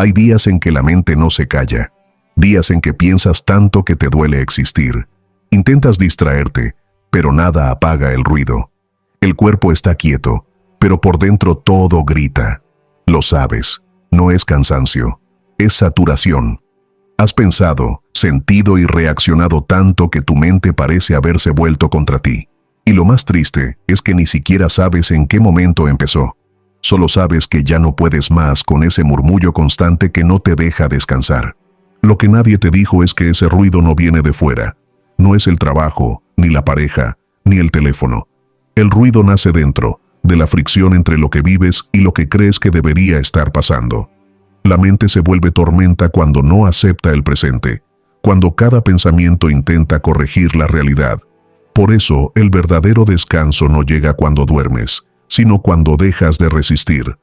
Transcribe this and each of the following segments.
Hay días en que la mente no se calla, días en que piensas tanto que te duele existir. Intentas distraerte, pero nada apaga el ruido. El cuerpo está quieto, pero por dentro todo grita. Lo sabes, no es cansancio, es saturación. Has pensado, sentido y reaccionado tanto que tu mente parece haberse vuelto contra ti. Y lo más triste es que ni siquiera sabes en qué momento empezó. Solo sabes que ya no puedes más con ese murmullo constante que no te deja descansar. Lo que nadie te dijo es que ese ruido no viene de fuera. No es el trabajo, ni la pareja, ni el teléfono. El ruido nace dentro, de la fricción entre lo que vives y lo que crees que debería estar pasando. La mente se vuelve tormenta cuando no acepta el presente, cuando cada pensamiento intenta corregir la realidad. Por eso, el verdadero descanso no llega cuando duermes, sino cuando dejas de resistir.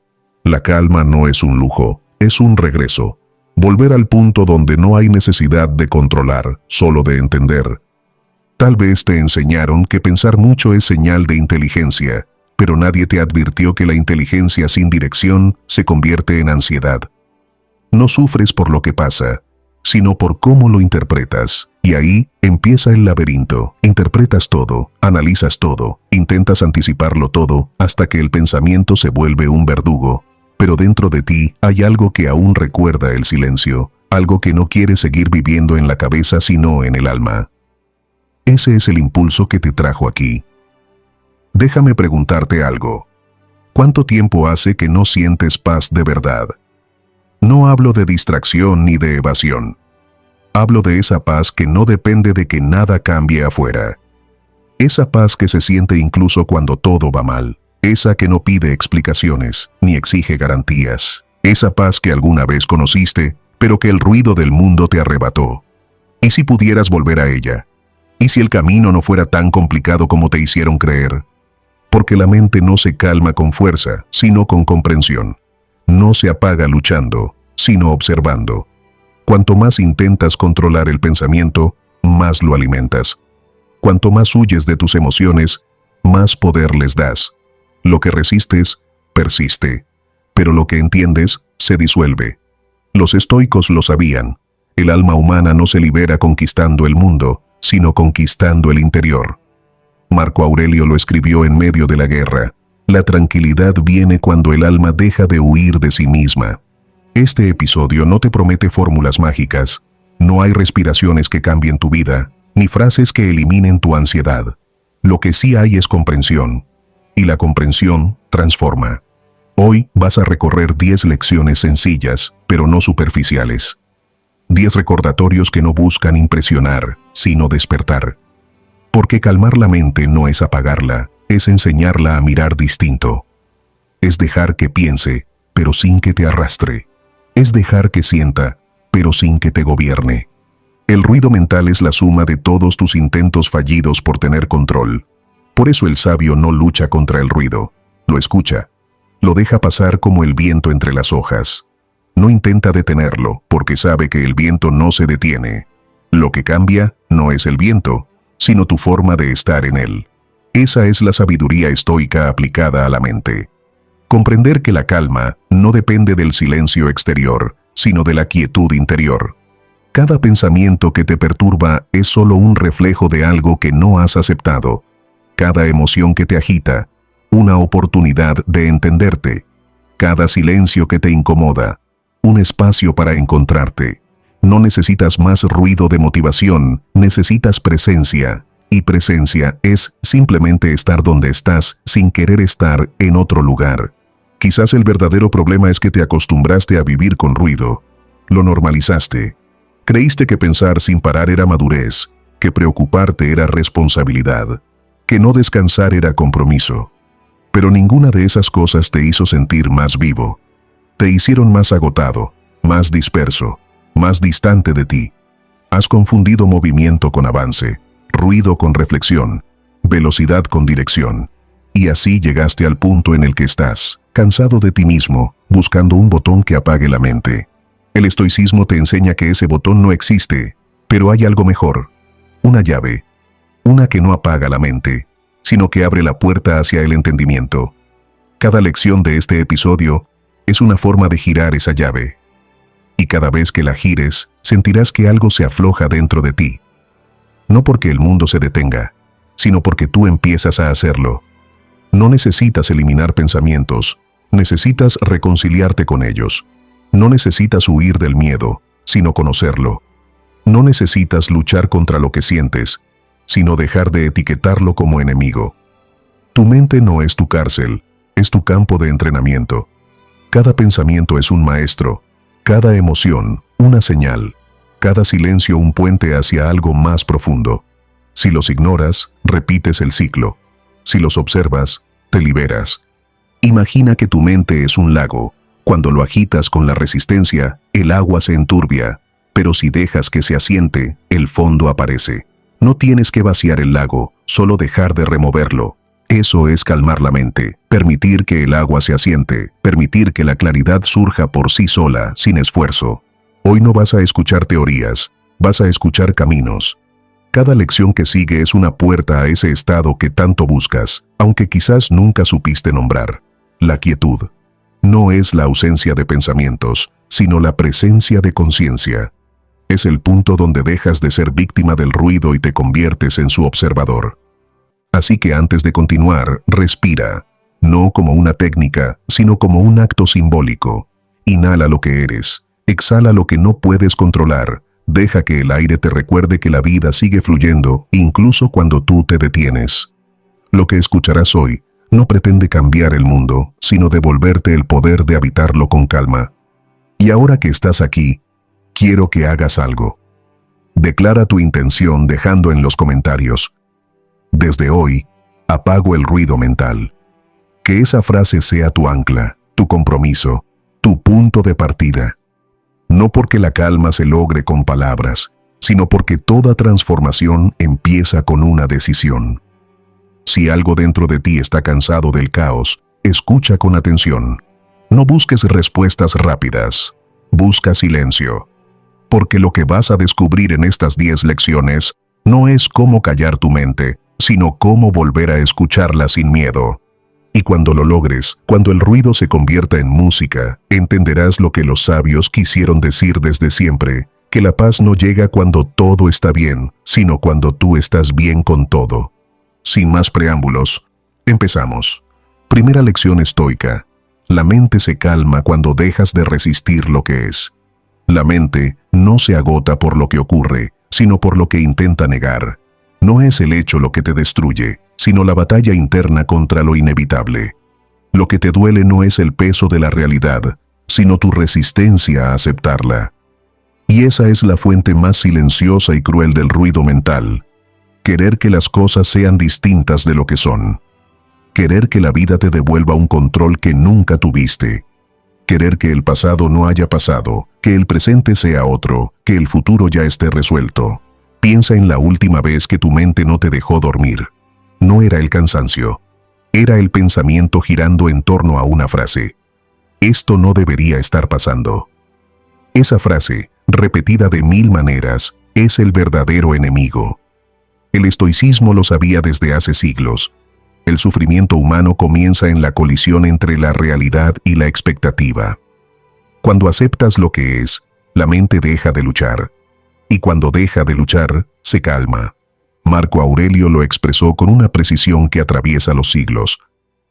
La calma no es un lujo, es un regreso. Volver al punto donde no hay necesidad de controlar, solo de entender. Tal vez te enseñaron que pensar mucho es señal de inteligencia, pero nadie te advirtió que la inteligencia sin dirección se convierte en ansiedad. No sufres por lo que pasa, sino por cómo lo interpretas. Y ahí empieza el laberinto. Interpretas todo, analizas todo, intentas anticiparlo todo, hasta que el pensamiento se vuelve un verdugo. Pero dentro de ti hay algo que aún recuerda el silencio, algo que no quiere seguir viviendo en la cabeza sino en el alma. Ese es el impulso que te trajo aquí. Déjame preguntarte algo. ¿Cuánto tiempo hace que no sientes paz de verdad? No hablo de distracción ni de evasión. Hablo de esa paz que no depende de que nada cambie afuera. Esa paz que se siente incluso cuando todo va mal. Esa que no pide explicaciones, ni exige garantías. Esa paz que alguna vez conociste, pero que el ruido del mundo te arrebató. ¿Y si pudieras volver a ella? ¿Y si el camino no fuera tan complicado como te hicieron creer? Porque la mente no se calma con fuerza, sino con comprensión. No se apaga luchando, sino observando. Cuanto más intentas controlar el pensamiento, más lo alimentas. Cuanto más huyes de tus emociones, más poder les das. Lo que resistes, persiste. Pero lo que entiendes, se disuelve. Los estoicos lo sabían. El alma humana no se libera conquistando el mundo, sino conquistando el interior. Marco Aurelio lo escribió en medio de la guerra. La tranquilidad viene cuando el alma deja de huir de sí misma. Este episodio no te promete fórmulas mágicas. No hay respiraciones que cambien tu vida, ni frases que eliminen tu ansiedad. Lo que sí hay es comprensión. Y la comprensión transforma. Hoy vas a recorrer 10 lecciones sencillas, pero no superficiales. 10 recordatorios que no buscan impresionar, sino despertar. Porque calmar la mente no es apagarla, es enseñarla a mirar distinto. Es dejar que piense, pero sin que te arrastre. Es dejar que sienta, pero sin que te gobierne. El ruido mental es la suma de todos tus intentos fallidos por tener control. Por eso el sabio no lucha contra el ruido, lo escucha. Lo deja pasar como el viento entre las hojas. No intenta detenerlo, porque sabe que el viento no se detiene. Lo que cambia no es el viento, sino tu forma de estar en él. Esa es la sabiduría estoica aplicada a la mente. Comprender que la calma no depende del silencio exterior, sino de la quietud interior. Cada pensamiento que te perturba es solo un reflejo de algo que no has aceptado. Cada emoción que te agita, una oportunidad de entenderte. Cada silencio que te incomoda, un espacio para encontrarte. No necesitas más ruido de motivación, necesitas presencia. Y presencia es simplemente estar donde estás sin querer estar en otro lugar. Quizás el verdadero problema es que te acostumbraste a vivir con ruido. Lo normalizaste. Creíste que pensar sin parar era madurez, que preocuparte era responsabilidad, que no descansar era compromiso. Pero ninguna de esas cosas te hizo sentir más vivo. Te hicieron más agotado, más disperso, más distante de ti. Has confundido movimiento con avance, ruido con reflexión, velocidad con dirección. Y así llegaste al punto en el que estás, cansado de ti mismo, buscando un botón que apague la mente. El estoicismo te enseña que ese botón no existe, pero hay algo mejor. Una llave. Una que no apaga la mente, sino que abre la puerta hacia el entendimiento. Cada lección de este episodio es una forma de girar esa llave. cada vez que la gires, sentirás que algo se afloja dentro de ti. No porque el mundo se detenga, sino porque tú empiezas a hacerlo. No necesitas eliminar pensamientos, necesitas reconciliarte con ellos. No necesitas huir del miedo, sino conocerlo. No necesitas luchar contra lo que sientes, sino dejar de etiquetarlo como enemigo. Tu mente no es tu cárcel, es tu campo de entrenamiento. Cada pensamiento es un maestro, cada emoción una señal, cada silencio un puente hacia algo más profundo. Si los ignoras, repites el ciclo. Si los observas, te liberas. Imagina que tu mente es un lago. Cuando lo agitas con la resistencia, el agua se enturbia, pero si dejas que se asiente, el fondo aparece. No tienes que vaciar el lago, solo dejar de removerlo. Eso es calmar la mente, permitir que el agua se asiente, permitir que la claridad surja por sí sola, sin esfuerzo. Hoy no vas a escuchar teorías, vas a escuchar caminos. Cada lección que sigue es una puerta a ese estado que tanto buscas, aunque quizás nunca supiste nombrar. La quietud. No es la ausencia de pensamientos, sino la presencia de conciencia. Es el punto donde dejas de ser víctima del ruido y te conviertes en su observador. Así que antes de continuar, respira, no como una técnica, sino como un acto simbólico. Inhala lo que eres, exhala lo que no puedes controlar, deja que el aire te recuerde que la vida sigue fluyendo, incluso cuando tú te detienes. Lo que escucharás hoy no pretende cambiar el mundo, sino devolverte el poder de habitarlo con calma. Y ahora que estás aquí, quiero que hagas algo. Declara tu intención dejando en los comentarios: desde hoy, apago el ruido mental. Que esa frase sea tu ancla, tu compromiso, tu punto de partida. No porque la calma se logre con palabras, sino porque toda transformación empieza con una decisión. Si algo dentro de ti está cansado del caos, escucha con atención. No busques respuestas rápidas, busca silencio. Porque lo que vas a descubrir en estas 10 lecciones no es cómo callar tu mente, sino cómo volver a escucharla sin miedo. Y cuando lo logres, cuando el ruido se convierta en música, entenderás lo que los sabios quisieron decir desde siempre, que la paz no llega cuando todo está bien, sino cuando tú estás bien con todo. Sin más preámbulos, empezamos. Primera lección estoica. La mente se calma cuando dejas de resistir lo que es. La mente no se agota por lo que ocurre, sino por lo que intenta negar. No es el hecho lo que te destruye, sino la batalla interna contra lo inevitable. Lo que te duele no es el peso de la realidad, sino tu resistencia a aceptarla. Y esa es la fuente más silenciosa y cruel del ruido mental. Querer que las cosas sean distintas de lo que son. Querer que la vida te devuelva un control que nunca tuviste. Querer que el pasado no haya pasado, que el presente sea otro, que el futuro ya esté resuelto. Piensa en la última vez que tu mente no te dejó dormir. No era el cansancio. Era el pensamiento girando en torno a una frase. Esto no debería estar pasando. Esa frase, repetida de 1000 maneras, es el verdadero enemigo. El estoicismo lo sabía desde hace siglos. El sufrimiento humano comienza en la colisión entre la realidad y la expectativa. Cuando aceptas lo que es, la mente deja de luchar. Y cuando deja de luchar, se calma. Marco Aurelio lo expresó con una precisión que atraviesa los siglos.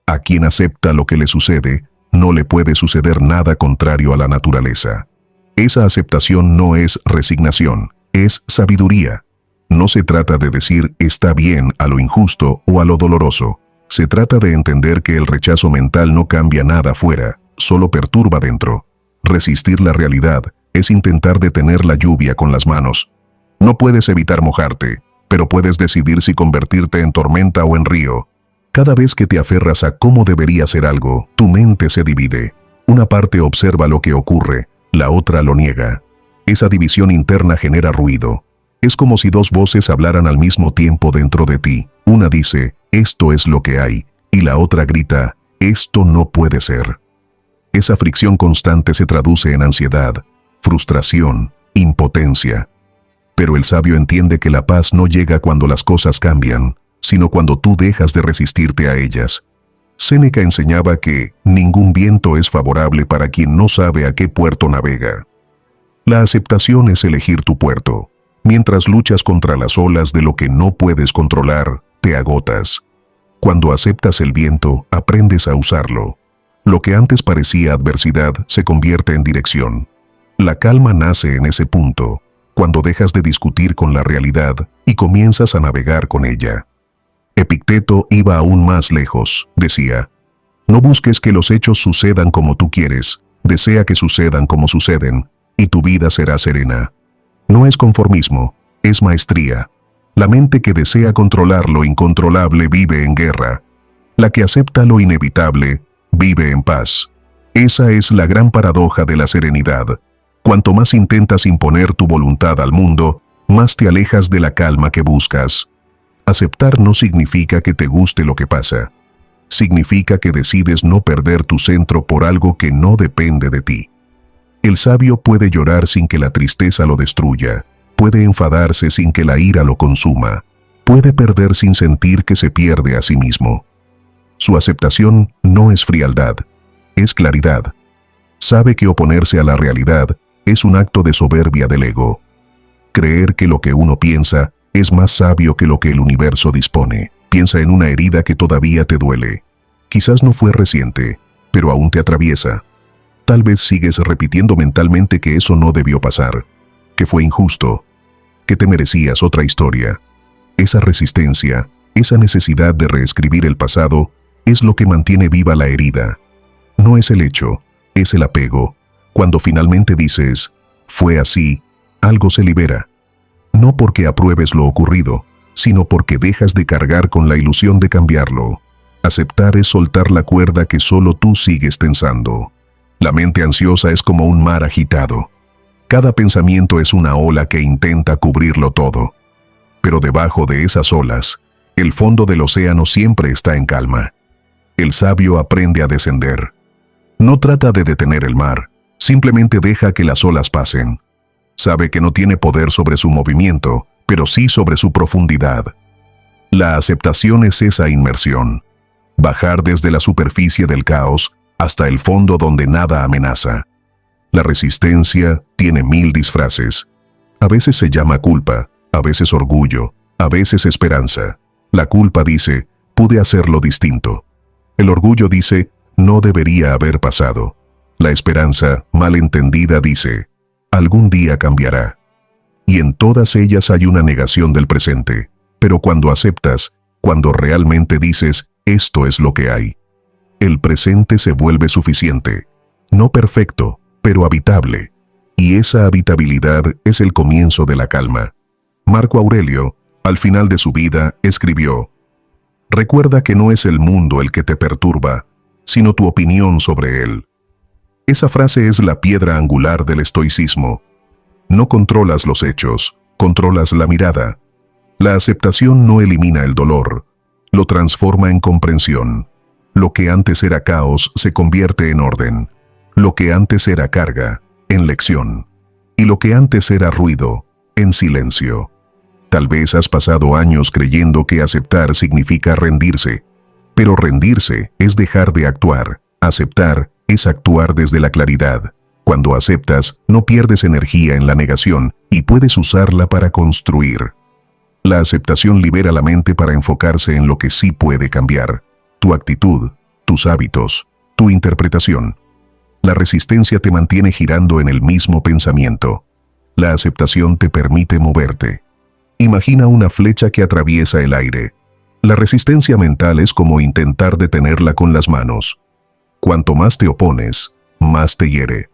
A quien acepta lo que le sucede, no le puede suceder nada contrario a la naturaleza. Esa aceptación no es resignación, es sabiduría. No se trata de decir está bien a lo injusto o a lo doloroso. Se trata de entender que el rechazo mental no cambia nada afuera, solo perturba dentro. Resistir la realidad es intentar detener la lluvia con las manos. No puedes evitar mojarte, pero puedes decidir si convertirte en tormenta o en río. Cada vez que te aferras a cómo debería ser algo, tu mente se divide. Una parte observa lo que ocurre, la otra lo niega. Esa división interna genera ruido. Es como si dos voces hablaran al mismo tiempo dentro de ti. Una dice, esto es lo que hay, y la otra grita, esto no puede ser. Esa fricción constante se traduce en ansiedad, frustración, impotencia. Pero el sabio entiende que la paz no llega cuando las cosas cambian, sino cuando tú dejas de resistirte a ellas. Séneca enseñaba que ningún viento es favorable para quien no sabe a qué puerto navega. La aceptación es elegir tu puerto. Mientras luchas contra las olas de lo que no puedes controlar, te agotas. Cuando aceptas el viento, aprendes a usarlo. Lo que antes parecía adversidad se convierte en dirección. La calma nace en ese punto, cuando dejas de discutir con la realidad y comienzas a navegar con ella. Epicteto iba aún más lejos, decía: no busques que los hechos sucedan como tú quieres, desea que sucedan como suceden, y tu vida será serena. No es conformismo, es maestría. La mente que desea controlar lo incontrolable vive en guerra. La que acepta lo inevitable vive en paz. Esa es la gran paradoja de la serenidad. Cuanto más intentas imponer tu voluntad al mundo, más te alejas de la calma que buscas. Aceptar no significa que te guste lo que pasa. Significa que decides no perder tu centro por algo que no depende de ti. El sabio puede llorar sin que la tristeza lo destruya, puede enfadarse sin que la ira lo consuma, puede perder sin sentir que se pierde a sí mismo. Su aceptación no es frialdad, es claridad. Sabe que oponerse a la realidad es un acto de soberbia del ego. Creer que lo que uno piensa es más sabio que lo que el universo dispone. Piensa en una herida que todavía te duele. Quizás no fue reciente, pero aún te atraviesa. Tal vez sigues repitiendo mentalmente que eso no debió pasar, que fue injusto, que te merecías otra historia. Esa resistencia, esa necesidad de reescribir el pasado, es lo que mantiene viva la herida. No es el hecho, es el apego. Cuando finalmente dices, fue así, algo se libera. No porque apruebes lo ocurrido, sino porque dejas de cargar con la ilusión de cambiarlo. Aceptar es soltar la cuerda que solo tú sigues tensando. La mente ansiosa es como un mar agitado. Cada pensamiento es una ola que intenta cubrirlo todo. Pero debajo de esas olas, el fondo del océano siempre está en calma. El sabio aprende a descender. No trata de detener el mar, simplemente deja que las olas pasen. Sabe que no tiene poder sobre su movimiento, pero sí sobre su profundidad. La aceptación es esa inmersión. Bajar desde la superficie del caos hasta el fondo donde nada amenaza. La resistencia tiene 1000 disfraces. A veces se llama culpa, a veces orgullo, a veces esperanza. La culpa dice, pude hacerlo distinto. El orgullo dice, no debería haber pasado. La esperanza, mal entendida, dice, algún día cambiará. Y en todas ellas hay una negación del presente. Pero cuando aceptas, cuando realmente dices, esto es lo que hay, el presente se vuelve suficiente. No perfecto, pero habitable. Y esa habitabilidad es el comienzo de la calma. Marco Aurelio, al final de su vida, escribió: recuerda que no es el mundo el que te perturba, sino tu opinión sobre él. Esa frase es la piedra angular del estoicismo. No controlas los hechos, controlas la mirada. La aceptación no elimina el dolor, lo transforma en comprensión. Lo que antes era caos se convierte en orden. Lo que antes era carga, en lección. Y lo que antes era ruido, en silencio. Tal vez has pasado años creyendo que aceptar significa rendirse, pero rendirse es dejar de actuar. Aceptar es actuar desde la claridad. Cuando aceptas, no pierdes energía en la negación y puedes usarla para construir. La aceptación libera la mente para enfocarse en lo que sí puede cambiar: tu actitud, tus hábitos, tu interpretación. La resistencia te mantiene girando en el mismo pensamiento. La aceptación te permite moverte. Imagina una flecha que atraviesa el aire. La resistencia mental es como intentar detenerla con las manos. Cuanto más te opones, más te hiere.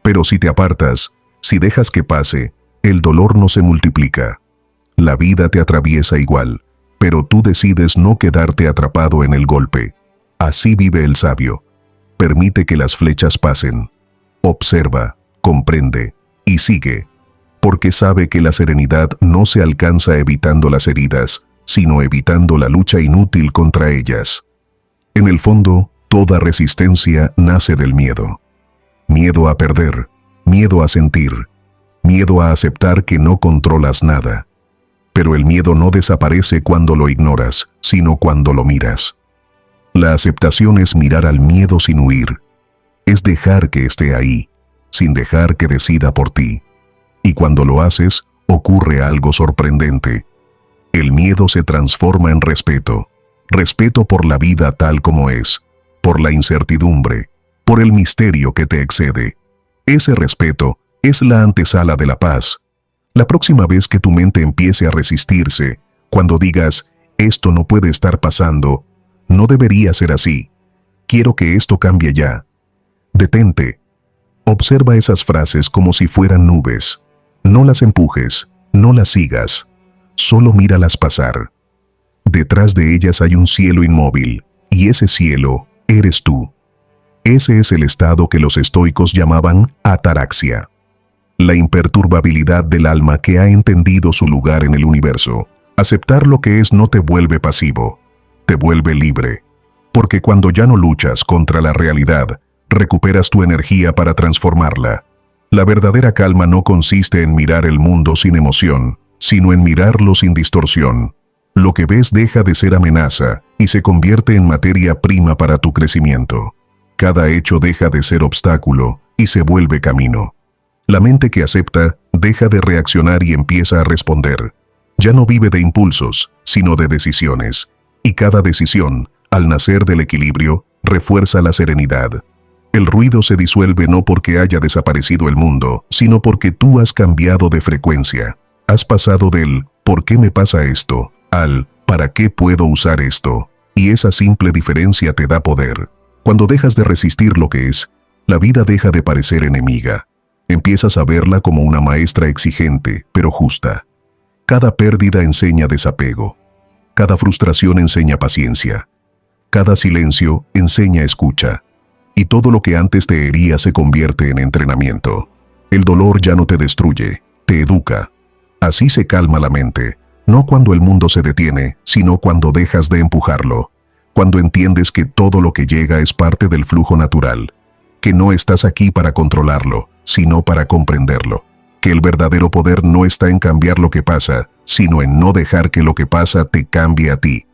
Pero si te apartas, si dejas que pase, el dolor no se multiplica. La vida te atraviesa igual, pero tú decides no quedarte atrapado en el golpe. Así vive el sabio. Permite que las flechas pasen. Observa, comprende y sigue, porque sabe que la serenidad no se alcanza evitando las heridas, sino evitando la lucha inútil contra ellas. En el fondo, toda resistencia nace del miedo. Miedo a perder, miedo a sentir, miedo a aceptar que no controlas nada. Pero el miedo no desaparece cuando lo ignoras, sino cuando lo miras. La aceptación es mirar al miedo sin huir. Es dejar que esté ahí, sin dejar que decida por ti. Y cuando lo haces, ocurre algo sorprendente. El miedo se transforma en respeto. Respeto por la vida tal como es, por la incertidumbre, por el misterio que te excede. Ese respeto es la antesala de la paz. La próxima vez que tu mente empiece a resistirse, cuando digas, esto no puede estar pasando, no debería ser así, quiero que esto cambie ya. Detente. Observa esas frases como si fueran nubes. No las empujes, no las sigas, solo míralas pasar. Detrás de ellas hay un cielo inmóvil, y ese cielo eres tú. Ese es el estado que los estoicos llamaban ataraxia. La imperturbabilidad del alma que ha entendido su lugar en el universo. Aceptar lo que es no te vuelve pasivo, te vuelve libre. Porque cuando ya no luchas contra la realidad, recuperas tu energía para transformarla. La verdadera calma no consiste en mirar el mundo sin emoción, sino en mirarlo sin distorsión. Lo que ves deja de ser amenaza y se convierte en materia prima para tu crecimiento. Cada hecho deja de ser obstáculo y se vuelve camino. La mente que acepta deja de reaccionar y empieza a responder. Ya no vive de impulsos, sino de decisiones. Y cada decisión, al nacer del equilibrio, refuerza la serenidad. El ruido se disuelve no porque haya desaparecido el mundo, sino porque tú has cambiado de frecuencia. Has pasado del ¿por qué me pasa esto? Al ¿para qué puedo usar esto? Y esa simple diferencia te da poder. Cuando dejas de resistir lo que es, la vida deja de parecer enemiga. Empiezas a verla como una maestra exigente, pero justa. Cada pérdida enseña desapego. Cada frustración enseña paciencia. Cada silencio enseña escucha. Y todo lo que antes te hería se convierte en entrenamiento. El dolor ya no te destruye, te educa. Así se calma la mente, no cuando el mundo se detiene, sino cuando dejas de empujarlo. Cuando entiendes que todo lo que llega es parte del flujo natural. Que no estás aquí para controlarlo, sino para comprenderlo. Que el verdadero poder no está en cambiar lo que pasa, sino en no dejar que lo que pasa te cambie a ti.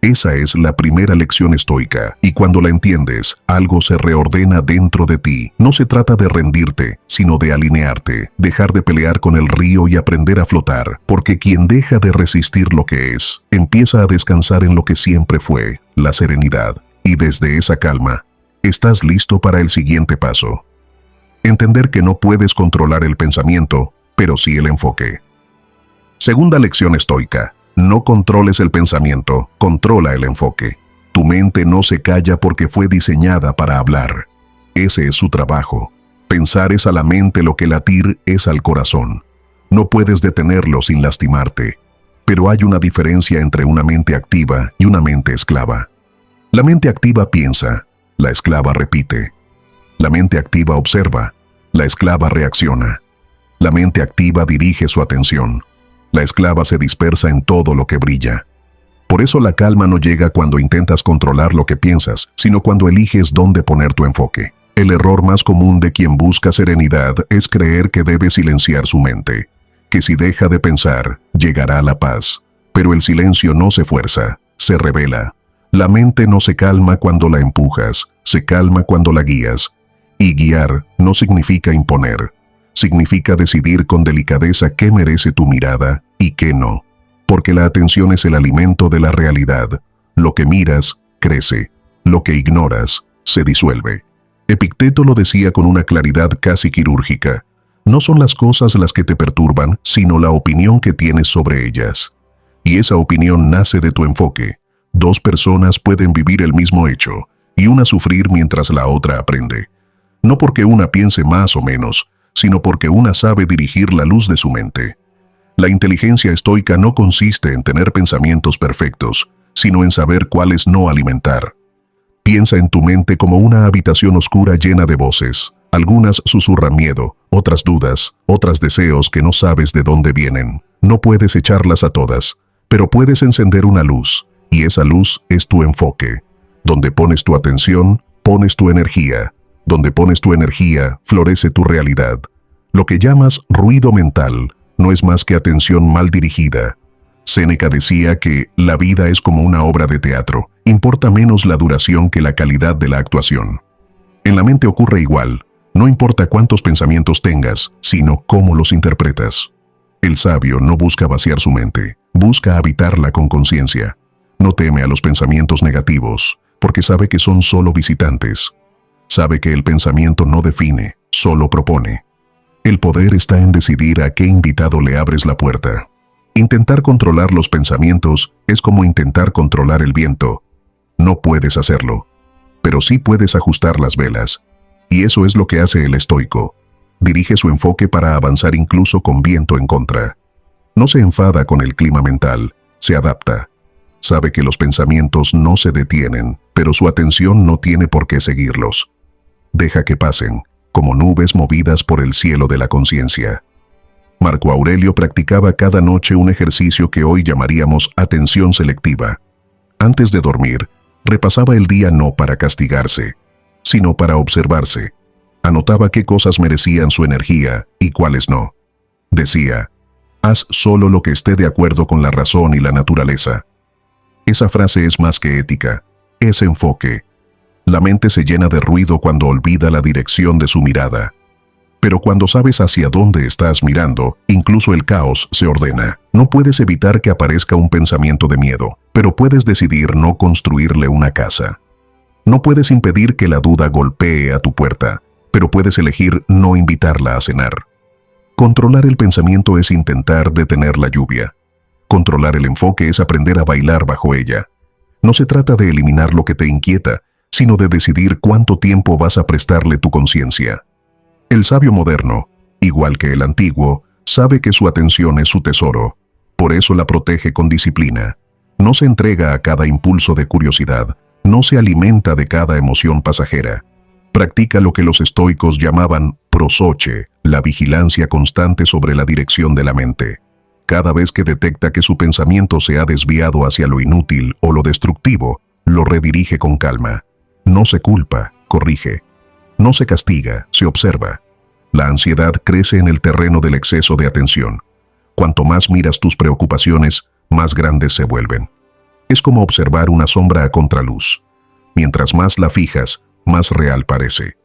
Esa es la primera lección estoica, y cuando la entiendes, algo se reordena dentro de ti. No se trata de rendirte, sino de alinearte, dejar de pelear con el río y aprender a flotar, porque quien deja de resistir lo que es, empieza a descansar en lo que siempre fue, la serenidad, y desde esa calma, estás listo para el siguiente paso. Entender que no puedes controlar el pensamiento, pero sí el enfoque. Segunda lección estoica. No controles el pensamiento, controla el enfoque. Tu mente no se calla porque fue diseñada para hablar. Ese es su trabajo. Pensar es a la mente lo que latir es al corazón. No puedes detenerlo sin lastimarte. Pero hay una diferencia entre una mente activa y una mente esclava. La mente activa piensa, la esclava repite. La mente activa observa, la esclava reacciona. La mente activa dirige su atención. La esclava se dispersa en todo lo que brilla. Por eso la calma no llega cuando intentas controlar lo que piensas, sino cuando eliges dónde poner tu enfoque. El error más común de quien busca serenidad es creer que debe silenciar su mente, que si deja de pensar, llegará la paz. Pero el silencio no se fuerza, se revela. La mente no se calma cuando la empujas, se calma cuando la guías. Y guiar no significa imponer. Significa decidir con delicadeza qué merece tu mirada y qué no. Porque la atención es el alimento de la realidad. Lo que miras, crece. Lo que ignoras, se disuelve. Epicteto lo decía con una claridad casi quirúrgica. No son las cosas las que te perturban, sino la opinión que tienes sobre ellas. Y esa opinión nace de tu enfoque. Dos personas pueden vivir el mismo hecho, y una sufrir mientras la otra aprende. No porque una piense más o menos, sino porque una sabe dirigir la luz de su mente. La inteligencia estoica no consiste en tener pensamientos perfectos, sino en saber cuáles no alimentar. Piensa en tu mente como una habitación oscura llena de voces. Algunas susurran miedo, otras dudas, otras deseos que no sabes de dónde vienen. No puedes echarlas a todas, pero puedes encender una luz, y esa luz es tu enfoque. Donde pones tu atención, pones tu energía. Donde pones tu energía, florece tu realidad. Lo que llamas ruido mental no es más que atención mal dirigida. Séneca decía que la vida es como una obra de teatro, importa menos la duración que la calidad de la actuación. En la mente ocurre igual, No importa cuántos pensamientos tengas, sino cómo los interpretas. El sabio no busca vaciar su mente, busca habitarla con conciencia. No teme a los pensamientos negativos, porque sabe que son solo visitantes. Sabe que el pensamiento no define, solo propone. El poder está en decidir a qué invitado le abres la puerta. Intentar controlar los pensamientos es como intentar controlar el viento. No puedes hacerlo, pero sí puedes ajustar las velas. Y eso es lo que hace el estoico. Dirige su enfoque para avanzar incluso con viento en contra. No se enfada con el clima mental, se adapta. Sabe que los pensamientos no se detienen, pero su atención no tiene por qué seguirlos. Deja que pasen, como nubes movidas por el cielo de la conciencia. Marco Aurelio practicaba cada noche un ejercicio que hoy llamaríamos atención selectiva. Antes de dormir, repasaba el día no para castigarse, sino para observarse. Anotaba qué cosas merecían su energía y cuáles no. Decía, haz solo lo que esté de acuerdo con la razón y la naturaleza. Esa frase es más que ética, es enfoque. La mente se llena de ruido cuando olvida la dirección de su mirada. Pero cuando sabes hacia dónde estás mirando, incluso el caos se ordena. No puedes evitar que aparezca un pensamiento de miedo, pero puedes decidir no construirle una casa. No puedes impedir que la duda golpee a tu puerta, pero puedes elegir no invitarla a cenar. Controlar el pensamiento es intentar detener la lluvia. Controlar el enfoque es aprender a bailar bajo ella. No se trata de eliminar lo que te inquieta, sino de decidir cuánto tiempo vas a prestarle tu conciencia. El sabio moderno, igual que el antiguo, sabe que su atención es su tesoro. Por eso la protege con disciplina. No se entrega a cada impulso de curiosidad, no se alimenta de cada emoción pasajera. Practica lo que los estoicos llamaban prosoche, la vigilancia constante sobre la dirección de la mente. Cada vez que detecta que su pensamiento se ha desviado hacia lo inútil o lo destructivo, lo redirige con calma. No se culpa, corrige. No se castiga, se observa. La ansiedad crece en el terreno del exceso de atención. Cuanto más miras tus preocupaciones, más grandes se vuelven. Es como observar una sombra a contraluz. Mientras más la fijas, más real parece.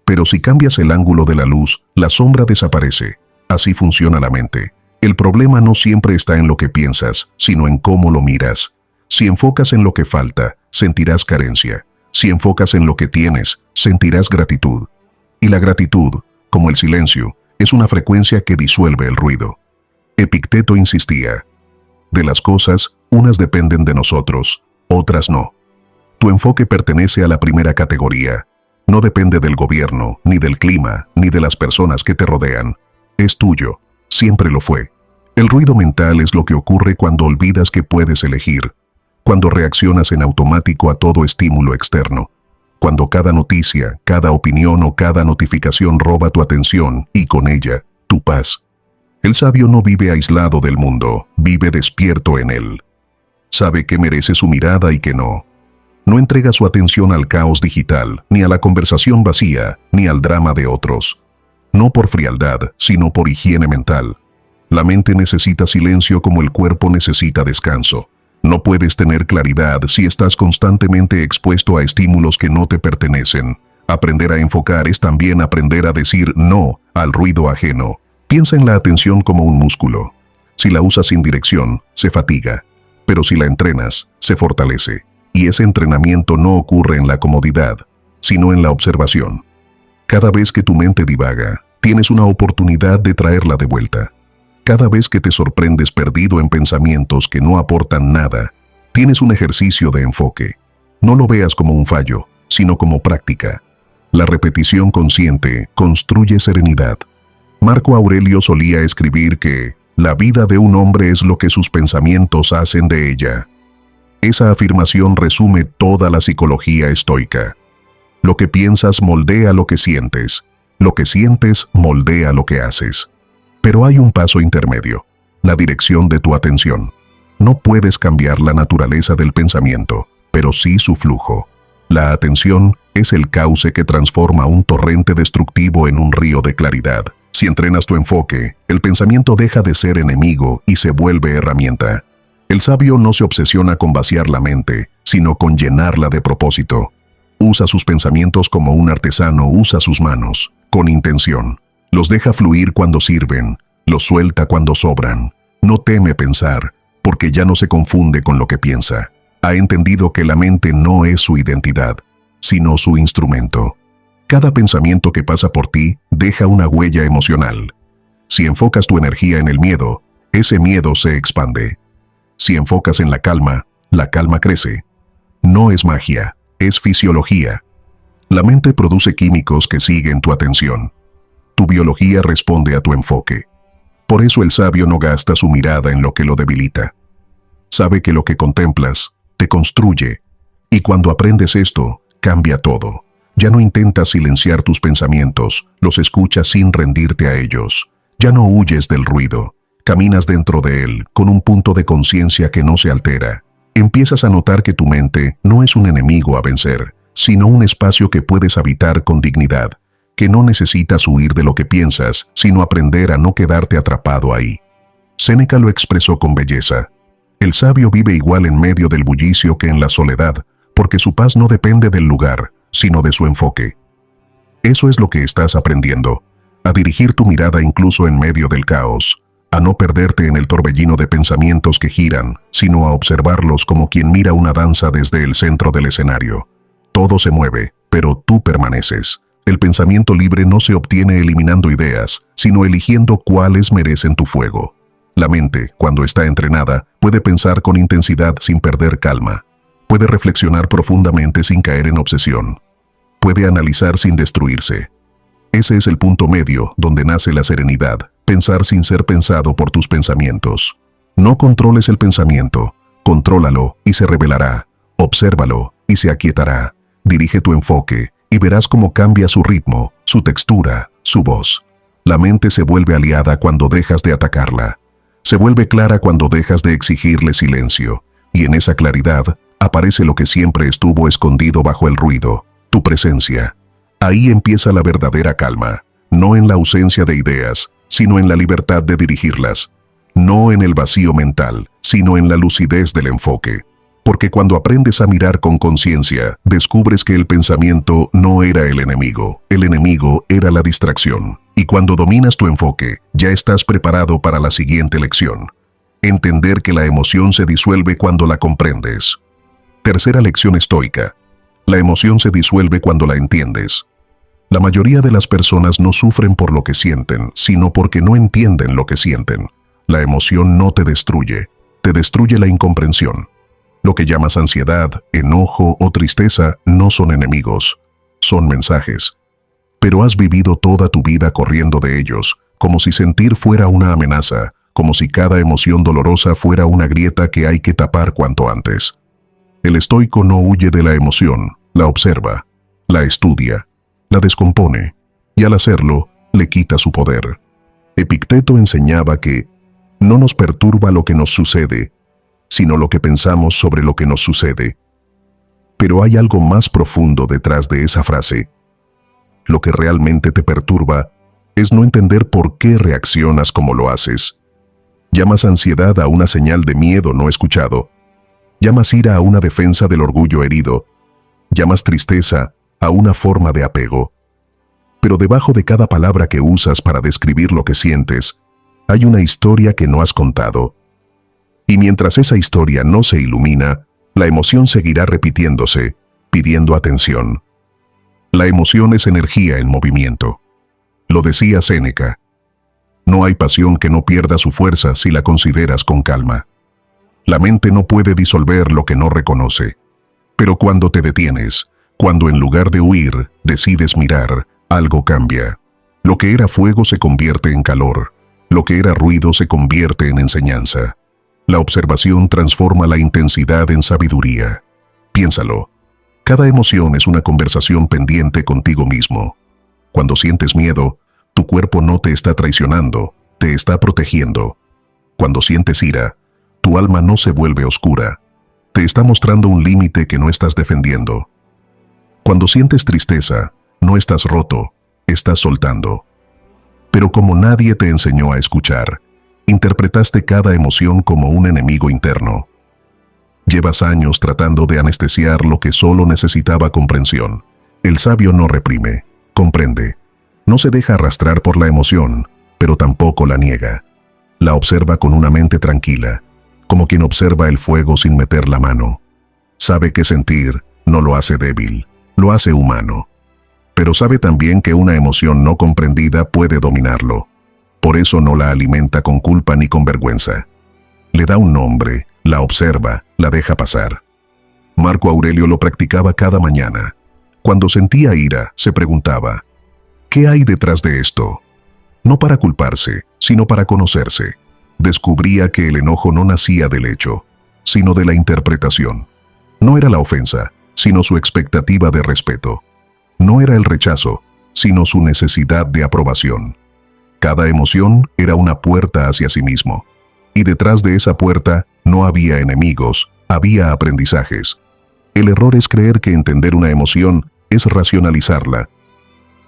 Pero si cambias el ángulo de la luz, la sombra desaparece. Así funciona la mente. El problema no siempre está en lo que piensas, sino en cómo lo miras. Si enfocas en lo que falta, sentirás carencia. Si enfocas en lo que tienes, sentirás gratitud. Y la gratitud, como el silencio, es una frecuencia que disuelve el ruido. Epicteto insistía: de las cosas, unas dependen de nosotros, otras no. Tu enfoque pertenece a la primera categoría. No depende del gobierno, ni del clima, ni de las personas que te rodean. Es tuyo, siempre lo fue. El ruido mental es lo que ocurre cuando olvidas que puedes elegir, cuando reaccionas en automático a todo estímulo externo, cuando cada noticia, cada opinión o cada notificación roba tu atención y con ella, tu paz. El sabio no vive aislado del mundo, vive despierto en él. Sabe que merece su mirada y que no. No entrega su atención al caos digital, ni a la conversación vacía, ni al drama de otros. No por frialdad, sino por higiene mental. La mente necesita silencio como el cuerpo necesita descanso. No puedes tener claridad si estás constantemente expuesto a estímulos que no te pertenecen. Aprender a enfocar es también aprender a decir no al ruido ajeno. Piensa en la atención como un músculo. Si la usas sin dirección, se fatiga. Pero si la entrenas, se fortalece. Y ese entrenamiento no ocurre en la comodidad, sino en la observación. Cada vez que tu mente divaga, tienes una oportunidad de traerla de vuelta. Cada vez que te sorprendes perdido en pensamientos que no aportan nada, tienes un ejercicio de enfoque. No lo veas como un fallo, sino como práctica. La repetición consciente construye serenidad. Marco Aurelio solía escribir que la vida de un hombre es lo que sus pensamientos hacen de ella. Esa afirmación resume toda la psicología estoica. Lo que piensas moldea lo que sientes. Lo que sientes moldea lo que haces. Pero hay un paso intermedio, la dirección de tu atención. No puedes cambiar la naturaleza del pensamiento, pero sí su flujo. La atención es el cauce que transforma un torrente destructivo en un río de claridad. Si entrenas tu enfoque, el pensamiento deja de ser enemigo y se vuelve herramienta. El sabio no se obsesiona con vaciar la mente, sino con llenarla de propósito. Usa sus pensamientos como un artesano usa sus manos. con intención. Los deja fluir cuando sirven, los suelta cuando sobran. No teme pensar, porque ya no se confunde con lo que piensa. Ha entendido que la mente no es su identidad, sino su instrumento. Cada pensamiento que pasa por ti deja una huella emocional. Si enfocas tu energía en el miedo, ese miedo se expande. Si enfocas en la calma crece. No es magia, es fisiología. La mente produce químicos que siguen tu atención. Tu biología responde a tu enfoque. Por eso el sabio no gasta su mirada en lo que lo debilita. Sabe que lo que contemplas te construye, y cuando aprendes esto, cambia todo. Ya no intentas silenciar tus pensamientos, los escuchas sin rendirte a ellos. Ya no huyes del ruido, caminas dentro de él, con un punto de conciencia que no se altera. Empiezas a notar que tu mente no es un enemigo a vencer, sino un espacio que puedes habitar con dignidad, que no necesitas huir de lo que piensas, sino aprender a no quedarte atrapado ahí. Séneca lo expresó con belleza. El sabio vive igual en medio del bullicio que en la soledad, porque su paz no depende del lugar, sino de su enfoque. Eso es lo que estás aprendiendo, a dirigir tu mirada incluso en medio del caos, a no perderte en el torbellino de pensamientos que giran, sino a observarlos como quien mira una danza desde el centro del escenario. Todo se mueve, pero tú permaneces. El pensamiento libre no se obtiene eliminando ideas, sino eligiendo cuáles merecen tu fuego. La mente, cuando está entrenada, puede pensar con intensidad sin perder calma. Puede reflexionar profundamente sin caer en obsesión. Puede analizar sin destruirse. Ese es el punto medio donde nace la serenidad, pensar sin ser pensado por tus pensamientos. No controles el pensamiento, contrólalo y se revelará. Obsérvalo y se aquietará. Dirige tu enfoque y verás cómo cambia su ritmo, su textura, su voz. La mente se vuelve aliada cuando dejas de atacarla. Se vuelve clara cuando dejas de exigirle silencio. Y en esa claridad aparece lo que siempre estuvo escondido bajo el ruido, tu presencia. Ahí empieza la verdadera calma, no en la ausencia de ideas, sino en la libertad de dirigirlas. No en el vacío mental, sino en la lucidez del enfoque. Porque cuando aprendes a mirar con conciencia, descubres que el pensamiento no era el enemigo era la distracción. Y cuando dominas tu enfoque, ya estás preparado para la siguiente lección. Entender que la emoción se disuelve cuando la comprendes. Tercera lección estoica. La emoción se disuelve cuando la entiendes. La mayoría de las personas no sufren por lo que sienten, sino porque no entienden lo que sienten. La emoción no te destruye la incomprensión. Lo que llamas ansiedad, enojo o tristeza no son enemigos, son mensajes. Pero has vivido toda tu vida corriendo de ellos, como si sentir fuera una amenaza, como si cada emoción dolorosa fuera una grieta que hay que tapar cuanto antes. El estoico no huye de la emoción, la observa, la estudia, la descompone, y al hacerlo, le quita su poder. Epicteto enseñaba que no nos perturba lo que nos sucede, sino lo que pensamos sobre lo que nos sucede. Pero hay algo más profundo detrás de esa frase. Lo que realmente te perturba es no entender por qué reaccionas como lo haces. Llamas ansiedad a una señal de miedo no escuchado. Llamas ira a una defensa del orgullo herido. Llamas tristeza a una forma de apego. Pero debajo de cada palabra que usas para describir lo que sientes, hay una historia que no has contado. Y mientras esa historia no se ilumina, la emoción seguirá repitiéndose, pidiendo atención. La emoción es energía en movimiento. Lo decía Séneca. No hay pasión que no pierda su fuerza si la consideras con calma. La mente no puede disolver lo que no reconoce. Pero cuando te detienes, cuando en lugar de huir, decides mirar, algo cambia. Lo que era fuego se convierte en calor. Lo que era ruido se convierte en enseñanza. La observación transforma la intensidad en sabiduría. Piénsalo. Cada emoción es una conversación pendiente contigo mismo. Cuando sientes miedo, tu cuerpo no te está traicionando, te está protegiendo. Cuando sientes ira, tu alma no se vuelve oscura. Te está mostrando un límite que no estás defendiendo. Cuando sientes tristeza, no estás roto, estás soltando. Pero como nadie te enseñó a escuchar, interpretaste cada emoción como un enemigo interno. Llevas años tratando de anestesiar lo que solo necesitaba comprensión. El sabio no reprime, comprende. No se deja arrastrar por la emoción, pero tampoco la niega. La observa con una mente tranquila, como quien observa el fuego sin meter la mano. Sabe que sentir no lo hace débil, lo hace humano. Pero sabe también que una emoción no comprendida puede dominarlo. Por eso no la alimenta con culpa ni con vergüenza. Le da un nombre, la observa, la deja pasar. Marco Aurelio lo practicaba cada mañana. Cuando sentía ira, se preguntaba, ¿qué hay detrás de esto? No para culparse, sino para conocerse. Descubría que el enojo no nacía del hecho, sino de la interpretación. No era la ofensa, sino su expectativa de respeto. No era el rechazo, sino su necesidad de aprobación. Cada emoción era una puerta hacia sí mismo. Y detrás de esa puerta no había enemigos, había aprendizajes. El error es creer que entender una emoción es racionalizarla.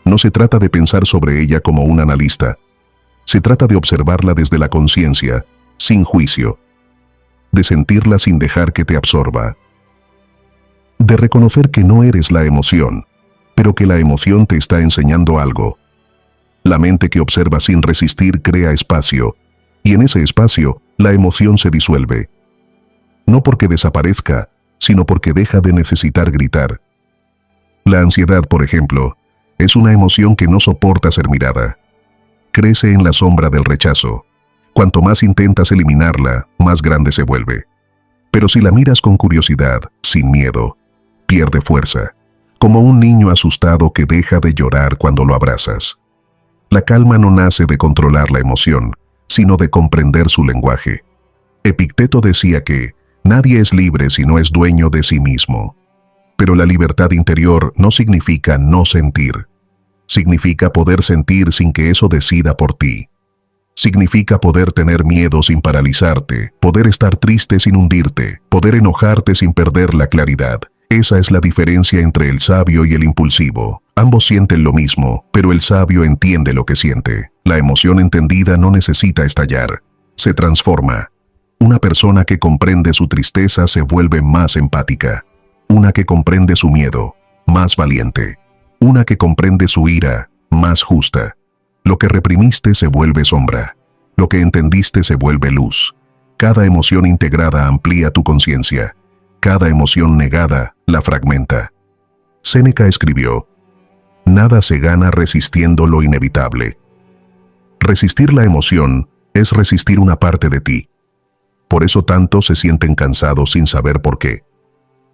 No se trata de pensar sobre ella como un analista. Se trata de observarla desde la conciencia, sin juicio. De sentirla sin dejar que te absorba. De reconocer que no eres la emoción, pero que la emoción te está enseñando algo. La mente que observa sin resistir crea espacio, y en ese espacio la emoción se disuelve. No porque desaparezca, sino porque deja de necesitar gritar. La ansiedad, por ejemplo, es una emoción que no soporta ser mirada. Crece en la sombra del rechazo. Cuanto más intentas eliminarla, más grande se vuelve. Pero si la miras con curiosidad, sin miedo, pierde fuerza, como un niño asustado que deja de llorar cuando lo abrazas. La calma no nace de controlar la emoción, sino de comprender su lenguaje. Epicteto decía que nadie es libre si no es dueño de sí mismo. Pero la libertad interior no significa no sentir. Significa poder sentir sin que eso decida por ti. Significa poder tener miedo sin paralizarte, poder estar triste sin hundirte, poder enojarte sin perder la claridad. Esa es la diferencia entre el sabio y el impulsivo. Ambos sienten lo mismo, pero el sabio entiende lo que siente. La emoción entendida no necesita estallar. Se transforma. Una persona que comprende su tristeza se vuelve más empática. Una que comprende su miedo, más valiente. Una que comprende su ira, más justa. Lo que reprimiste se vuelve sombra. Lo que entendiste se vuelve luz. Cada emoción integrada amplía tu conciencia. Cada emoción negada la fragmenta. Séneca escribió: nada se gana resistiendo lo inevitable. Resistir la emoción es resistir una parte de ti. Por eso tantos se sienten cansados sin saber por qué.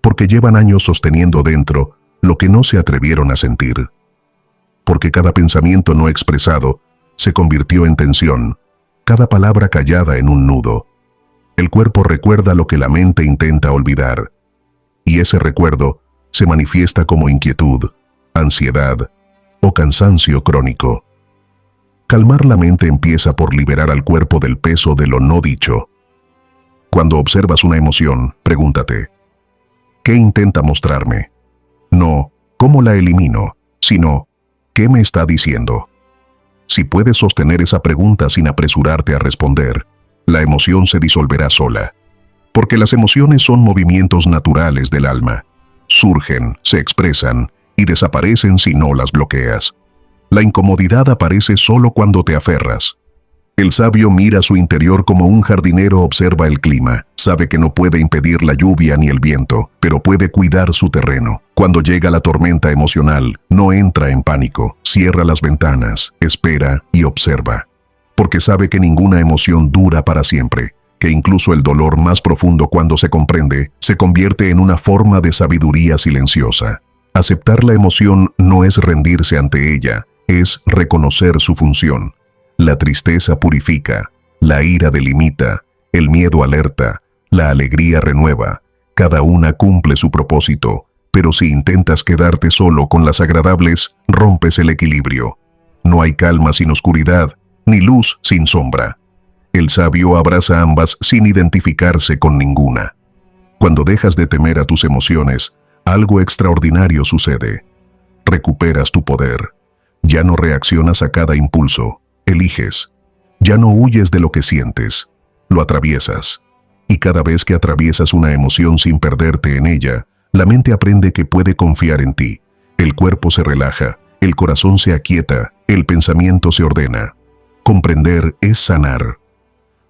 Porque llevan años sosteniendo dentro lo que no se atrevieron a sentir. Porque cada pensamiento no expresado se convirtió en tensión, cada palabra callada en un nudo. El cuerpo recuerda lo que la mente intenta olvidar. Y ese recuerdo se manifiesta como inquietud, ansiedad o cansancio crónico. Calmar la mente empieza por liberar al cuerpo del peso de lo no dicho. Cuando observas una emoción, pregúntate: ¿qué intenta mostrarme? No, ¿cómo la elimino? Sino, ¿qué me está diciendo? Si puedes sostener esa pregunta sin apresurarte a responder, la emoción se disolverá sola. Porque las emociones son movimientos naturales del alma. Surgen, se expresan y desaparecen si no las bloqueas. La incomodidad aparece solo cuando te aferras. El sabio mira su interior como un jardinero observa el clima. Sabe que no puede impedir la lluvia ni el viento, pero puede cuidar su terreno. Cuando llega la tormenta emocional, no entra en pánico, cierra las ventanas, espera y observa. Porque sabe que ninguna emoción dura para siempre, que incluso el dolor más profundo cuando se comprende, se convierte en una forma de sabiduría silenciosa. Aceptar la emoción no es rendirse ante ella, es reconocer su función. La tristeza purifica, la ira delimita, el miedo alerta, la alegría renueva. Cada una cumple su propósito, pero si intentas quedarte solo con las agradables, rompes el equilibrio. No hay calma sin oscuridad, ni luz sin sombra. El sabio abraza ambas sin identificarse con ninguna. Cuando dejas de temer a tus emociones, algo extraordinario sucede. Recuperas tu poder. Ya no reaccionas a cada impulso. Eliges. Ya no huyes de lo que sientes. Lo atraviesas. Y cada vez que atraviesas una emoción sin perderte en ella, la mente aprende que puede confiar en ti. El cuerpo se relaja El corazón se aquieta, el pensamiento se ordena. Comprender es sanar.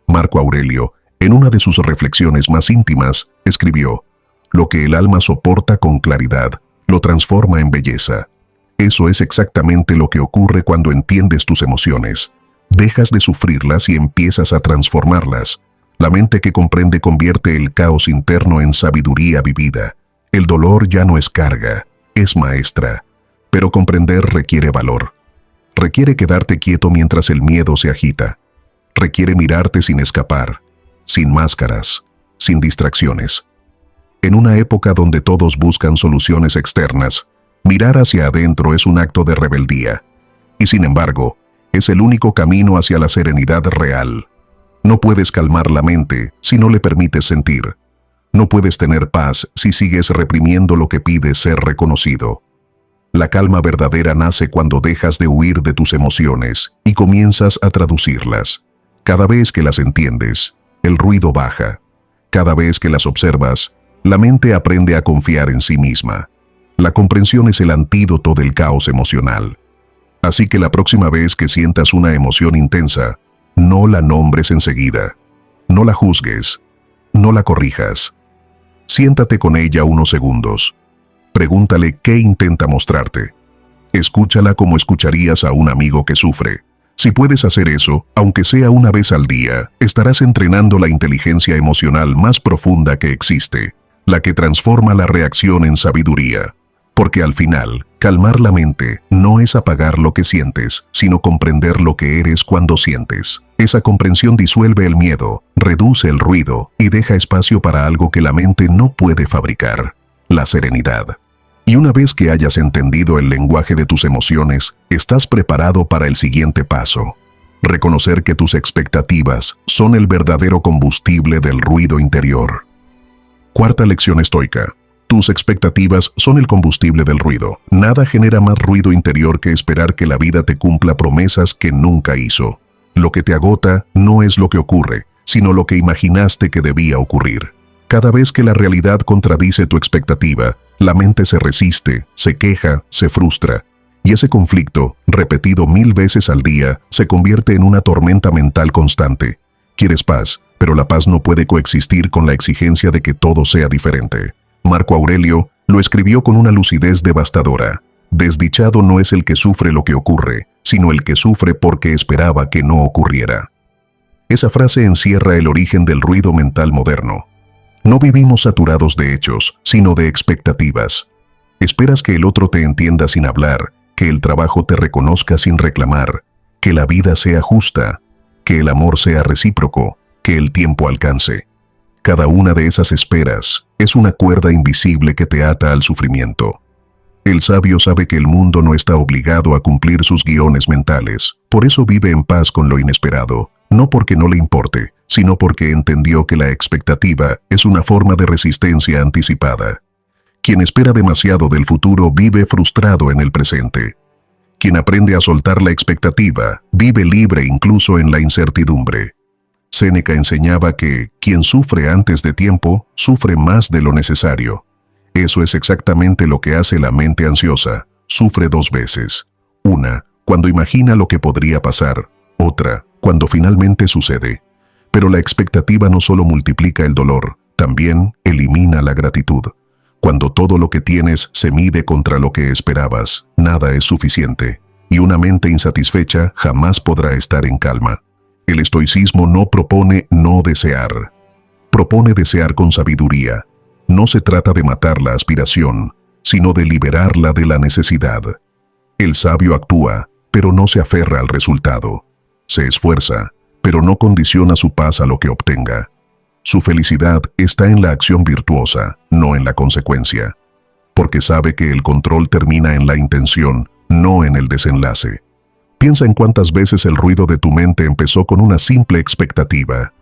Marco Aurelio, en una de sus reflexiones más íntimas, escribió: lo que el alma soporta con claridad, lo transforma en belleza. Eso es exactamente lo que ocurre cuando entiendes tus emociones. Dejas de sufrirlas y empiezas a transformarlas. La mente que comprende convierte el caos interno en sabiduría vivida. El dolor ya no es carga, es maestra. Pero comprender requiere valor. Requiere quedarte quieto mientras el miedo se agita. Requiere mirarte sin escapar, sin máscaras, sin distracciones. En una época donde todos buscan soluciones externas, mirar hacia adentro es un acto de rebeldía. Y sin embargo, es el único camino hacia la serenidad real. No puedes calmar la mente si no le permites sentir. No puedes tener paz si sigues reprimiendo lo que pide ser reconocido. La calma verdadera nace cuando dejas de huir de tus emociones y comienzas a traducirlas. Cada vez que las entiendes, el ruido baja. Cada vez que las observas, la mente aprende a confiar en sí misma. La comprensión es el antídoto del caos emocional. Así que la próxima vez que sientas una emoción intensa, no la nombres enseguida. No la juzgues. No la corrijas. Siéntate con ella unos segundos. Pregúntale qué intenta mostrarte. Escúchala como escucharías a un amigo que sufre. Si puedes hacer eso, aunque sea una vez al día, estarás entrenando la inteligencia emocional más profunda que existe, la que transforma la reacción en sabiduría. Porque al final, calmar la mente no es apagar lo que sientes, sino comprender lo que eres cuando sientes. Esa comprensión disuelve el miedo, reduce el ruido y deja espacio para algo que la mente no puede fabricar: la serenidad. Y una vez que hayas entendido el lenguaje de tus emociones, estás preparado para el siguiente paso: reconocer que tus expectativas son el verdadero combustible del ruido interior. Cuarta lección estoica. Tus expectativas son el combustible del ruido. Nada genera más ruido interior que esperar que la vida te cumpla promesas que nunca hizo. Lo que te agota no es lo que ocurre, sino lo que imaginaste que debía ocurrir. Cada vez que la realidad contradice tu expectativa, la mente se resiste, se queja, se frustra. Y ese conflicto, repetido 1000 veces al día, se convierte en una tormenta mental constante. Quieres paz, pero la paz no puede coexistir con la exigencia de que todo sea diferente. Marco Aurelio lo escribió con una lucidez devastadora. Desdichado no es el que sufre lo que ocurre, sino el que sufre porque esperaba que no ocurriera. Esa frase encierra el origen del ruido mental moderno. No vivimos saturados de hechos, sino de expectativas. Esperas que el otro te entienda sin hablar, que el trabajo te reconozca sin reclamar, que la vida sea justa, que el amor sea recíproco, que el tiempo alcance. Cada una de esas esperas es una cuerda invisible que te ata al sufrimiento. El sabio sabe que el mundo no está obligado a cumplir sus guiones mentales, por eso vive en paz con lo inesperado, no porque no le importe, sino porque entendió que la expectativa es una forma de resistencia anticipada. Quien espera demasiado del futuro vive frustrado en el presente. Quien aprende a soltar la expectativa vive libre incluso en la incertidumbre. Séneca enseñaba que quien sufre antes de tiempo sufre más de lo necesario. Eso es exactamente lo que hace la mente ansiosa. Sufre 2 veces. Una, cuando imagina lo que podría pasar. Otra, cuando finalmente sucede. Pero la expectativa no solo multiplica el dolor, también elimina la gratitud. Cuando todo lo que tienes se mide contra lo que esperabas, nada es suficiente. Y una mente insatisfecha jamás podrá estar en calma. El estoicismo no propone no desear. Propone desear con sabiduría. No se trata de matar la aspiración, sino de liberarla de la necesidad. El sabio actúa, pero no se aferra al resultado. Se esfuerza, pero no condiciona su paz a lo que obtenga. Su felicidad está en la acción virtuosa, no en la consecuencia. Porque sabe que el control termina en la intención, no en el desenlace. Piensa en cuántas veces el ruido de tu mente empezó con una simple expectativa.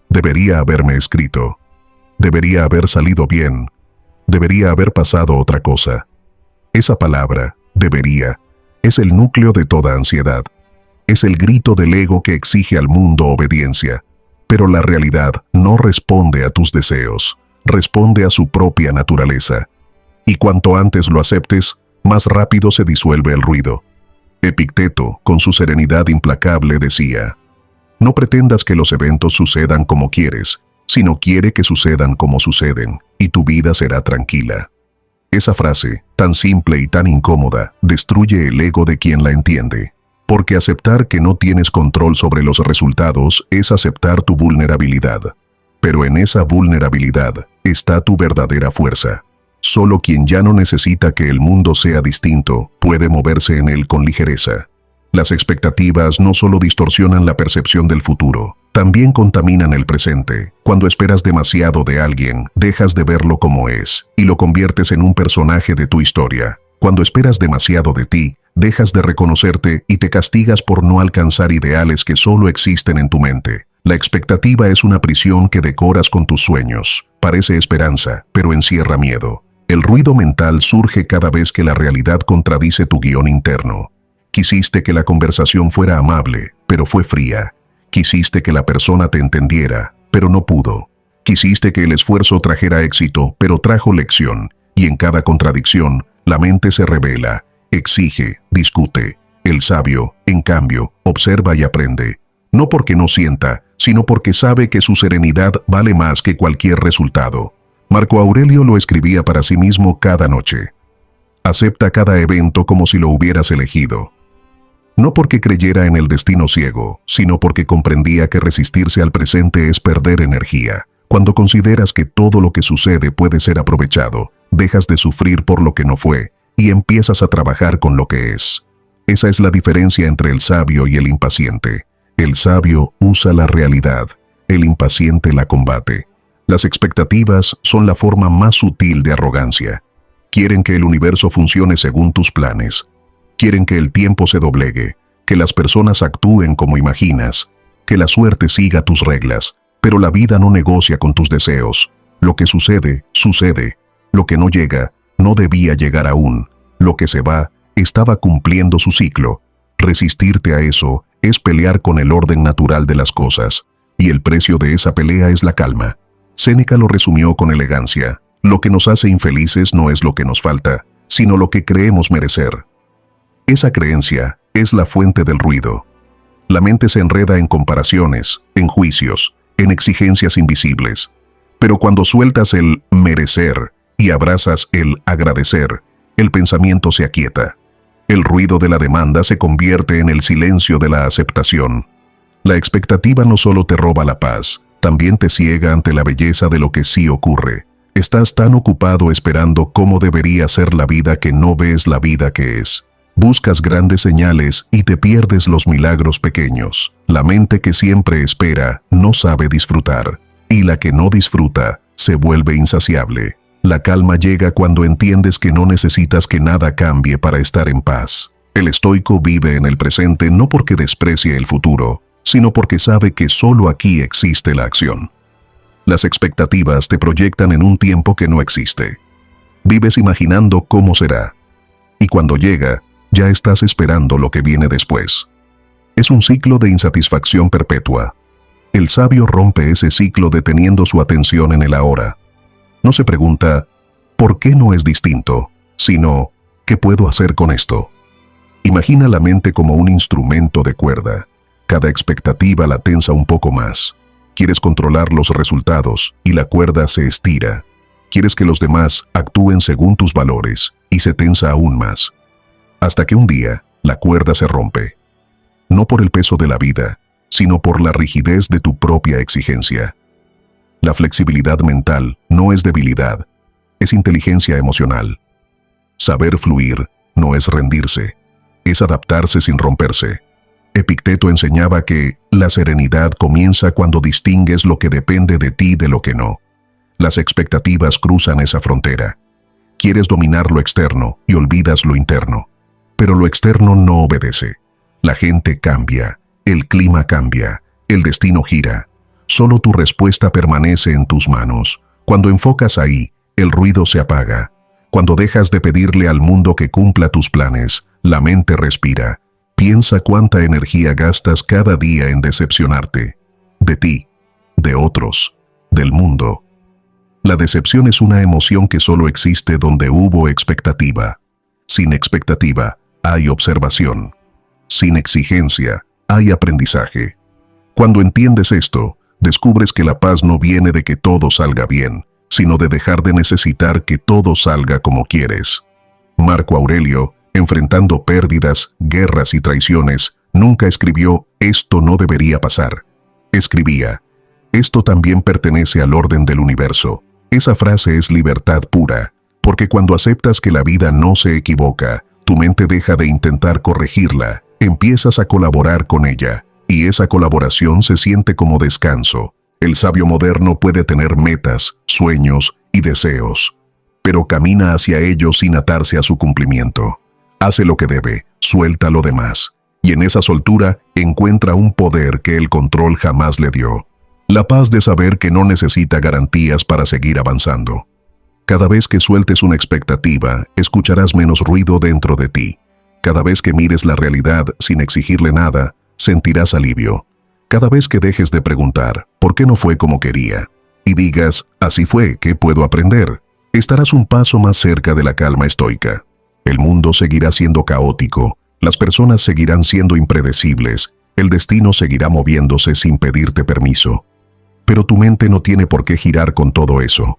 Debería haberme escrito. Debería haber salido bien. Debería haber pasado otra cosa. Esa palabra, debería, es el núcleo de toda ansiedad. Es el grito del ego que exige al mundo obediencia. Pero la realidad no responde a tus deseos, responde a su propia naturaleza. Y cuanto antes lo aceptes, más rápido se disuelve el ruido. Epicteto, con su serenidad implacable, decía: no pretendas que los eventos sucedan como quieres, sino quiere que sucedan como suceden, y tu vida será tranquila. Esa frase, tan simple y tan incómoda, destruye el ego de quien la entiende, porque aceptar que no tienes control sobre los resultados es aceptar tu vulnerabilidad. Pero en esa vulnerabilidad está tu verdadera fuerza. Solo quien ya no necesita que el mundo sea distinto puede moverse en él con ligereza. Las expectativas no solo distorsionan la percepción del futuro, también contaminan el presente. Cuando esperas demasiado de alguien, dejas de verlo como es y lo conviertes en un personaje de tu historia. Cuando esperas demasiado de ti, dejas de reconocerte y te castigas por no alcanzar ideales que solo existen en tu mente. La expectativa es una prisión que decoras con tus sueños. Parece esperanza, pero encierra miedo. El ruido mental surge cada vez que la realidad contradice tu guión interno. Quisiste que la conversación fuera amable, pero fue fría. Quisiste que la persona te entendiera, pero no pudo. Quisiste que el esfuerzo trajera éxito, pero trajo lección. Y en cada contradicción, la mente se revela, exige, discute. El sabio, en cambio, observa y aprende. No porque no sienta, sino porque sabe que su serenidad vale más que cualquier resultado. Marco Aurelio lo escribía para sí mismo cada noche. Acepta cada evento como si lo hubieras elegido. No porque creyera en el destino ciego, sino porque comprendía que resistirse al presente es perder energía. Cuando consideras que todo lo que sucede puede ser aprovechado, dejas de sufrir por lo que no fue y empiezas a trabajar con lo que es. Esa es la diferencia entre el sabio y el impaciente. El sabio usa la realidad, el impaciente la combate. Las expectativas son la forma más sutil de arrogancia. Quieren que el universo funcione según tus planes. Quieren que el tiempo se doblegue, que las personas actúen como imaginas, que la suerte siga tus reglas, pero la vida no negocia con tus deseos. Lo que sucede, sucede. Lo que no llega, no debía llegar aún. Lo que se va, estaba cumpliendo su ciclo. Resistirte a eso es pelear con el orden natural de las cosas, y el precio de esa pelea es la calma. Séneca lo resumió con elegancia: lo que nos hace infelices no es lo que nos falta, sino lo que creemos merecer. Esa creencia es la fuente del ruido. La mente se enreda en comparaciones, en juicios, en exigencias invisibles. Pero cuando sueltas el merecer y abrazas el agradecer, el pensamiento se aquieta. El ruido de la demanda se convierte en el silencio de la aceptación. La expectativa no solo te roba la paz, también te ciega ante la belleza de lo que sí ocurre. Estás tan ocupado esperando cómo debería ser la vida que no ves la vida que es. Buscas grandes señales y te pierdes los milagros pequeños. La mente que siempre espera no sabe disfrutar, y la que no disfruta se vuelve insaciable. La calma llega cuando entiendes que no necesitas que nada cambie para estar en paz. El estoico vive en el presente no porque desprecie el futuro, sino porque sabe que solo aquí existe la acción. Las expectativas te proyectan en un tiempo que no existe. Vives imaginando cómo será, y cuando llega, ya estás esperando lo que viene después. Es un ciclo de insatisfacción perpetua. El sabio rompe ese ciclo deteniendo su atención en el ahora. No se pregunta, ¿por qué no es distinto?, sino, ¿qué puedo hacer con esto? Imagina la mente como un instrumento de cuerda. Cada expectativa la tensa un poco más. Quieres controlar los resultados y la cuerda se estira. Quieres que los demás actúen según tus valores y se tensa aún más. Hasta que un día, la cuerda se rompe. No por el peso de la vida, sino por la rigidez de tu propia exigencia. La flexibilidad mental no es debilidad, es inteligencia emocional. Saber fluir no es rendirse, es adaptarse sin romperse. Epicteto enseñaba que la serenidad comienza cuando distingues lo que depende de ti de lo que no. Las expectativas cruzan esa frontera. Quieres dominar lo externo y olvidas lo interno. Pero lo externo no obedece. La gente cambia, el clima cambia, el destino gira. Solo tu respuesta permanece en tus manos. Cuando enfocas ahí, el ruido se apaga. Cuando dejas de pedirle al mundo que cumpla tus planes, la mente respira. Piensa cuánta energía gastas cada día en decepcionarte. De ti, de otros, del mundo. La decepción es una emoción que solo existe donde hubo expectativa. Sin expectativa, hay observación. Sin exigencia, hay aprendizaje. Cuando entiendes esto, descubres que la paz no viene de que todo salga bien, sino de dejar de necesitar que todo salga como quieres. Marco Aurelio, enfrentando pérdidas, guerras y traiciones, nunca escribió «esto no debería pasar». Escribía «esto también pertenece al orden del universo». Esa frase es libertad pura, porque cuando aceptas que la vida no se equivoca, tu mente deja de intentar corregirla, empiezas a colaborar con ella, y esa colaboración se siente como descanso. El sabio moderno puede tener metas, sueños y deseos, pero camina hacia ellos sin atarse a su cumplimiento. Hace lo que debe, suelta lo demás, y en esa soltura encuentra un poder que el control jamás le dio. La paz de saber que no necesita garantías para seguir avanzando. Cada vez que sueltes una expectativa, escucharás menos ruido dentro de ti. Cada vez que mires la realidad sin exigirle nada, sentirás alivio. Cada vez que dejes de preguntar, ¿por qué no fue como quería? Y digas, así fue, ¿qué puedo aprender? Estarás un paso más cerca de la calma estoica. El mundo seguirá siendo caótico, las personas seguirán siendo impredecibles, el destino seguirá moviéndose sin pedirte permiso. Pero tu mente no tiene por qué girar con todo eso.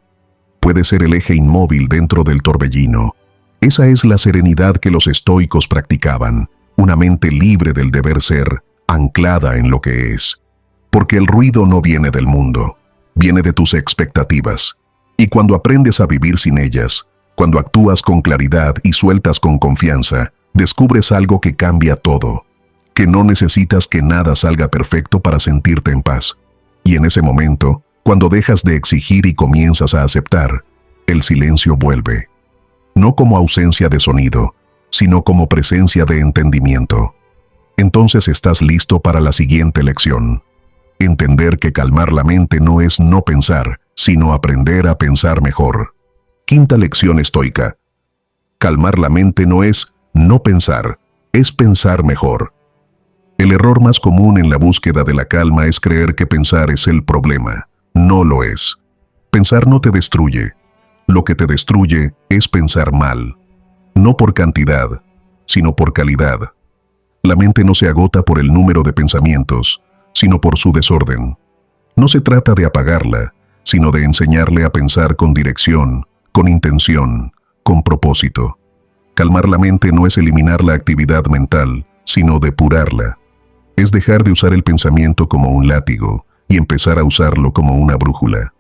Puede ser el eje inmóvil dentro del torbellino. Esa es la serenidad que los estoicos practicaban, una mente libre del deber ser, anclada en lo que es. Porque el ruido no viene del mundo, viene de tus expectativas. Y cuando aprendes a vivir sin ellas, cuando actúas con claridad y sueltas con confianza, descubres algo que cambia todo. Que no necesitas que nada salga perfecto para sentirte en paz. Y en ese momento, cuando dejas de exigir y comienzas a aceptar, el silencio vuelve. No como ausencia de sonido, sino como presencia de entendimiento. Entonces estás listo para la siguiente lección. Entender que calmar la mente no es no pensar, sino aprender a pensar mejor. Quinta lección estoica. Calmar la mente no es no pensar, es pensar mejor. El error más común en la búsqueda de la calma es creer que pensar es el problema. No lo es. Pensar no te destruye. Lo que te destruye es pensar mal. No por cantidad, sino por calidad. La mente no se agota por el número de pensamientos, sino por su desorden. No se trata de apagarla, sino de enseñarle a pensar con dirección, con intención, con propósito. Calmar la mente no es eliminar la actividad mental, sino depurarla. Es dejar de usar el pensamiento como un látigo y empezar a usarlo como una brújula.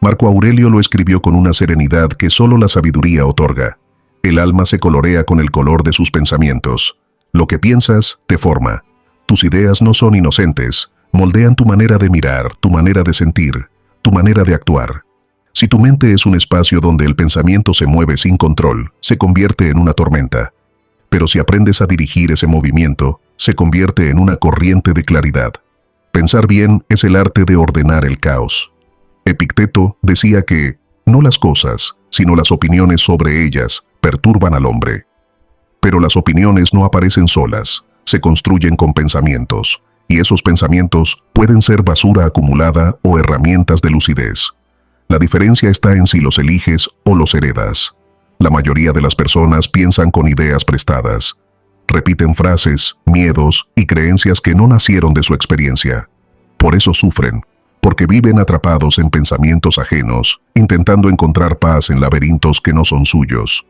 Marco Aurelio lo escribió con una serenidad que solo la sabiduría otorga. El alma se colorea con el color de sus pensamientos. Lo que piensas te forma. Tus ideas no son inocentes, moldean tu manera de mirar, tu manera de sentir, tu manera de actuar. Si tu mente es un espacio donde el pensamiento se mueve sin control, se convierte en una tormenta. Pero si aprendes a dirigir ese movimiento, se convierte en una corriente de claridad. Pensar bien es el arte de ordenar el caos. Epicteto decía que no las cosas, sino las opiniones sobre ellas, perturban al hombre. Pero las opiniones no aparecen solas, se construyen con pensamientos, y esos pensamientos pueden ser basura acumulada o herramientas de lucidez. La diferencia está en si los eliges o los heredas. La mayoría de las personas piensan con ideas prestadas. Repiten frases, miedos y creencias que no nacieron de su experiencia. Por eso sufren, porque viven atrapados en pensamientos ajenos, intentando encontrar paz en laberintos que no son suyos.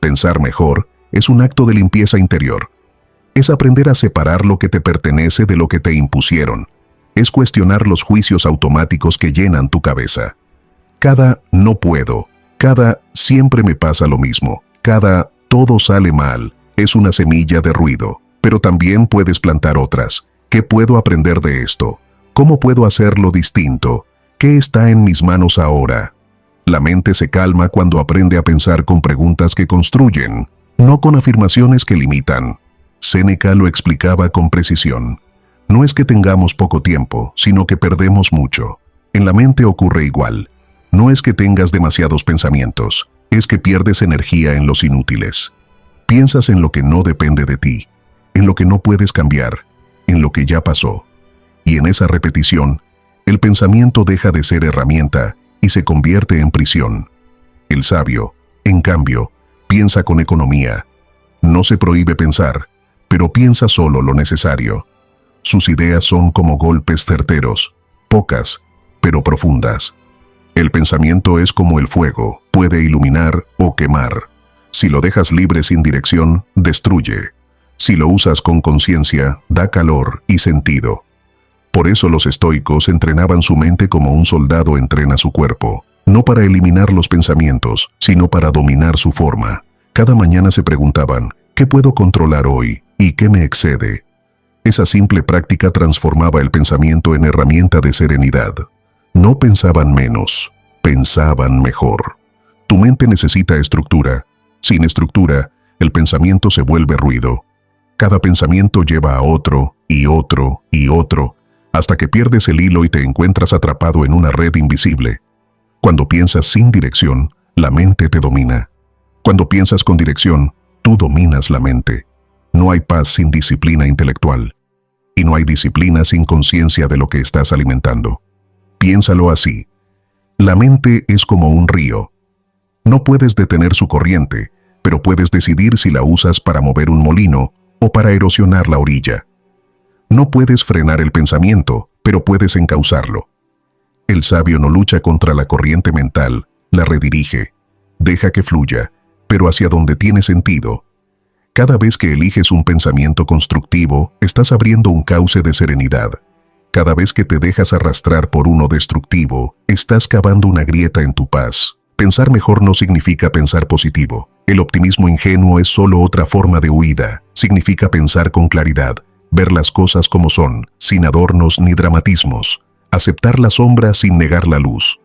Pensar mejor es un acto de limpieza interior. Es aprender a separar lo que te pertenece de lo que te impusieron. Es cuestionar los juicios automáticos que llenan tu cabeza. Cada no puedo, cada siempre me pasa lo mismo, cada todo sale mal, es una semilla de ruido, pero también puedes plantar otras. ¿Qué puedo aprender de esto? ¿Cómo puedo hacerlo distinto? ¿Qué está en mis manos ahora? La mente se calma cuando aprende a pensar con preguntas que construyen, no con afirmaciones que limitan. Séneca lo explicaba con precisión. No es que tengamos poco tiempo, sino que perdemos mucho. En la mente ocurre igual. No es que tengas demasiados pensamientos, es que pierdes energía en los inútiles. Piensas en lo que no depende de ti, en lo que no puedes cambiar, en lo que ya pasó. Y en esa repetición, el pensamiento deja de ser herramienta y se convierte en prisión. El sabio, en cambio, piensa con economía, No se prohíbe pensar, pero piensa solo lo necesario. Sus ideas son como golpes certeros, pocas, pero profundas. El pensamiento es como el fuego, puede iluminar o quemar. Si lo dejas libre sin dirección, destruye. Si lo usas con conciencia, da calor y sentido. Por eso los estoicos entrenaban su mente como un soldado entrena su cuerpo, no para eliminar los pensamientos, sino para dominar su forma. Cada mañana se preguntaban, ¿qué puedo controlar hoy y qué me excede? Esa simple práctica transformaba el pensamiento en herramienta de serenidad. No pensaban menos, pensaban mejor. Tu mente necesita estructura. Sin estructura, el pensamiento se vuelve ruido. Cada pensamiento lleva a otro, y otro, y otro, hasta que pierdes el hilo y te encuentras atrapado en una red invisible. Cuando piensas sin dirección, la mente te domina. Cuando piensas con dirección, tú dominas la mente. No hay paz sin disciplina intelectual. Y no hay disciplina sin conciencia de lo que estás alimentando. Piénsalo así. La mente es como un río. No puedes detener su corriente, pero puedes decidir si la usas para mover un molino o para erosionar la orilla. No puedes frenar el pensamiento, pero puedes encauzarlo. El sabio no lucha contra la corriente mental, la redirige. Deja que fluya, pero hacia donde tiene sentido. Cada vez que eliges un pensamiento constructivo, estás abriendo un cauce de serenidad. Cada vez que te dejas arrastrar por uno destructivo, estás cavando una grieta en tu paz. Pensar mejor no significa pensar positivo. El optimismo ingenuo es solo otra forma de huida. Significa pensar con claridad, ver las cosas como son, sin adornos ni dramatismos. Aceptar la sombra sin negar la luz.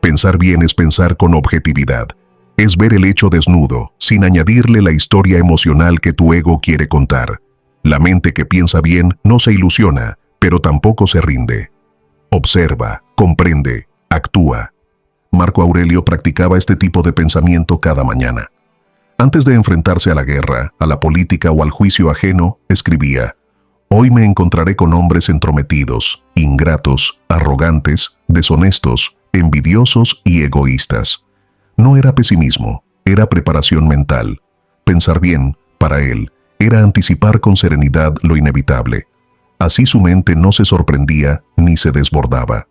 Pensar bien es pensar con objetividad. Es ver el hecho desnudo, sin añadirle la historia emocional que tu ego quiere contar. La mente que piensa bien no se ilusiona, pero tampoco se rinde. Observa, comprende, actúa. Marco Aurelio practicaba este tipo de pensamiento cada mañana. Antes de enfrentarse a la guerra, a la política o al juicio ajeno, escribía: «Hoy me encontraré con hombres entrometidos, ingratos, arrogantes, deshonestos, envidiosos y egoístas». No era pesimismo, era preparación mental. Pensar bien, para él, era anticipar con serenidad lo inevitable. Así su mente no se sorprendía ni se desbordaba.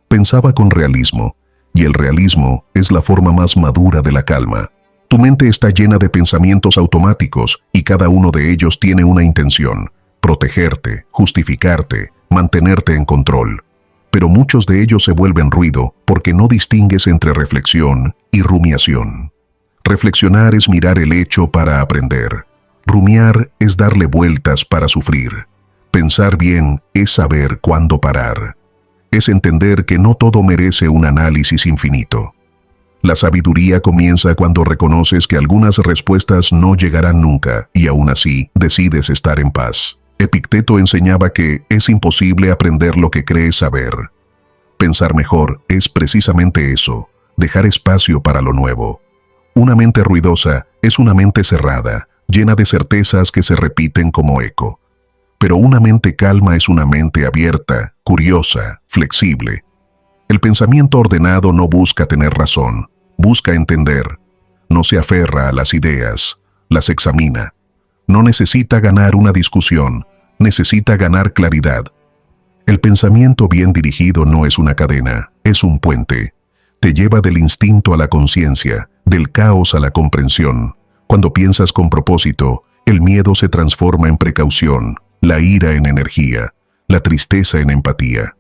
Pensaba con realismo, y el realismo es la forma más madura de la calma. Tu mente está llena de pensamientos automáticos y cada uno de ellos tiene una intención: protegerte, justificarte, mantenerte en control. Pero muchos de ellos se vuelven ruido porque no distingues entre reflexión y rumiación. Reflexionar es mirar el hecho para aprender. Rumiar es darle vueltas para sufrir. Pensar bien es saber cuándo parar. Es entender que no todo merece un análisis infinito. La sabiduría comienza cuando reconoces que algunas respuestas no llegarán nunca y aún así decides estar en paz. Epicteto enseñaba que es imposible aprender lo que crees saber. Pensar mejor es precisamente eso, dejar espacio para lo nuevo. Una mente ruidosa es una mente cerrada, llena de certezas que se repiten como eco. Pero una mente calma es una mente abierta, curiosa, flexible. El pensamiento ordenado no busca tener razón, busca entender. No se aferra a las ideas, las examina. No necesita ganar una discusión, necesita ganar claridad. El pensamiento bien dirigido no es una cadena, es un puente. Te lleva del instinto a la conciencia, del caos a la comprensión. Cuando piensas con propósito, el miedo se transforma en precaución, la ira en energía, la tristeza en empatía.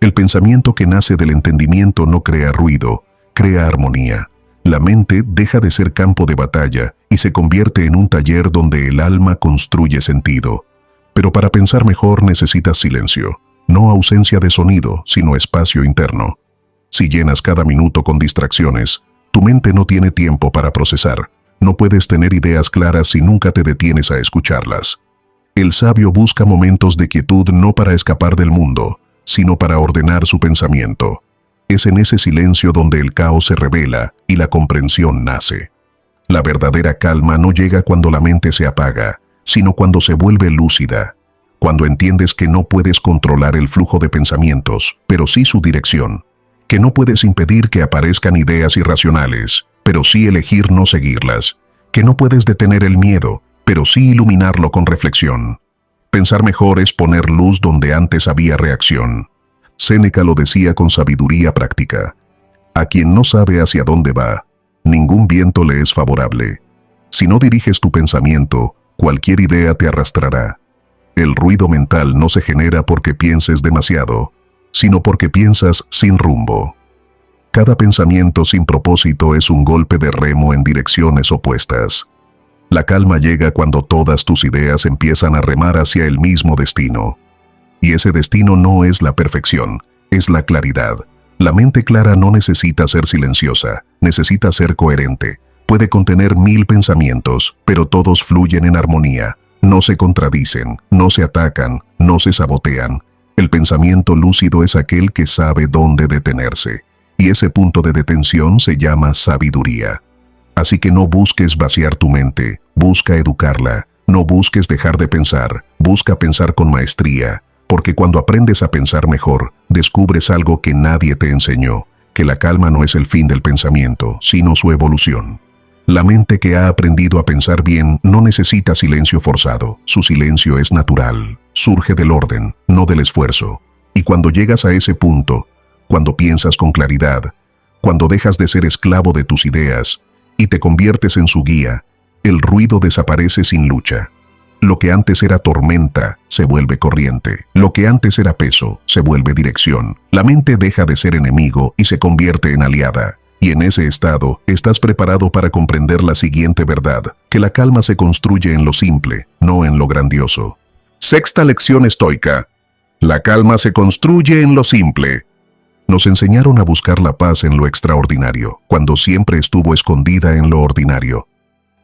El pensamiento que nace del entendimiento no crea ruido, crea armonía. La mente deja de ser campo de batalla y se convierte en un taller donde el alma construye sentido. Pero para pensar mejor necesitas silencio, no ausencia de sonido, sino espacio interno. Si llenas cada minuto con distracciones, tu mente no tiene tiempo para procesar. No puedes tener ideas claras si nunca te detienes a escucharlas. El sabio busca momentos de quietud no para escapar del mundo, sino para ordenar su pensamiento. Es en ese silencio donde el caos se revela y la comprensión nace. La verdadera calma no llega cuando la mente se apaga, sino cuando se vuelve lúcida, cuando entiendes que no puedes controlar el flujo de pensamientos, pero sí su dirección, que no puedes impedir que aparezcan ideas irracionales, pero sí elegir no seguirlas, que no puedes detener el miedo, pero sí iluminarlo con reflexión. Pensar mejor es poner luz donde antes había reacción. Séneca lo decía con sabiduría práctica. A quien no sabe hacia dónde va, ningún viento le es favorable. Si no diriges tu pensamiento, cualquier idea te arrastrará. El ruido mental no se genera porque pienses demasiado, sino porque piensas sin rumbo. Cada pensamiento sin propósito es un golpe de remo en direcciones opuestas. La calma llega cuando todas tus ideas empiezan a remar hacia el mismo destino. Y ese destino no es la perfección, es la claridad. La mente clara no necesita ser silenciosa, necesita ser coherente. Puede contener 1000 pensamientos, pero todos fluyen en armonía. No se contradicen, no se atacan, no se sabotean. El pensamiento lúcido es aquel que sabe dónde detenerse. Y ese punto de detención se llama sabiduría. Así que no busques vaciar tu mente, busca educarla. No busques dejar de pensar, busca pensar con maestría. Porque cuando aprendes a pensar mejor, descubres algo que nadie te enseñó, que la calma no es el fin del pensamiento, sino su evolución. La mente que ha aprendido a pensar bien no necesita silencio forzado, su silencio es natural, surge del orden, no del esfuerzo. Y cuando llegas a ese punto, cuando piensas con claridad, cuando dejas de ser esclavo de tus ideas y te conviertes en su guía, el ruido desaparece sin lucha. Lo que antes era tormenta se vuelve corriente. Lo que antes era peso se vuelve dirección. La mente deja de ser enemigo y se convierte en aliada. Y en ese estado, estás preparado para comprender la siguiente verdad, que la calma se construye en lo simple, no en lo grandioso. Sexta lección estoica. La calma se construye en lo simple. Nos enseñaron a buscar la paz en lo extraordinario, cuando siempre estuvo escondida en lo ordinario.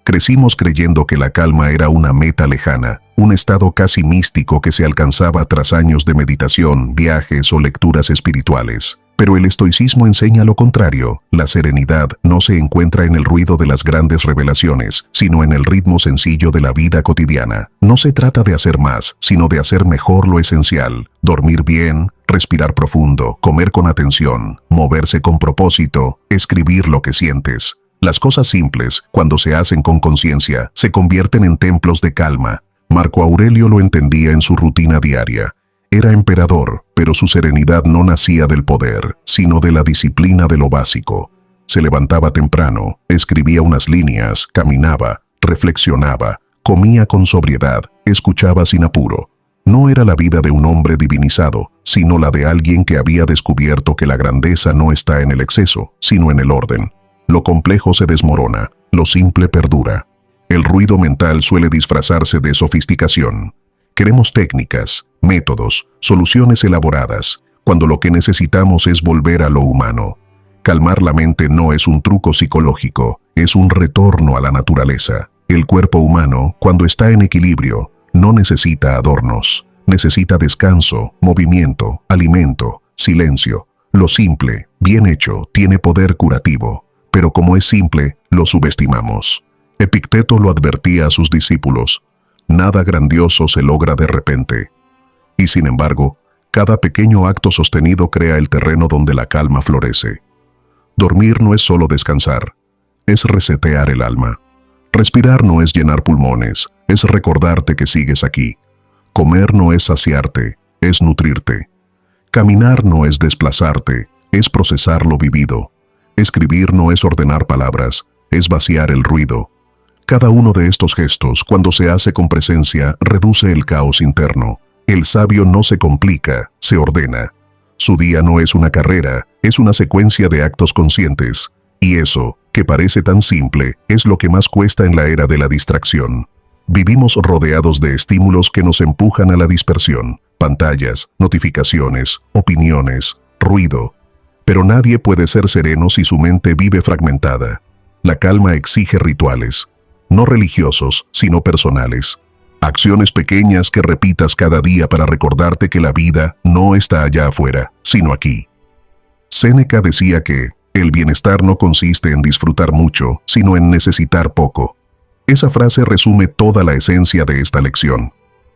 Crecimos creyendo que la calma era una meta lejana, un estado casi místico que se alcanzaba tras años de meditación, viajes o lecturas espirituales. Pero el estoicismo enseña lo contrario. La serenidad no se encuentra en el ruido de las grandes revelaciones, sino en el ritmo sencillo de la vida cotidiana. No se trata de hacer más, sino de hacer mejor lo esencial. Dormir bien, respirar profundo, comer con atención, moverse con propósito, escribir lo que sientes. Las cosas simples, cuando se hacen con conciencia, se convierten en templos de calma. Marco Aurelio lo entendía en su rutina diaria. Era emperador, pero su serenidad no nacía del poder, sino de la disciplina de lo básico. Se levantaba temprano, escribía unas líneas, caminaba, reflexionaba, comía con sobriedad, escuchaba sin apuro. No era la vida de un hombre divinizado, sino la de alguien que había descubierto que la grandeza no está en el exceso, sino en el orden. Lo complejo se desmorona, lo simple perdura. El ruido mental suele disfrazarse de sofisticación. Queremos técnicas, métodos, soluciones elaboradas, cuando lo que necesitamos es volver a lo humano. Calmar la mente no es un truco psicológico, es un retorno a la naturaleza. El cuerpo humano, cuando está en equilibrio, no necesita adornos, necesita descanso, movimiento, alimento, silencio. Lo simple, bien hecho, tiene poder curativo. Pero como es simple, lo subestimamos. Epicteto lo advertía a sus discípulos. Nada grandioso se logra de repente. Y sin embargo, cada pequeño acto sostenido crea el terreno donde la calma florece. Dormir no es solo descansar, es resetear el alma. Respirar no es llenar pulmones, es recordarte que sigues aquí. Comer no es saciarte, es nutrirte. Caminar no es desplazarte, es procesar lo vivido. Escribir no es ordenar palabras, es vaciar el ruido. Cada uno de estos gestos, cuando se hace con presencia, reduce el caos interno. El sabio no se complica, se ordena. Su día no es una carrera, es una secuencia de actos conscientes. Y eso, que parece tan simple, es lo que más cuesta en la era de la distracción. Vivimos rodeados de estímulos que nos empujan a la dispersión. Pantallas, notificaciones, opiniones, ruido. Pero nadie puede ser sereno si su mente vive fragmentada. La calma exige rituales, no religiosos, sino personales. Acciones pequeñas que repitas cada día para recordarte que la vida no está allá afuera, sino aquí. Séneca decía que el bienestar no consiste en disfrutar mucho, sino en necesitar poco. Esa frase resume toda la esencia de esta lección.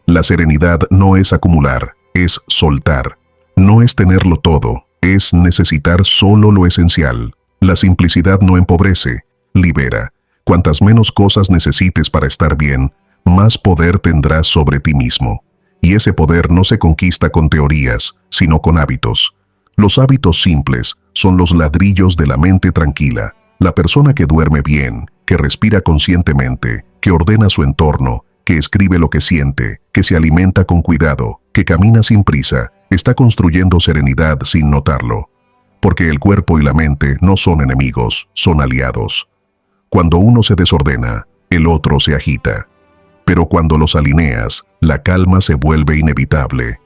La serenidad no es acumular, es soltar. No es tenerlo todo, es necesitar solo lo esencial. La simplicidad no empobrece, libera. Cuantas menos cosas necesites para estar bien, más poder tendrás sobre ti mismo. Y ese poder no se conquista con teorías, sino con hábitos. Los hábitos simples son los ladrillos de la mente tranquila. La persona que duerme bien, que respira conscientemente, que ordena su entorno, que escribe lo que siente, que se alimenta con cuidado, que camina sin prisa, está construyendo serenidad sin notarlo. Porque el cuerpo y la mente no son enemigos, son aliados. Cuando uno se desordena, el otro se agita. Pero cuando los alineas, la calma se vuelve inevitable.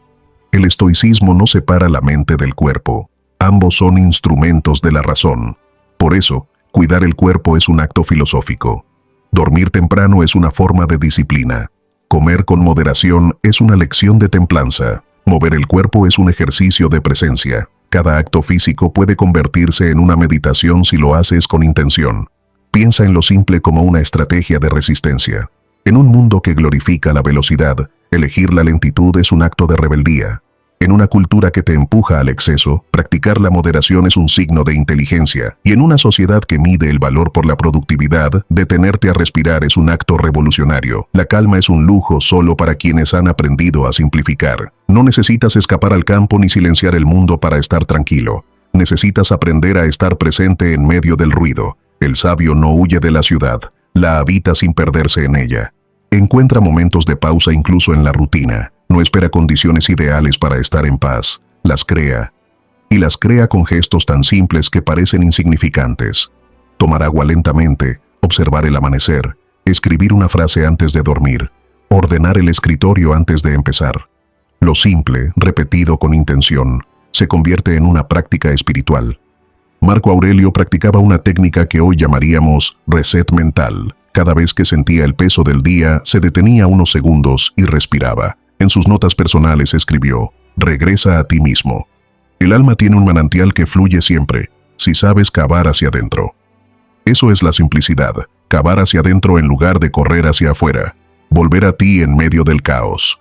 El estoicismo no separa la mente del cuerpo. Ambos son instrumentos de la razón. Por eso, cuidar el cuerpo es un acto filosófico. Dormir temprano es una forma de disciplina. Comer con moderación es una lección de templanza. Mover el cuerpo es un ejercicio de presencia. Cada acto físico puede convertirse en una meditación si lo haces con intención. Piensa en lo simple como una estrategia de resistencia. En un mundo que glorifica la velocidad, elegir la lentitud es un acto de rebeldía. En una cultura que te empuja al exceso, practicar la moderación es un signo de inteligencia. Y en una sociedad que mide el valor por la productividad, detenerte a respirar es un acto revolucionario. La calma es un lujo solo para quienes han aprendido a simplificar. No necesitas escapar al campo ni silenciar el mundo para estar tranquilo. Necesitas aprender a estar presente en medio del ruido. El sabio no huye de la ciudad, la habita sin perderse en ella. Encuentra momentos de pausa incluso en la rutina. No espera condiciones ideales para estar en paz. Las crea. Y las crea con gestos tan simples que parecen insignificantes. Tomar agua lentamente, observar el amanecer, escribir una frase antes de dormir, ordenar el escritorio antes de empezar. Lo simple, repetido con intención, se convierte en una práctica espiritual. Marco Aurelio practicaba una técnica que hoy llamaríamos reset mental. Cada vez que sentía el peso del día, se detenía unos segundos y respiraba. En sus notas personales escribió: regresa a ti mismo. El alma tiene un manantial que fluye siempre, si sabes cavar hacia adentro. Eso es la simplicidad, cavar hacia adentro en lugar de correr hacia afuera, volver a ti en medio del caos.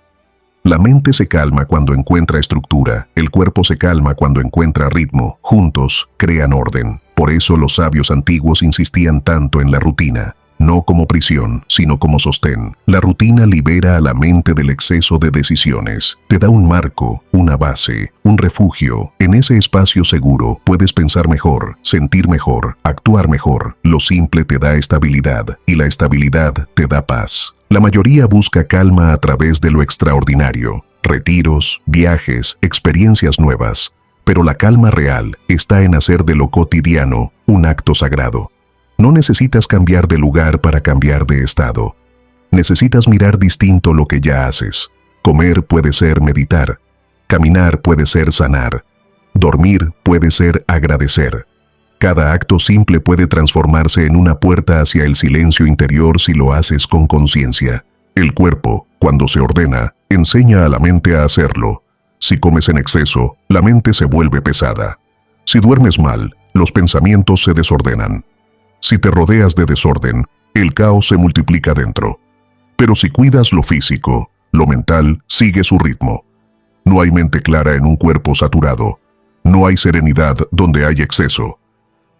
La mente se calma cuando encuentra estructura, el cuerpo se calma cuando encuentra ritmo, juntos crean orden. Por eso los sabios antiguos insistían tanto en la rutina. No como prisión, sino como sostén. La rutina libera a la mente del exceso de decisiones. Te da un marco, una base, un refugio. En ese espacio seguro puedes pensar mejor, sentir mejor, actuar mejor. Lo simple te da estabilidad y la estabilidad te da paz. La mayoría busca calma a través de lo extraordinario. Retiros, viajes, experiencias nuevas. Pero la calma real está en hacer de lo cotidiano un acto sagrado. No necesitas cambiar de lugar para cambiar de estado. Necesitas mirar distinto lo que ya haces. Comer puede ser meditar. Caminar puede ser sanar. Dormir puede ser agradecer. Cada acto simple puede transformarse en una puerta hacia el silencio interior si lo haces con conciencia. El cuerpo, cuando se ordena, enseña a la mente a hacerlo. Si comes en exceso, la mente se vuelve pesada. Si duermes mal, los pensamientos se desordenan. Si te rodeas de desorden, el caos se multiplica dentro. Pero si cuidas lo físico, lo mental sigue su ritmo. No hay mente clara en un cuerpo saturado. No hay serenidad donde hay exceso.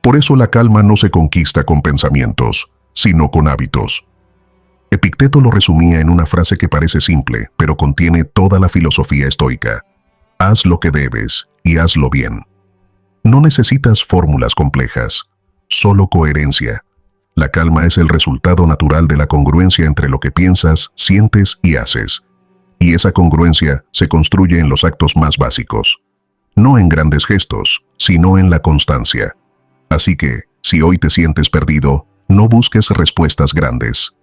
Por eso la calma no se conquista con pensamientos, sino con hábitos. Epicteto lo resumía en una frase que parece simple, pero contiene toda la filosofía estoica. Haz lo que debes y hazlo bien. No necesitas fórmulas complejas. Solo coherencia. La calma es el resultado natural de la congruencia entre lo que piensas, sientes y haces. Y esa congruencia se construye en los actos más básicos. No en grandes gestos, sino en la constancia. Así que, si hoy te sientes perdido, no busques respuestas grandes.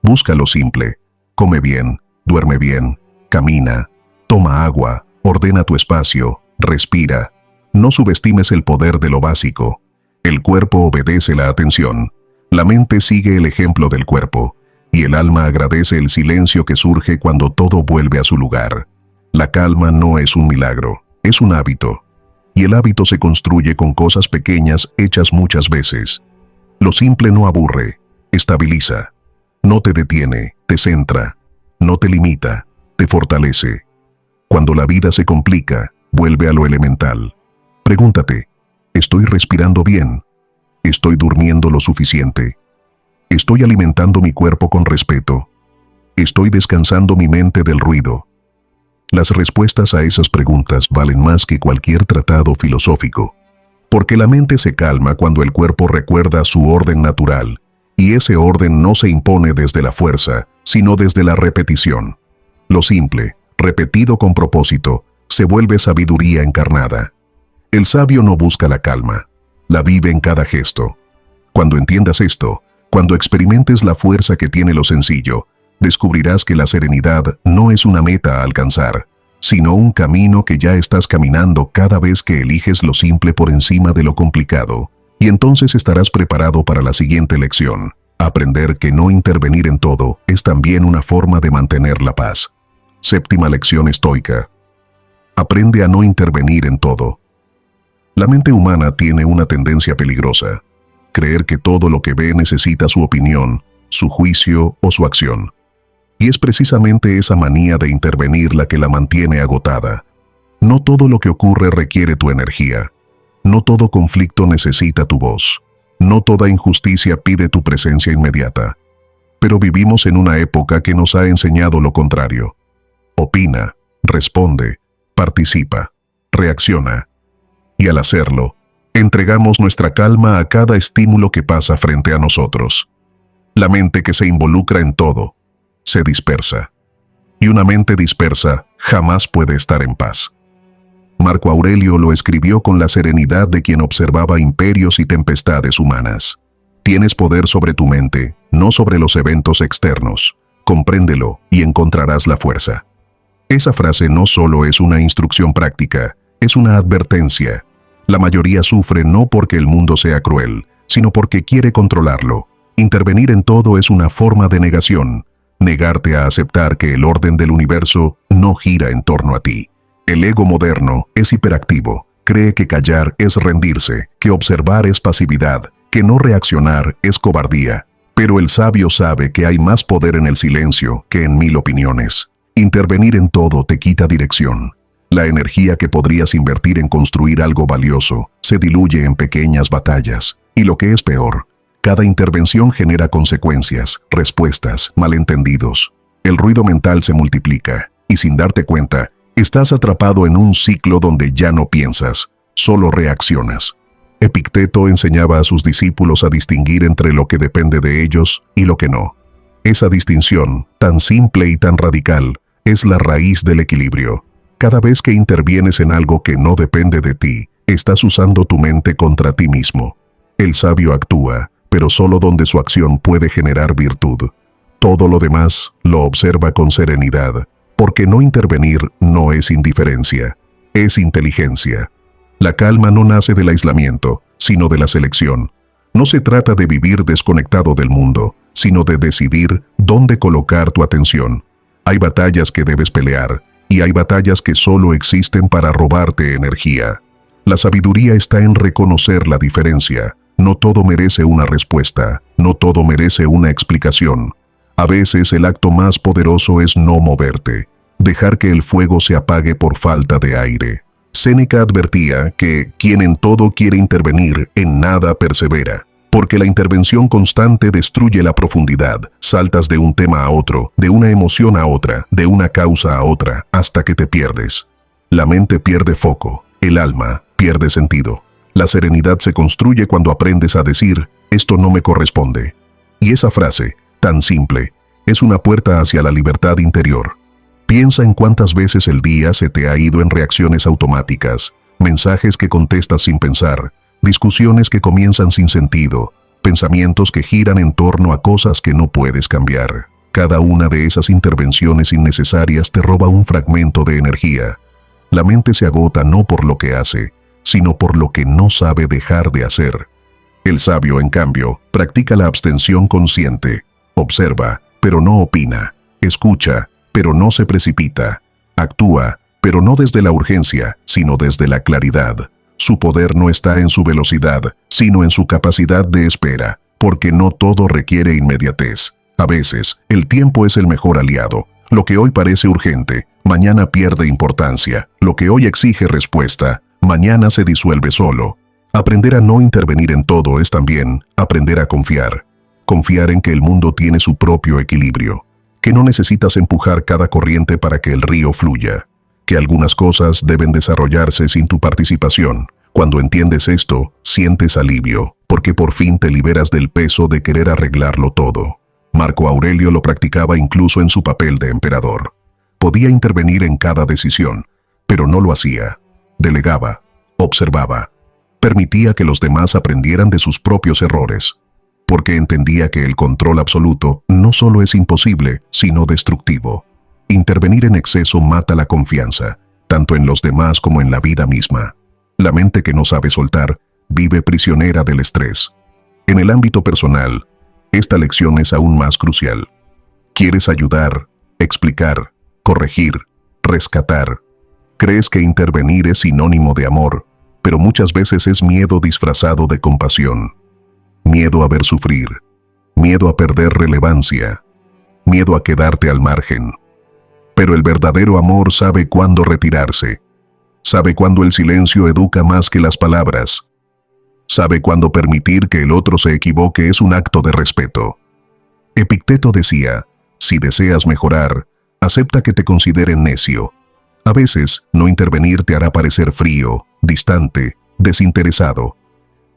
Busca lo simple. Come bien, duerme bien, camina, toma agua, ordena tu espacio, respira. No subestimes el poder de lo básico. El cuerpo obedece la atención, la mente sigue el ejemplo del cuerpo, y el alma agradece el silencio que surge cuando todo vuelve a su lugar. La calma no es un milagro, es un hábito, y el hábito se construye con cosas pequeñas hechas muchas veces. Lo simple no aburre, estabiliza, no te detiene, te centra, no te limita, te fortalece. Cuando la vida se complica, vuelve a lo elemental. Pregúntate: ¿estoy respirando bien? ¿Estoy durmiendo lo suficiente? ¿Estoy alimentando mi cuerpo con respeto? ¿Estoy descansando mi mente del ruido? Las respuestas a esas preguntas valen más que cualquier tratado filosófico, porque la mente se calma cuando el cuerpo recuerda su orden natural, y ese orden no se impone desde la fuerza, sino desde la repetición. Lo simple, repetido con propósito, se vuelve sabiduría encarnada. El sabio no busca la calma, la vive en cada gesto. Cuando entiendas esto, cuando experimentes la fuerza que tiene lo sencillo, descubrirás que la serenidad no es una meta a alcanzar, sino un camino que ya estás caminando cada vez que eliges lo simple por encima de lo complicado. Y entonces estarás preparado para la siguiente lección: aprender que no intervenir en todo es también una forma de mantener la paz. Séptima lección estoica. Aprende a no intervenir en todo. La mente humana tiene una tendencia peligrosa: creer que todo lo que ve necesita su opinión, su juicio o su acción. Y es precisamente esa manía de intervenir la que la mantiene agotada. No todo lo que ocurre requiere tu energía. No todo conflicto necesita tu voz. No toda injusticia pide tu presencia inmediata. Pero vivimos en una época que nos ha enseñado lo contrario. Opina, responde, participa, reacciona. Y al hacerlo, entregamos nuestra calma a cada estímulo que pasa frente a nosotros. La mente que se involucra en todo se dispersa. Y una mente dispersa jamás puede estar en paz. Marco Aurelio lo escribió con la serenidad de quien observaba imperios y tempestades humanas. Tienes poder sobre tu mente, no sobre los eventos externos. Compréndelo y encontrarás la fuerza. Esa frase no solo es una instrucción práctica, es una advertencia. La mayoría sufre no porque el mundo sea cruel, sino porque quiere controlarlo. Intervenir en todo es una forma de negación. Negarte a aceptar que el orden del universo no gira en torno a ti. El ego moderno es hiperactivo, cree que callar es rendirse, que observar es pasividad, que no reaccionar es cobardía. Pero el sabio sabe que hay más poder en el silencio que en 1000 opiniones. Intervenir en todo te quita dirección. La energía que podrías invertir en construir algo valioso se diluye en pequeñas batallas. Y lo que es peor, cada intervención genera consecuencias, respuestas, malentendidos. El ruido mental se multiplica, y sin darte cuenta, estás atrapado en un ciclo donde ya no piensas, solo reaccionas. Epicteto enseñaba a sus discípulos a distinguir entre lo que depende de ellos y lo que no. Esa distinción, tan simple y tan radical, es la raíz del equilibrio. Cada vez que intervienes en algo que no depende de ti, estás usando tu mente contra ti mismo. El sabio actúa, pero solo donde su acción puede generar virtud. Todo lo demás lo observa con serenidad, porque no intervenir no es indiferencia, es inteligencia. La calma no nace del aislamiento, sino de la selección. No se trata de vivir desconectado del mundo, sino de decidir dónde colocar tu atención. Hay batallas que debes pelear, y hay batallas que solo existen para robarte energía. La sabiduría está en reconocer la diferencia. No todo merece una respuesta, no todo merece una explicación. A veces el acto más poderoso es no moverte, dejar que el fuego se apague por falta de aire. Séneca advertía que quien en todo quiere intervenir, en nada persevera, porque la intervención constante destruye la profundidad. Saltas de un tema a otro, de una emoción a otra, de una causa a otra, hasta que te pierdes. La mente pierde foco, el alma pierde sentido. La serenidad se construye cuando aprendes a decir, esto no me corresponde. Y esa frase, tan simple, es una puerta hacia la libertad interior. Piensa en cuántas veces el día se te ha ido en reacciones automáticas, mensajes que contestas sin pensar, discusiones que comienzan sin sentido, pensamientos que giran en torno a cosas que no puedes cambiar. Cada una de esas intervenciones innecesarias te roba un fragmento de energía. La mente se agota no por lo que hace, sino por lo que no sabe dejar de hacer. El sabio, en cambio, practica la abstención consciente. Observa, pero no opina. Escucha, pero no se precipita. Actúa, pero no desde la urgencia, sino desde la claridad. Su poder no está en su velocidad, sino en su capacidad de espera, porque no todo requiere inmediatez. A veces, el tiempo es el mejor aliado. Lo que hoy parece urgente, mañana pierde importancia. Lo que hoy exige respuesta, mañana se disuelve solo. Aprender a no intervenir en todo es también aprender a confiar. Confiar en que el mundo tiene su propio equilibrio, que no necesitas empujar cada corriente para que el río fluya, que algunas cosas deben desarrollarse sin tu participación. Cuando entiendes esto, sientes alivio, porque por fin te liberas del peso de querer arreglarlo todo. Marco Aurelio lo practicaba incluso en su papel de emperador. Podía intervenir en cada decisión, pero no lo hacía. Delegaba, observaba, permitía que los demás aprendieran de sus propios errores, porque entendía que el control absoluto no solo es imposible, sino destructivo. Intervenir en exceso mata la confianza, tanto en los demás como en la vida misma. La mente que no sabe soltar vive prisionera del estrés. En el ámbito personal, esta lección es aún más crucial. Quieres ayudar, explicar, corregir, rescatar. Crees que intervenir es sinónimo de amor, pero muchas veces es miedo disfrazado de compasión. Miedo a ver sufrir, miedo a perder relevancia, miedo a quedarte al margen. Pero el verdadero amor sabe cuándo retirarse. Sabe cuándo el silencio educa más que las palabras. Sabe cuándo permitir que el otro se equivoque es un acto de respeto. Epicteto decía, si deseas mejorar, acepta que te consideren necio. A veces, no intervenir te hará parecer frío, distante, desinteresado.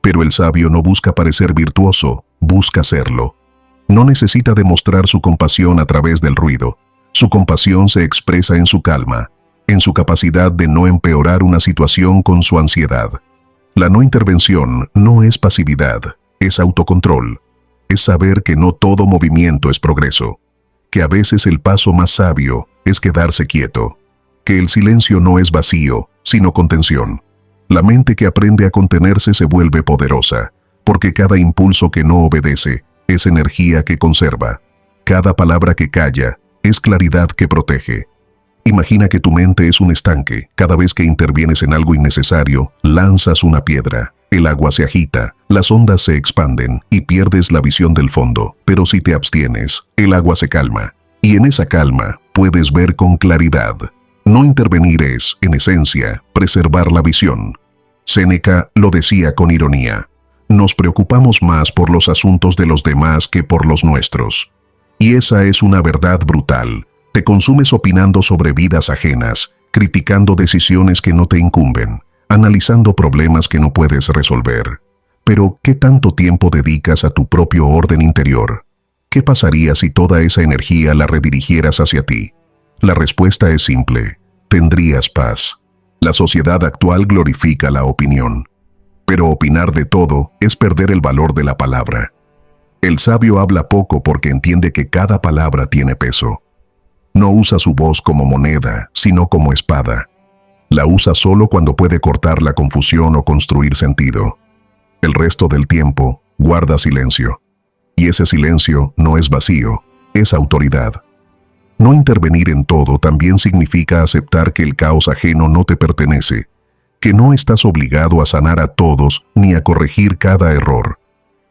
Pero el sabio no busca parecer virtuoso, busca serlo. No necesita demostrar su compasión a través del ruido. Su compasión se expresa en su calma, en su capacidad de no empeorar una situación con su ansiedad. La no intervención no es pasividad, es autocontrol. Es saber que no todo movimiento es progreso, que a veces el paso más sabio es quedarse quieto, que el silencio no es vacío, sino contención. La mente que aprende a contenerse se vuelve poderosa, porque cada impulso que no obedece es energía que conserva. Cada palabra que calla es claridad que protege. Imagina que tu mente es un estanque. Cada vez que intervienes en algo innecesario, lanzas una piedra. El agua se agita, las ondas se expanden y pierdes la visión del fondo. Pero si te abstienes, el agua se calma. Y en esa calma puedes ver con claridad. No intervenir es, en esencia, preservar la visión. Séneca lo decía con ironía. Nos preocupamos más por los asuntos de los demás que por los nuestros. Y esa es una verdad brutal. Te consumes opinando sobre vidas ajenas, criticando decisiones que no te incumben, analizando problemas que no puedes resolver. Pero, ¿qué tanto tiempo dedicas a tu propio orden interior? ¿Qué pasaría si toda esa energía la redirigieras hacia ti? La respuesta es simple: tendrías paz. La sociedad actual glorifica la opinión. Pero opinar de todo es perder el valor de la palabra. El sabio habla poco porque entiende que cada palabra tiene peso. No usa su voz como moneda, sino como espada. La usa solo cuando puede cortar la confusión o construir sentido. El resto del tiempo, guarda silencio. Y ese silencio no es vacío, es autoridad. No intervenir en todo también significa aceptar que el caos ajeno no te pertenece, que no estás obligado a sanar a todos ni a corregir cada error,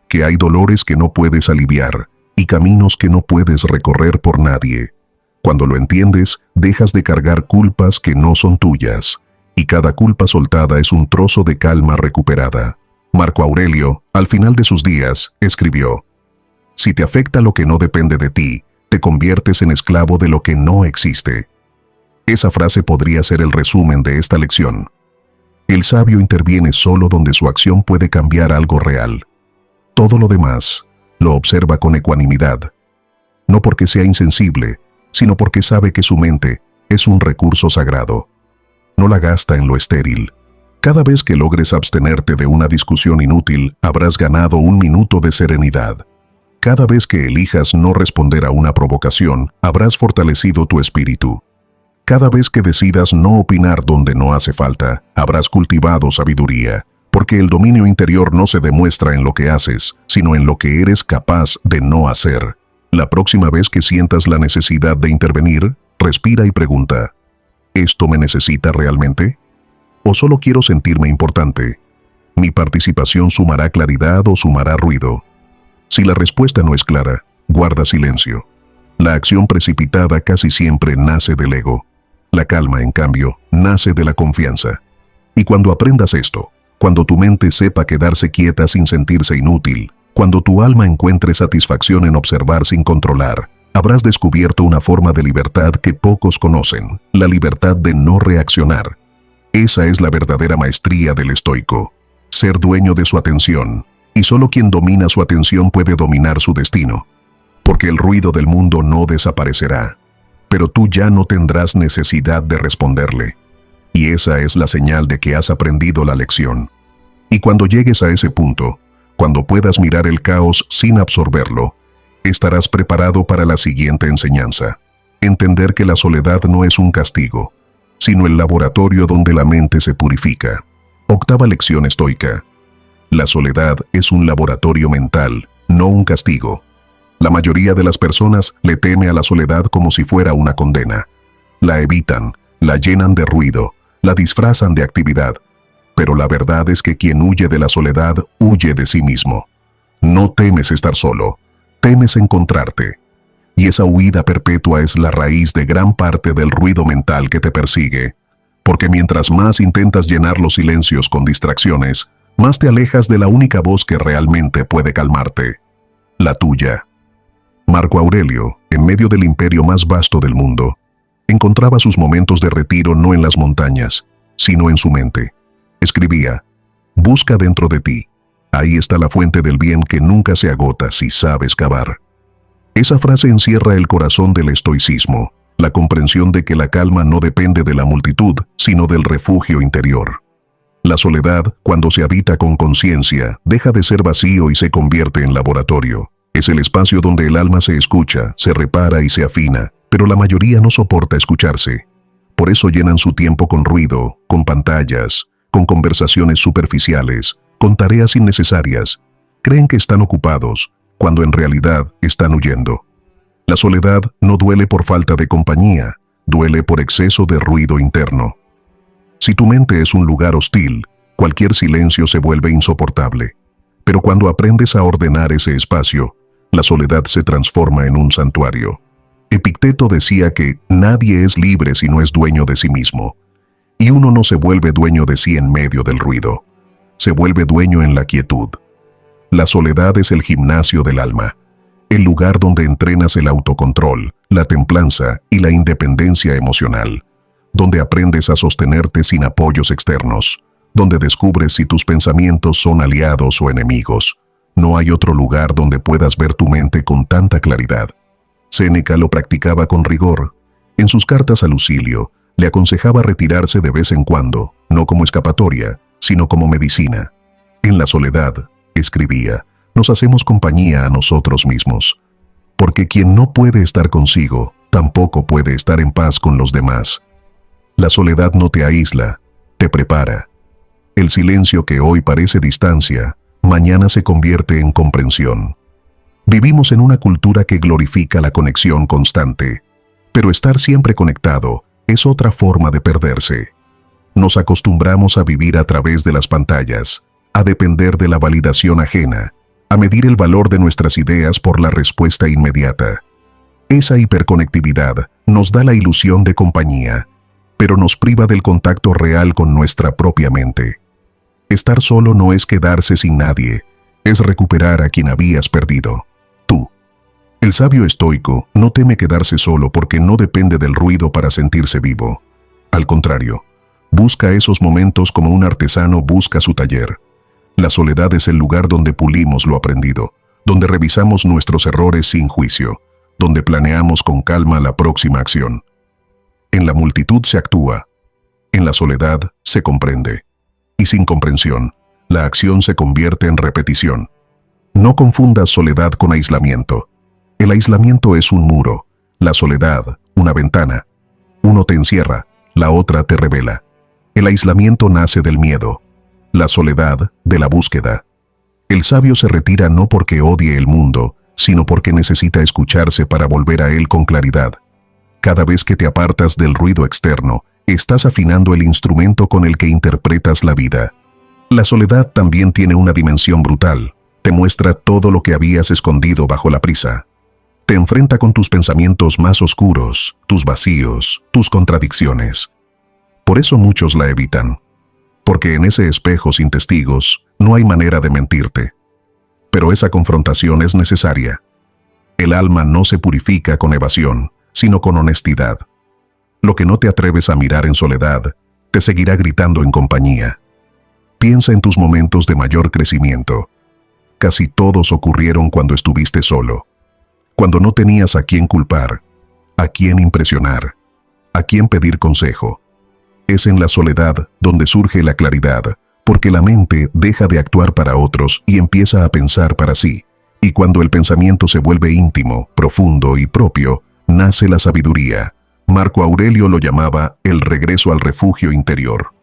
que hay dolores que no puedes aliviar y caminos que no puedes recorrer por nadie. Cuando lo entiendes, dejas de cargar culpas que no son tuyas, y cada culpa soltada es un trozo de calma recuperada. Marco Aurelio, al final de sus días, escribió: si te afecta lo que no depende de ti, te conviertes en esclavo de lo que no existe. Esa frase podría ser el resumen de esta lección. El sabio interviene solo donde su acción puede cambiar algo real. Todo lo demás lo observa con ecuanimidad, no porque sea insensible, sino porque sabe que su mente es un recurso sagrado. No la gasta en lo estéril. Cada vez que logres abstenerte de una discusión inútil, habrás ganado un minuto de serenidad. Cada vez que elijas no responder a una provocación, habrás fortalecido tu espíritu. Cada vez que decidas no opinar donde no hace falta, habrás cultivado sabiduría, porque el dominio interior no se demuestra en lo que haces, sino en lo que eres capaz de no hacer. La próxima vez que sientas la necesidad de intervenir, respira y pregunta: ¿esto me necesita realmente? ¿O solo quiero sentirme importante? ¿Mi participación sumará claridad o sumará ruido? Si la respuesta no es clara, guarda silencio. La acción precipitada casi siempre nace del ego. La calma, en cambio, nace de la confianza. Y cuando aprendas esto, cuando tu mente sepa quedarse quieta sin sentirse inútil, cuando tu alma encuentre satisfacción en observar sin controlar, habrás descubierto una forma de libertad que pocos conocen, la libertad de no reaccionar. Esa es la verdadera maestría del estoico, ser dueño de su atención, y solo quien domina su atención puede dominar su destino, porque el ruido del mundo no desaparecerá, pero tú ya no tendrás necesidad de responderle, y esa es la señal de que has aprendido la lección. Y cuando llegues a ese punto, cuando puedas mirar el caos sin absorberlo, estarás preparado para la siguiente enseñanza. Entender que la soledad no es un castigo, sino el laboratorio donde la mente se purifica. Octava lección estoica. La soledad es un laboratorio mental, no un castigo. La mayoría de las personas le teme a la soledad como si fuera una condena. La evitan, la llenan de ruido, la disfrazan de actividad. Pero la verdad es que quien huye de la soledad huye de sí mismo. No temes estar solo, temes encontrarte. Y esa huida perpetua es la raíz de gran parte del ruido mental que te persigue. Porque mientras más intentas llenar los silencios con distracciones, más te alejas de la única voz que realmente puede calmarte. La tuya. Marco Aurelio, en medio del imperio más vasto del mundo, encontraba sus momentos de retiro no en las montañas, sino en su mente. Escribía: busca dentro de ti. Ahí está la fuente del bien que nunca se agota si sabes cavar. Esa frase encierra el corazón del estoicismo, la comprensión de que la calma no depende de la multitud, sino del refugio interior. La soledad, cuando se habita con conciencia, deja de ser vacío y se convierte en laboratorio. Es el espacio donde el alma se escucha, se repara y se afina, pero la mayoría no soporta escucharse. Por eso llenan su tiempo con ruido, con pantallas, con conversaciones superficiales, con tareas innecesarias. Creen que están ocupados, cuando en realidad están huyendo. La soledad no duele por falta de compañía, duele por exceso de ruido interno. Si tu mente es un lugar hostil, cualquier silencio se vuelve insoportable. Pero cuando aprendes a ordenar ese espacio, la soledad se transforma en un santuario. Epicteto decía que nadie es libre si no es dueño de sí mismo. Y uno no se vuelve dueño de sí en medio del ruido. Se vuelve dueño en la quietud. La soledad es el gimnasio del alma, el lugar donde entrenas el autocontrol, la templanza y la independencia emocional, donde aprendes a sostenerte sin apoyos externos, donde descubres si tus pensamientos son aliados o enemigos. No hay otro lugar donde puedas ver tu mente con tanta claridad. Séneca lo practicaba con rigor. En sus cartas a Lucilio, le aconsejaba retirarse de vez en cuando, no como escapatoria, sino como medicina. En la soledad, escribía, nos hacemos compañía a nosotros mismos. Porque quien no puede estar consigo, tampoco puede estar en paz con los demás. La soledad no te aísla, te prepara. El silencio que hoy parece distancia, mañana se convierte en comprensión. Vivimos en una cultura que glorifica la conexión constante, pero estar siempre conectado es otra forma de perderse. Nos acostumbramos a vivir a través de las pantallas, a depender de la validación ajena, a medir el valor de nuestras ideas por la respuesta inmediata. Esa hiperconectividad nos da la ilusión de compañía, pero nos priva del contacto real con nuestra propia mente. Estar solo no es quedarse sin nadie, es recuperar a quien habías perdido, tú. El sabio estoico no teme quedarse solo porque no depende del ruido para sentirse vivo. Al contrario, busca esos momentos como un artesano busca su taller. La soledad es el lugar donde pulimos lo aprendido, donde revisamos nuestros errores sin juicio, donde planeamos con calma la próxima acción. En la multitud se actúa, en la soledad se comprende. Y sin comprensión, la acción se convierte en repetición. No confundas soledad con aislamiento. El aislamiento es un muro, la soledad, una ventana. Uno te encierra, la otra te revela. El aislamiento nace del miedo, la soledad de la búsqueda. El sabio se retira no porque odie el mundo, sino porque necesita escucharse para volver a él con claridad. Cada vez que te apartas del ruido externo, estás afinando el instrumento con el que interpretas la vida. La soledad también tiene una dimensión brutal. Te muestra todo lo que habías escondido bajo la prisa. Te enfrenta con tus pensamientos más oscuros, tus vacíos, tus contradicciones. Por eso muchos la evitan. Porque en ese espejo sin testigos no hay manera de mentirte. Pero esa confrontación es necesaria. El alma no se purifica con evasión, sino con honestidad. Lo que no te atreves a mirar en soledad, te seguirá gritando en compañía. Piensa en tus momentos de mayor crecimiento. Casi todos ocurrieron cuando estuviste solo, cuando no tenías a quién culpar, a quién impresionar, a quién pedir consejo. Es en la soledad donde surge la claridad, porque la mente deja de actuar para otros y empieza a pensar para sí. Y cuando el pensamiento se vuelve íntimo, profundo y propio, nace la sabiduría. Marco Aurelio lo llamaba el regreso al refugio interior.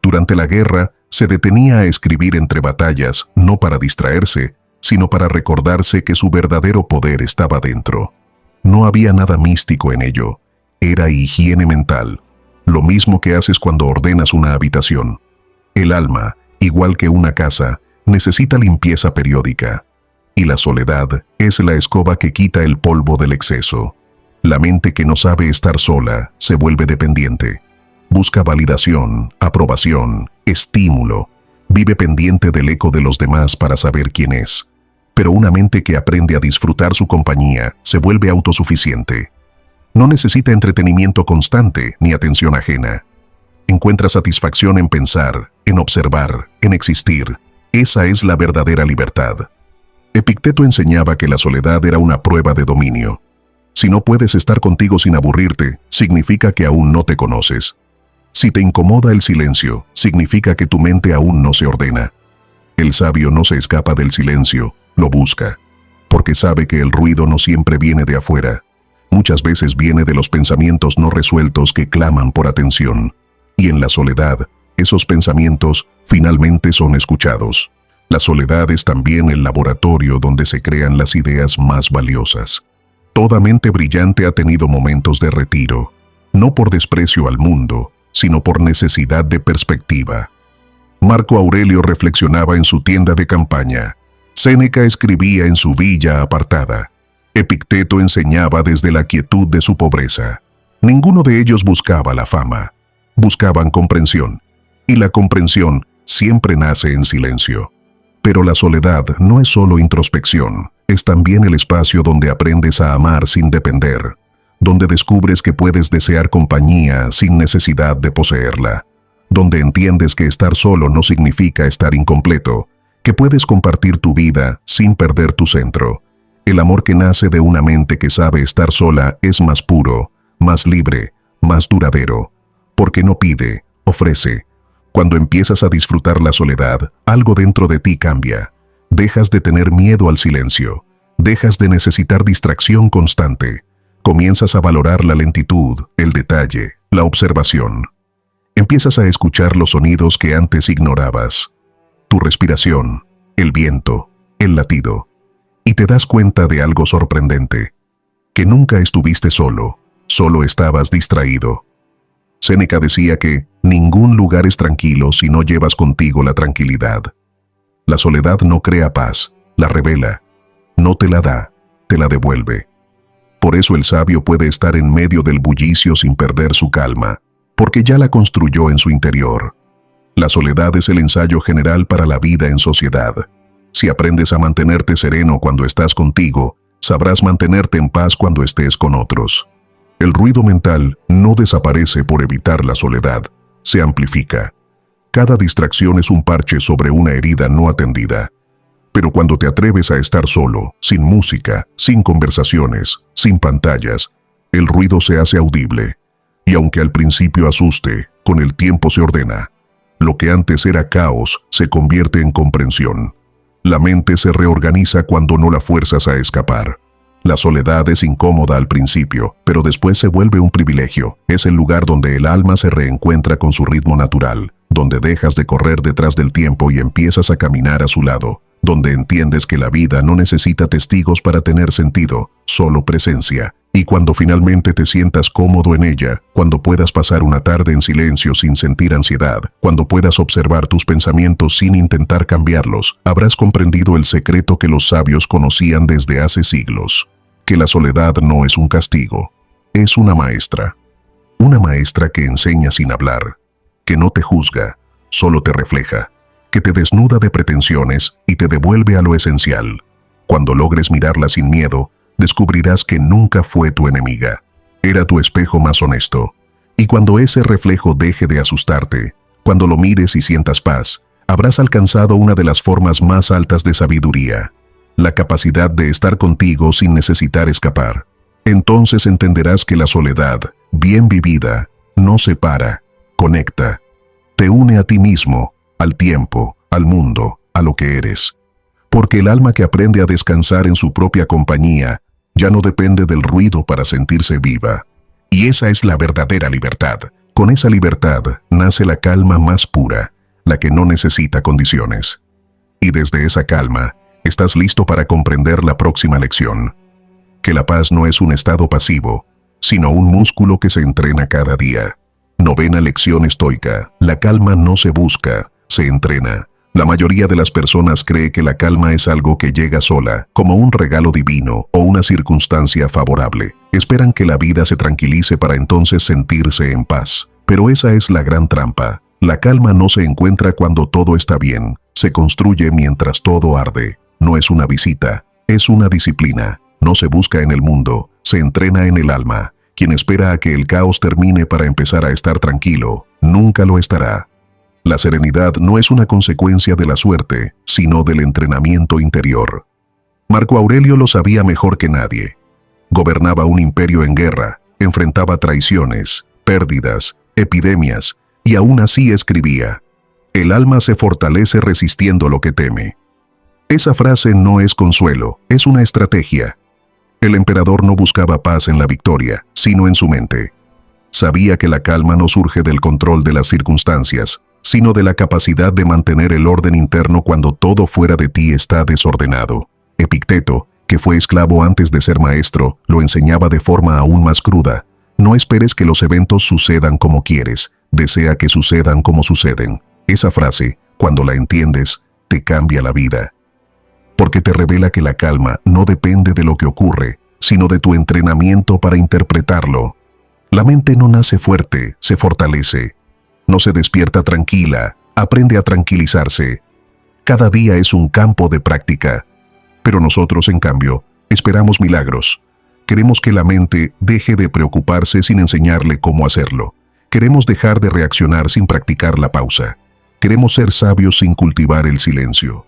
Durante la guerra, se detenía a escribir entre batallas, no para distraerse, sino para recordarse que su verdadero poder estaba dentro. No había nada místico en ello, era higiene mental. Lo mismo que haces cuando ordenas una habitación. El alma, igual que una casa, necesita limpieza periódica. Y la soledad es la escoba que quita el polvo del exceso. La mente que no sabe estar sola se vuelve dependiente. Busca validación, aprobación, estímulo. Vive pendiente del eco de los demás para saber quién es. Pero una mente que aprende a disfrutar su compañía se vuelve autosuficiente. No necesita entretenimiento constante ni atención ajena. Encuentra satisfacción en pensar, en observar, en existir. Esa es la verdadera libertad. Epicteto enseñaba que la soledad era una prueba de dominio. Si no puedes estar contigo sin aburrirte, significa que aún no te conoces. Si te incomoda el silencio, significa que tu mente aún no se ordena. El sabio no se escapa del silencio, lo busca, porque sabe que el ruido no siempre viene de afuera. Muchas veces viene de los pensamientos no resueltos que claman por atención. Y en la soledad, esos pensamientos finalmente son escuchados. La soledad es también el laboratorio donde se crean las ideas más valiosas. Toda mente brillante ha tenido momentos de retiro, no por desprecio al mundo, sino por necesidad de perspectiva. Marco Aurelio reflexionaba en su tienda de campaña. Séneca escribía en su villa apartada. Epicteto enseñaba desde la quietud de su pobreza. Ninguno de ellos buscaba la fama. Buscaban comprensión. Y la comprensión siempre nace en silencio. Pero la soledad no es solo introspección, es también el espacio donde aprendes a amar sin depender, donde descubres que puedes desear compañía sin necesidad de poseerla, donde entiendes que estar solo no significa estar incompleto, que puedes compartir tu vida sin perder tu centro. El amor que nace de una mente que sabe estar sola es más puro, más libre, más duradero, porque no pide, ofrece. Cuando empiezas a disfrutar la soledad, algo dentro de ti cambia. Dejas de tener miedo al silencio, dejas de necesitar distracción constante, comienzas a valorar la lentitud, el detalle, la observación. Empiezas a escuchar los sonidos que antes ignorabas, tu respiración, el viento, el latido, y te das cuenta de algo sorprendente, que nunca estuviste solo, solo estabas distraído. Séneca decía que ningún lugar es tranquilo si no llevas contigo la tranquilidad. La soledad no crea paz, la revela. No te la da, te la devuelve. Por eso el sabio puede estar en medio del bullicio sin perder su calma, porque ya la construyó en su interior. La soledad es el ensayo general para la vida en sociedad. Si aprendes a mantenerte sereno cuando estás contigo, sabrás mantenerte en paz cuando estés con otros. El ruido mental no desaparece por evitar la soledad, se amplifica. Cada distracción es un parche sobre una herida no atendida. Pero cuando te atreves a estar solo, sin música, sin conversaciones, sin pantallas, el ruido se hace audible. Y aunque al principio asuste, con el tiempo se ordena. Lo que antes era caos se convierte en comprensión. La mente se reorganiza cuando no la fuerzas a escapar. La soledad es incómoda al principio, pero después se vuelve un privilegio. Es el lugar donde el alma se reencuentra con su ritmo natural, donde dejas de correr detrás del tiempo y empiezas a caminar a su lado, donde entiendes que la vida no necesita testigos para tener sentido, solo presencia. Y cuando finalmente te sientas cómodo en ella, cuando puedas pasar una tarde en silencio sin sentir ansiedad, cuando puedas observar tus pensamientos sin intentar cambiarlos, habrás comprendido el secreto que los sabios conocían desde hace siglos. Que la soledad no es un castigo, es una maestra. Una maestra que enseña sin hablar, que no te juzga, solo te refleja, que te desnuda de pretensiones y te devuelve a lo esencial. Cuando logres mirarla sin miedo, descubrirás que nunca fue tu enemiga. Era tu espejo más honesto. Y cuando ese reflejo deje de asustarte, cuando lo mires y sientas paz, habrás alcanzado una de las formas más altas de sabiduría, la capacidad de estar contigo sin necesitar escapar. Entonces entenderás que la soledad, bien vivida, no separa, conecta, te une a ti mismo, al tiempo, al mundo, a lo que eres. Porque el alma que aprende a descansar en su propia compañía ya no depende del ruido para sentirse viva. Y esa es la verdadera libertad. Con esa libertad nace la calma más pura, la que no necesita condiciones. Y desde esa calma, estás listo para comprender la próxima lección. Que la paz no es un estado pasivo, sino un músculo que se entrena cada día. Novena lección estoica. La calma no se busca, se entrena. La mayoría de las personas cree que la calma es algo que llega sola, como un regalo divino o una circunstancia favorable. Esperan que la vida se tranquilice para entonces sentirse en paz. Pero esa es la gran trampa. La calma no se encuentra cuando todo está bien, se construye mientras todo arde. No es una visita, es una disciplina. No se busca en el mundo, se entrena en el alma. Quien espera a que el caos termine para empezar a estar tranquilo, nunca lo estará. La serenidad no es una consecuencia de la suerte, sino del entrenamiento interior. Marco Aurelio lo sabía mejor que nadie. Gobernaba un imperio en guerra, enfrentaba traiciones, pérdidas, epidemias, y aún así escribía: el alma se fortalece resistiendo lo que teme. Esa frase no es consuelo, es una estrategia. El emperador no buscaba paz en la victoria, sino en su mente. Sabía que la calma no surge del control de las circunstancias, sino de la capacidad de mantener el orden interno cuando todo fuera de ti está desordenado. Epicteto, que fue esclavo antes de ser maestro, lo enseñaba de forma aún más cruda. No esperes que los eventos sucedan como quieres, desea que sucedan como suceden. Esa frase, cuando la entiendes, te cambia la vida. Porque te revela que la calma no depende de lo que ocurre, sino de tu entrenamiento para interpretarlo. La mente no nace fuerte, se fortalece. No se despierta tranquila, aprende a tranquilizarse. Cada día es un campo de práctica. Pero nosotros, en cambio, esperamos milagros. Queremos que la mente deje de preocuparse sin enseñarle cómo hacerlo. Queremos dejar de reaccionar sin practicar la pausa. Queremos ser sabios sin cultivar el silencio.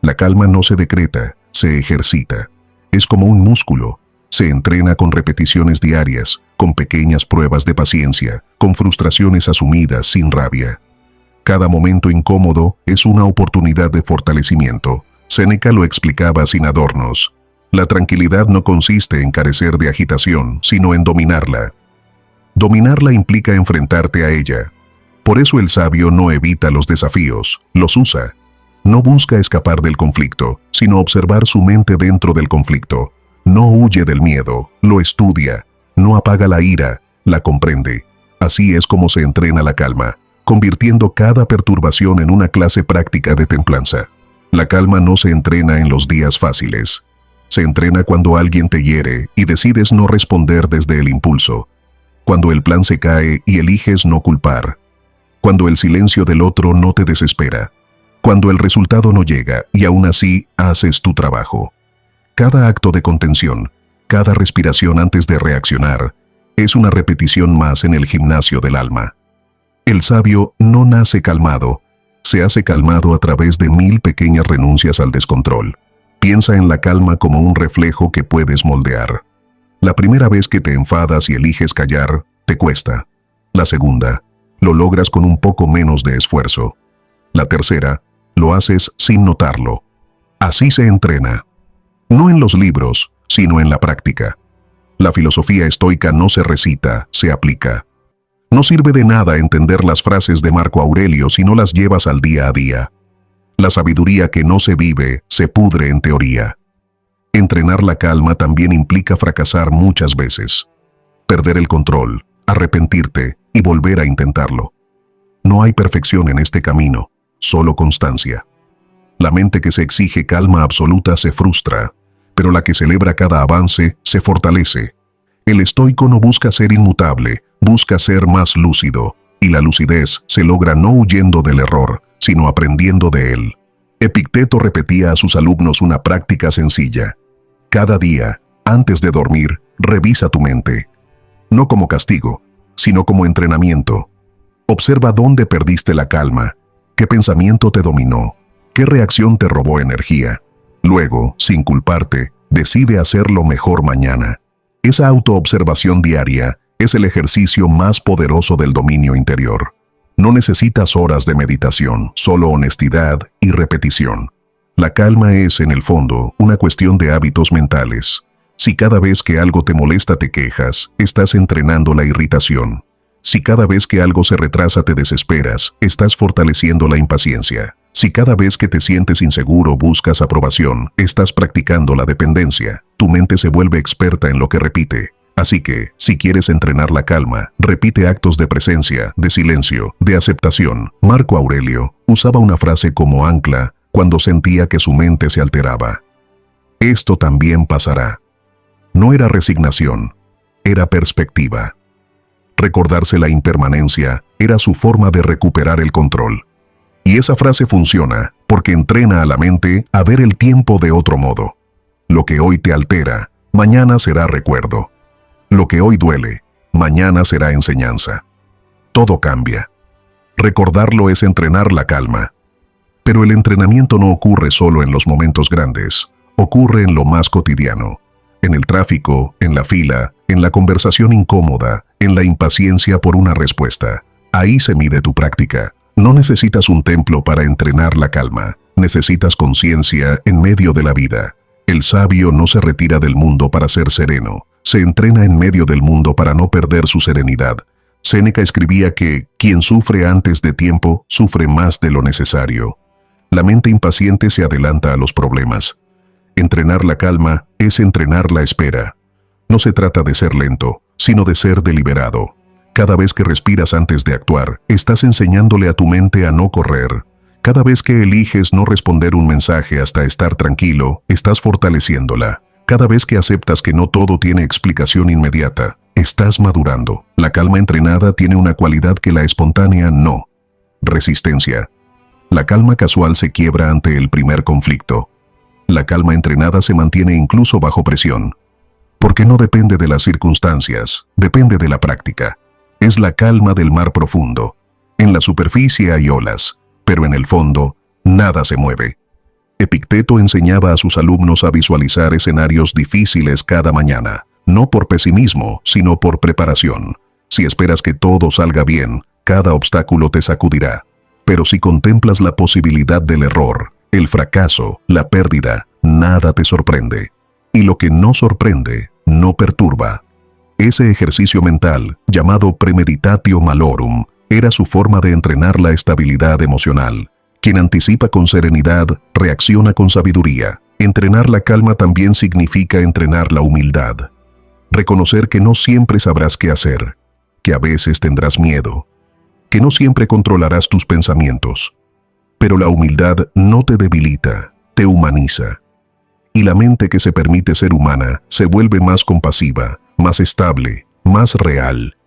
La calma no se decreta, se ejercita. Es como un músculo. Se entrena con repeticiones diarias, con pequeñas pruebas de paciencia, con frustraciones asumidas sin rabia. Cada momento incómodo es una oportunidad de fortalecimiento. Séneca lo explicaba sin adornos. La tranquilidad no consiste en carecer de agitación, sino en dominarla. Dominarla implica enfrentarte a ella. Por eso el sabio no evita los desafíos, los usa. No busca escapar del conflicto, sino observar su mente dentro del conflicto. No huye del miedo, lo estudia. No apaga la ira, la comprende. Así es como se entrena la calma, convirtiendo cada perturbación en una clase práctica de templanza. La calma no se entrena en los días fáciles. Se entrena cuando alguien te hiere y decides no responder desde el impulso. Cuando el plan se cae y eliges no culpar. Cuando el silencio del otro no te desespera. Cuando el resultado no llega y aún así haces tu trabajo. Cada acto de contención, cada respiración antes de reaccionar, es una repetición más en el gimnasio del alma. El sabio no nace calmado, se hace calmado a través de 1000 pequeñas renuncias al descontrol. Piensa en la calma como un reflejo que puedes moldear. La primera vez que te enfadas y eliges callar, te cuesta. La segunda, lo logras con un poco menos de esfuerzo. La tercera, lo haces sin notarlo. Así se entrena. No en los libros, sino en la práctica. La filosofía estoica no se recita, se aplica. No sirve de nada entender las frases de Marco Aurelio si no las llevas al día a día. La sabiduría que no se vive, se pudre en teoría. Entrenar la calma también implica fracasar muchas veces. Perder el control, arrepentirte y volver a intentarlo. No hay perfección en este camino, solo constancia. La mente que se exige calma absoluta se frustra, pero la que celebra cada avance se fortalece. El estoico no busca ser inmutable, busca ser más lúcido, y la lucidez se logra no huyendo del error, sino aprendiendo de él. Epicteto repetía a sus alumnos una práctica sencilla. Cada día, Antes de dormir, revisa tu mente. No como castigo, sino como entrenamiento. Observa dónde perdiste la calma, qué pensamiento te dominó, qué reacción te robó energía. Luego, sin culparte, decide hacerlo mejor mañana. Esa autoobservación diaria es el ejercicio más poderoso del dominio interior. No necesitas horas de meditación, solo honestidad y repetición. La calma es, en el fondo, una cuestión de hábitos mentales. Si cada vez que algo te molesta te quejas, estás entrenando la irritación. Si cada vez que algo se retrasa te desesperas, estás fortaleciendo la impaciencia. Si cada vez que te sientes inseguro buscas aprobación, estás practicando la dependencia. Tu mente se vuelve experta en lo que repite. Así que, si quieres entrenar la calma, repite actos de presencia, de silencio, de aceptación. Marco Aurelio usaba una frase como ancla cuando sentía que su mente se alteraba. Esto también pasará. No era resignación, era perspectiva. Recordarse la impermanencia era su forma de recuperar el control. Y esa frase funciona porque entrena a la mente a ver el tiempo de otro modo. Lo que hoy te altera, mañana será recuerdo. Lo que hoy duele, mañana será enseñanza. Todo cambia. Recordarlo es entrenar la calma. Pero el entrenamiento no ocurre solo en los momentos grandes, ocurre en lo más cotidiano. En el tráfico, en la fila, en la conversación incómoda, en la impaciencia por una respuesta. Ahí se mide tu práctica. No necesitas un templo para entrenar la calma, necesitas conciencia en medio de la vida. El sabio no se retira del mundo para ser sereno, se entrena en medio del mundo para no perder su serenidad. Séneca escribía que quien sufre antes de tiempo sufre más de lo necesario. La mente impaciente se adelanta a los problemas. Entrenar la calma es entrenar la espera. No se trata de ser lento, sino de ser deliberado. Cada vez que respiras antes de actuar, estás enseñándole a tu mente a no correr. Cada vez que eliges no responder un mensaje hasta estar tranquilo, estás fortaleciéndola. Cada vez que aceptas que no todo tiene explicación inmediata, estás madurando. La calma entrenada tiene una cualidad que la espontánea no. Resistencia. La calma casual se quiebra ante el primer conflicto. La calma entrenada se mantiene incluso bajo presión. Porque no depende de las circunstancias, depende de la práctica. Es la calma del mar profundo. En la superficie hay olas, pero en el fondo, nada se mueve. Epicteto enseñaba a sus alumnos a visualizar escenarios difíciles cada mañana, no por pesimismo, sino por preparación. Si esperas que todo salga bien, cada obstáculo te sacudirá. Pero si contemplas la posibilidad del error, el fracaso, la pérdida, nada te sorprende. Y lo que no sorprende, no perturba. Ese ejercicio mental, llamado premeditatio malorum, era su forma de entrenar la estabilidad emocional. Quien anticipa con serenidad, reacciona con sabiduría. Entrenar la calma también significa entrenar la humildad. Reconocer que no siempre sabrás qué hacer, que a veces tendrás miedo, que no siempre controlarás tus pensamientos. Pero la humildad no te debilita, te humaniza. Y la mente que se permite ser humana se vuelve más compasiva, más estable, más real.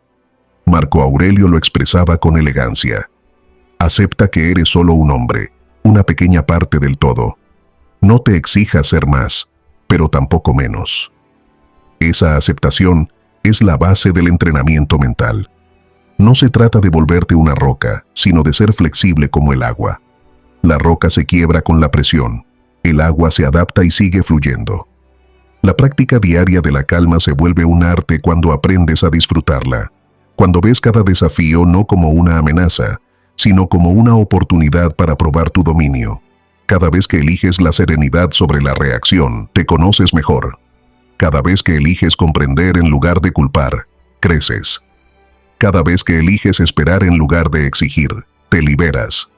Marco Aurelio lo expresaba con elegancia. Acepta que eres solo un hombre, una pequeña parte del todo. No te exijas ser más, pero tampoco menos. Esa aceptación es la base del entrenamiento mental. No se trata de volverte una roca, sino de ser flexible como el agua. La roca se quiebra con la presión, el agua se adapta y sigue fluyendo. La práctica diaria de la calma se vuelve un arte cuando aprendes a disfrutarla, cuando ves cada desafío no como una amenaza, sino como una oportunidad para probar tu dominio. Cada vez que eliges la serenidad sobre la reacción, te conoces mejor. Cada vez que eliges comprender en lugar de culpar, creces. Cada vez que eliges esperar en lugar de exigir, te liberas.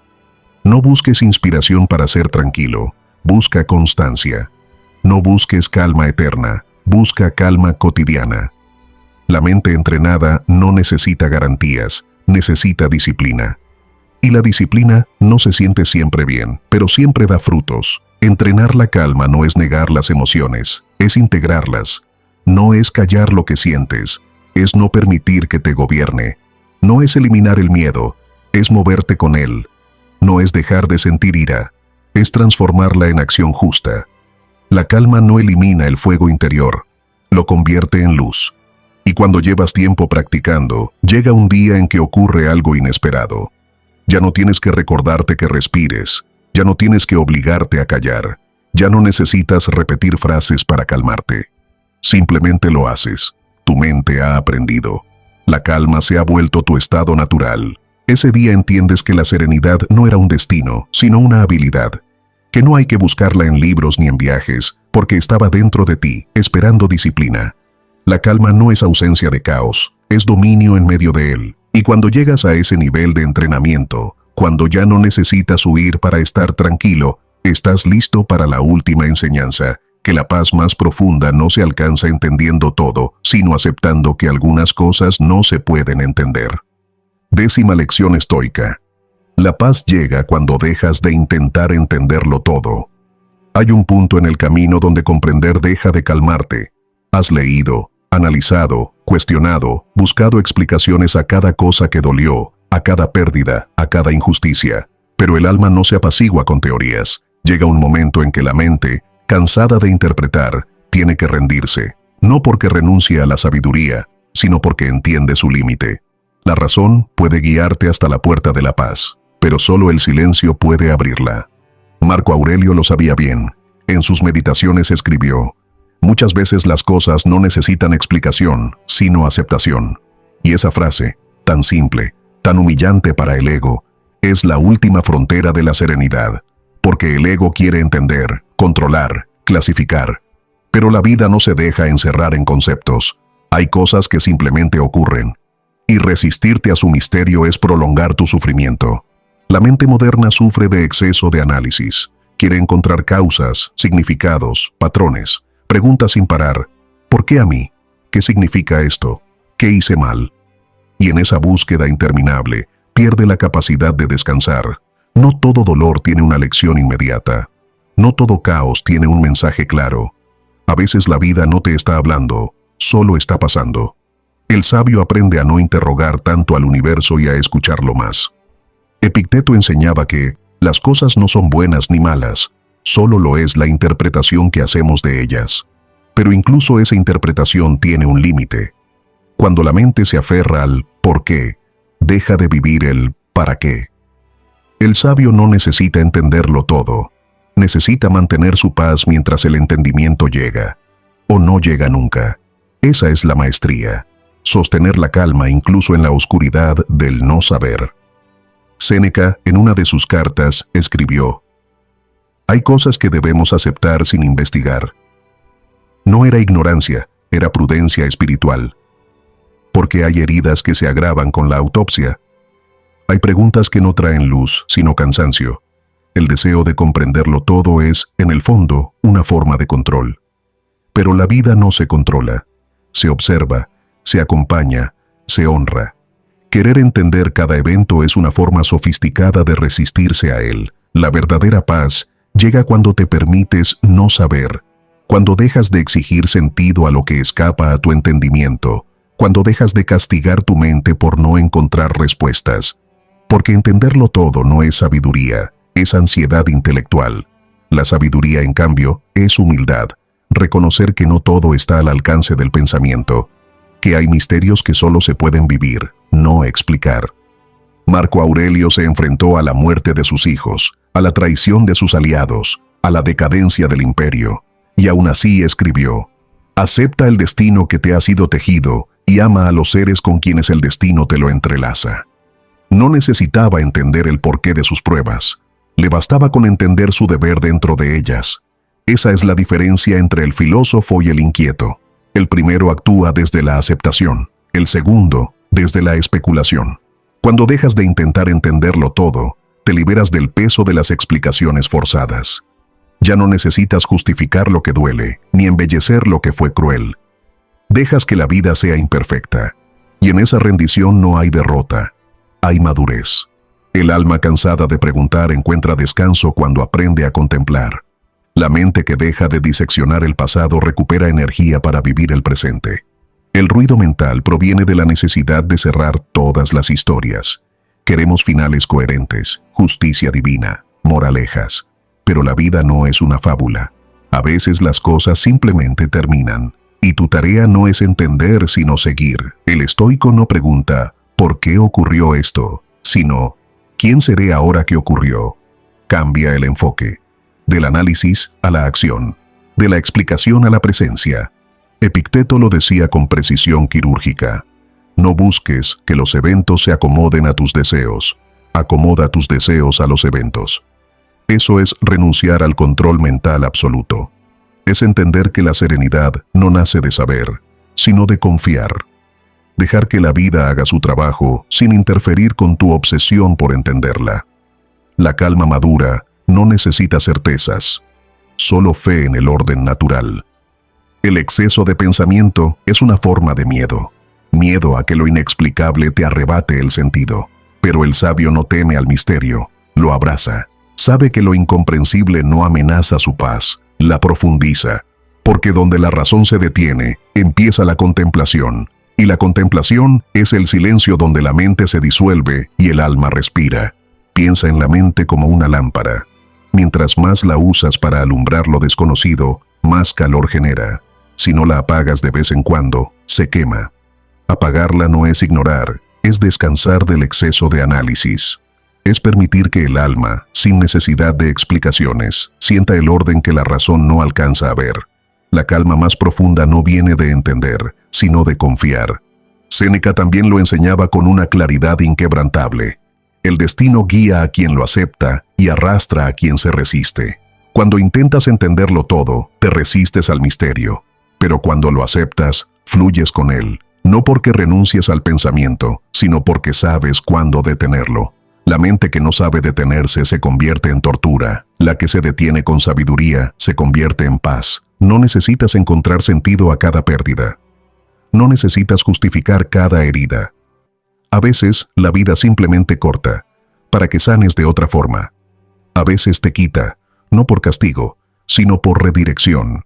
No busques inspiración para ser tranquilo, busca constancia. No busques calma eterna, busca calma cotidiana. La mente entrenada no necesita garantías, necesita disciplina. Y la disciplina no se siente siempre bien, pero siempre da frutos. Entrenar la calma no es negar las emociones, es integrarlas. No es callar lo que sientes, es no permitir que te gobierne. No es eliminar el miedo, es moverte con él. No es dejar de sentir ira, es transformarla en acción justa. La calma no elimina el fuego interior, lo convierte en luz. Y cuando llevas tiempo practicando, llega un día en que ocurre algo inesperado. Ya no tienes que recordarte que respires, ya no tienes que obligarte a callar, ya no necesitas repetir frases para calmarte. Simplemente lo haces. Tu mente ha aprendido. La calma se ha vuelto tu estado natural. Ese día entiendes que la serenidad no era un destino, sino una habilidad, que no hay que buscarla en libros ni en viajes, porque estaba dentro de ti, esperando disciplina. La calma no es ausencia de caos, es dominio en medio de él. Y cuando llegas a ese nivel de entrenamiento, cuando ya no necesitas huir para estar tranquilo, estás listo para la última enseñanza, que la paz más profunda no se alcanza entendiendo todo, sino aceptando que algunas cosas no se pueden entender. 10ª lección estoica. La paz llega cuando dejas de intentar entenderlo todo. Hay un punto en el camino donde comprender deja de calmarte. Has leído, analizado, cuestionado, buscado explicaciones a cada cosa que dolió, a cada pérdida, a cada injusticia. Pero el alma no se apacigua con teorías. Llega un momento en que la mente, cansada de interpretar, tiene que rendirse, no porque renuncie a la sabiduría, sino porque entiende su límite. La razón puede guiarte hasta la puerta de la paz, pero solo el silencio puede abrirla. Marco Aurelio lo sabía bien. En sus meditaciones escribió: muchas veces las cosas no necesitan explicación, sino aceptación. Y esa frase, tan simple, tan humillante para el ego, es la última frontera de la serenidad, porque el ego quiere entender, controlar, clasificar. Pero la vida no se deja encerrar en conceptos. Hay cosas que simplemente ocurren. Y resistirte a su misterio es prolongar tu sufrimiento. La mente moderna sufre de exceso de análisis. Quiere encontrar causas, significados, patrones. Pregunta sin parar: ¿por qué a mí? ¿Qué significa esto? ¿Qué hice mal? Y en esa búsqueda interminable, pierde la capacidad de descansar. No todo dolor tiene una lección inmediata. No todo caos tiene un mensaje claro. A veces la vida no te está hablando, solo está pasando. El sabio aprende a no interrogar tanto al universo y a escucharlo más. Epicteto enseñaba que las cosas no son buenas ni malas, solo lo es la interpretación que hacemos de ellas. Pero incluso esa interpretación tiene un límite. Cuando la mente se aferra al ¿por qué?, deja de vivir el ¿para qué? El sabio no necesita entenderlo todo. Necesita mantener su paz mientras el entendimiento llega. O no llega nunca. Esa es la maestría. Sostener la calma incluso en la oscuridad del no saber. Séneca, en una de sus cartas, escribió: hay cosas que debemos aceptar sin investigar. No era ignorancia, era prudencia espiritual. Porque hay heridas que se agravan con la autopsia. Hay preguntas que no traen luz, sino cansancio. El deseo de comprenderlo todo es, en el fondo, una forma de control. Pero la vida no se controla. Se observa, se acompaña, se honra. Querer entender cada evento es una forma sofisticada de resistirse a él. La verdadera paz llega cuando te permites no saber, cuando dejas de exigir sentido a lo que escapa a tu entendimiento, cuando dejas de castigar tu mente por no encontrar respuestas. Porque entenderlo todo no es sabiduría, es ansiedad intelectual. La sabiduría, en cambio, es humildad, reconocer que no todo está al alcance del pensamiento, que hay misterios que solo se pueden vivir, no explicar. Marco Aurelio se enfrentó a la muerte de sus hijos, a la traición de sus aliados, a la decadencia del imperio, y aún así escribió: acepta el destino que te ha sido tejido y ama a los seres con quienes el destino te lo entrelaza. No necesitaba entender el porqué de sus pruebas, le bastaba con entender su deber dentro de ellas. Esa es la diferencia entre el filósofo y el inquieto. El primero actúa desde la aceptación, el segundo desde la especulación. Cuando dejas de intentar entenderlo todo, te liberas del peso de las explicaciones forzadas. Ya no necesitas justificar lo que duele, ni embellecer lo que fue cruel. Dejas que la vida sea imperfecta, y en esa rendición no hay derrota, hay madurez. El alma cansada de preguntar encuentra descanso cuando aprende a contemplar. La mente que deja de diseccionar el pasado recupera energía para vivir el presente. El ruido mental proviene de la necesidad de cerrar todas las historias. Queremos finales coherentes, justicia divina, moralejas. Pero la vida no es una fábula. A veces las cosas simplemente terminan. Y tu tarea no es entender, sino seguir. El estoico no pregunta, ¿por qué ocurrió esto?, sino, ¿quién seré ahora que ocurrió? Cambia el enfoque. Del análisis a la acción. De la explicación a la presencia. Epicteto lo decía con precisión quirúrgica. No busques que los eventos se acomoden a tus deseos. Acomoda tus deseos a los eventos. Eso es renunciar al control mental absoluto. Es entender que la serenidad no nace de saber, sino de confiar. Dejar que la vida haga su trabajo sin interferir con tu obsesión por entenderla. La calma madura no necesita certezas, solo fe en el orden natural. El exceso de pensamiento es una forma de miedo. Miedo a que lo inexplicable te arrebate el sentido. Pero el sabio no teme al misterio, lo abraza. Sabe que lo incomprensible no amenaza su paz, la profundiza. Porque donde la razón se detiene, empieza la contemplación. Y la contemplación es el silencio donde la mente se disuelve y el alma respira. Piensa en la mente como una lámpara. Mientras más la usas para alumbrar lo desconocido, más calor genera. Si no la apagas de vez en cuando, se quema. Apagarla no es ignorar, es descansar del exceso de análisis. Es permitir que el alma, sin necesidad de explicaciones, sienta el orden que la razón no alcanza a ver. La calma más profunda no viene de entender, sino de confiar. Séneca también lo enseñaba con una claridad inquebrantable. El destino guía a quien lo acepta y arrastra a quien se resiste. Cuando intentas entenderlo todo, te resistes al misterio. Pero cuando lo aceptas, fluyes con él. No porque renuncies al pensamiento, sino porque sabes cuándo detenerlo. La mente que no sabe detenerse se convierte en tortura. La que se detiene con sabiduría se convierte en paz. No necesitas encontrar sentido a cada pérdida. No necesitas justificar cada herida. A veces, la vida simplemente corta, para que sanes de otra forma. A veces te quita, no por castigo, sino por redirección.